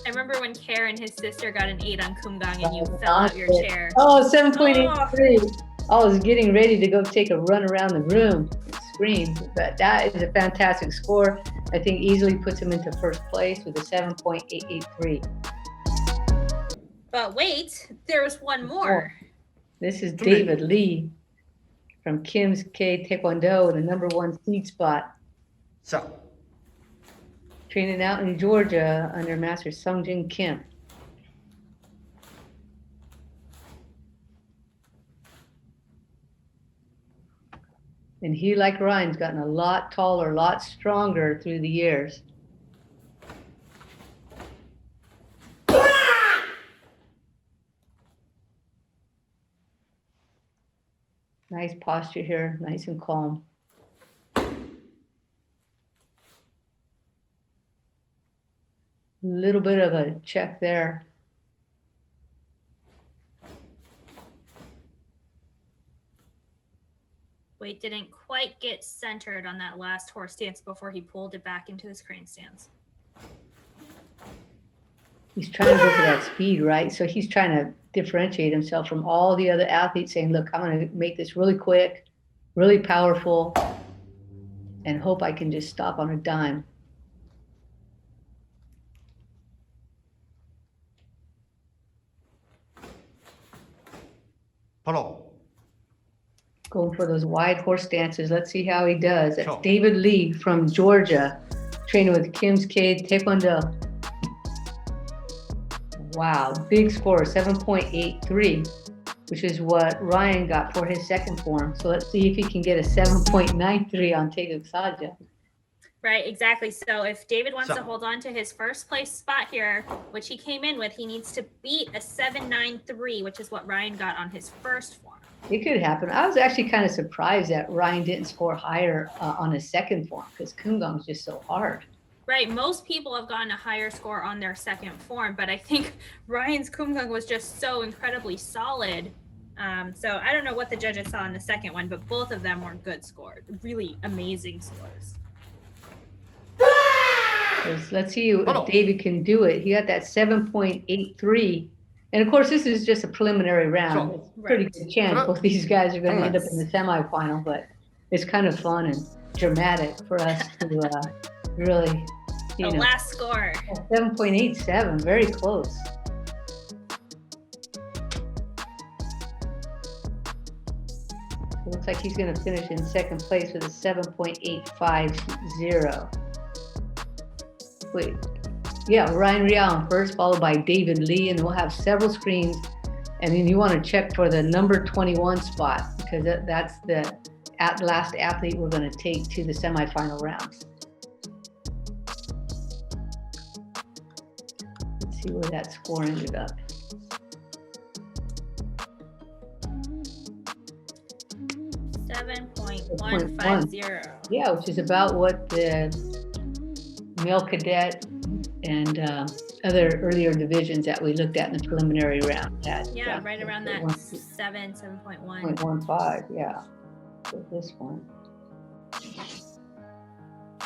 S2: I remember when Kerr and his sister got an 8 on Kumgang and you fell out your chair.
S1: Oh, 7.83. I was getting ready to go take a run around the room and scream, but that is a fantastic score. I think easily puts him into first place with a 7.883.
S2: But wait, there was one more.
S1: This is David Lee from Kim's K Taekwondo, the #1 seed spot.
S7: 시작.
S1: Training out in Georgia under Master Sungjin Kim. And he, like Ryan's, gotten a lot taller, a lot stronger through the years. Nice posture here, nice and calm. Little bit of a check there.
S2: Wait, didn't quite get centered on that last horse stance before he pulled it back into his crane stance.
S1: He's trying to go for that speed, right? So he's trying to differentiate himself from all the other athletes, saying, look, I'm going to make this really quick, really powerful, and hope I can just stop on a dime.
S7: 바로.
S1: Going for those wide horse stances. Let's see how he does. That's
S7: Sure.
S1: David Lee from Georgia, training with Kim's K Taekwondo. Wow, big score, 7.83, which is what Ryan got for his second form. So let's see if he can get a 7.93 on Taeguk Saja.
S2: Right, exactly. So if David wants
S7: So-
S2: to hold on to his first place spot here, which he came in with, he needs to beat a 7.93, which is what Ryan got on his first form.
S1: It could happen. I was actually kind of surprised that Ryan didn't score higher on his second form because Kumgang's just so hard.
S2: Right, most people have gotten a higher score on their second form, but I think Ryan's Kumgang was just so incredibly solid. So I don't know what the judges saw in the second one, but both of them were good scores, really amazing scores.
S1: Let's see if David can do it. He got that 7.83. And of course, this is just a preliminary round.
S7: Sure.
S1: It's a pretty good chance both these guys are going to end up in the
S7: Yes.
S1: semifinal, but it's kind of fun and dramatic for us to really,
S2: The last score.
S1: 7.87, very close. It looks like he's going to finish in second place with a 7.850. Wait, yeah, Ryan Rial in first, followed by David Lee, and we'll have several screens. And then you want to check for the number 21 spot because that's the last athlete we're going to take to the semifinal rounds. Let's see where that score ended up.
S2: $7.150.
S1: Yeah, which is about what the male cadet and other earlier divisions that we looked at in the preliminary round had.
S2: Yeah, right around that 7.1.
S1: 0.15, yeah, for this one.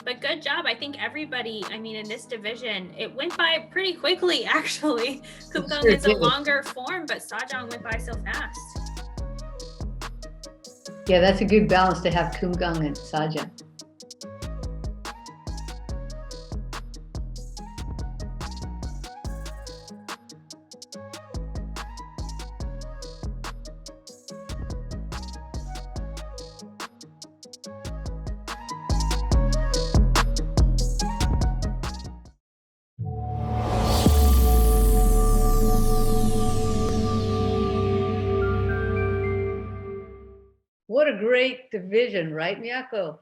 S2: But good job. I think everybody, I mean, in this division, it went by pretty quickly, actually. Kumgang
S1: sure
S2: is a
S1: did.
S2: longer form, but Sajong went by so fast.
S1: Yeah, that's a good balance to have Kumgang and Saja. What a great division, right, Miyako?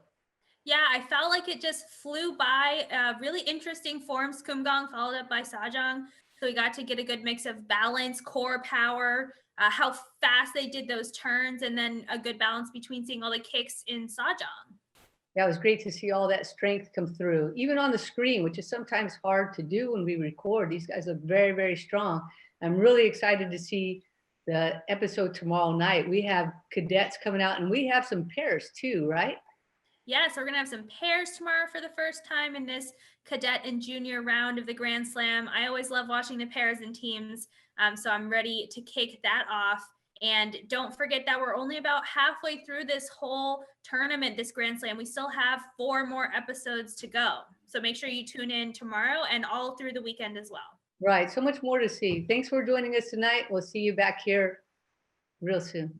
S2: Yeah, I felt like it just flew by. Really interesting forms. Kumgang followed up by Sajong. So we got to get a good mix of balance, core power, how fast they did those turns, and then a good balance between seeing all the kicks in Sajong.
S1: Yeah, it was great to see all that strength come through, even on the screen, which is sometimes hard to do when we record. These guys look very, very strong. I'm really excited to see the episode tomorrow night. We have cadets coming out and we have some pairs too, right?
S2: Yes, we're going to have some pairs tomorrow for the first time in this Cadet and Junior round of the Grand Slam. I always love watching the pairs and teams, so I'm ready to kick that off. And don't forget that we're only about halfway through this whole tournament, this Grand Slam. We still have 4 more episodes to go. So make sure you tune in tomorrow and all through the weekend as well.
S1: Right, so much more to see. Thanks for joining us tonight. We'll see you back here real soon.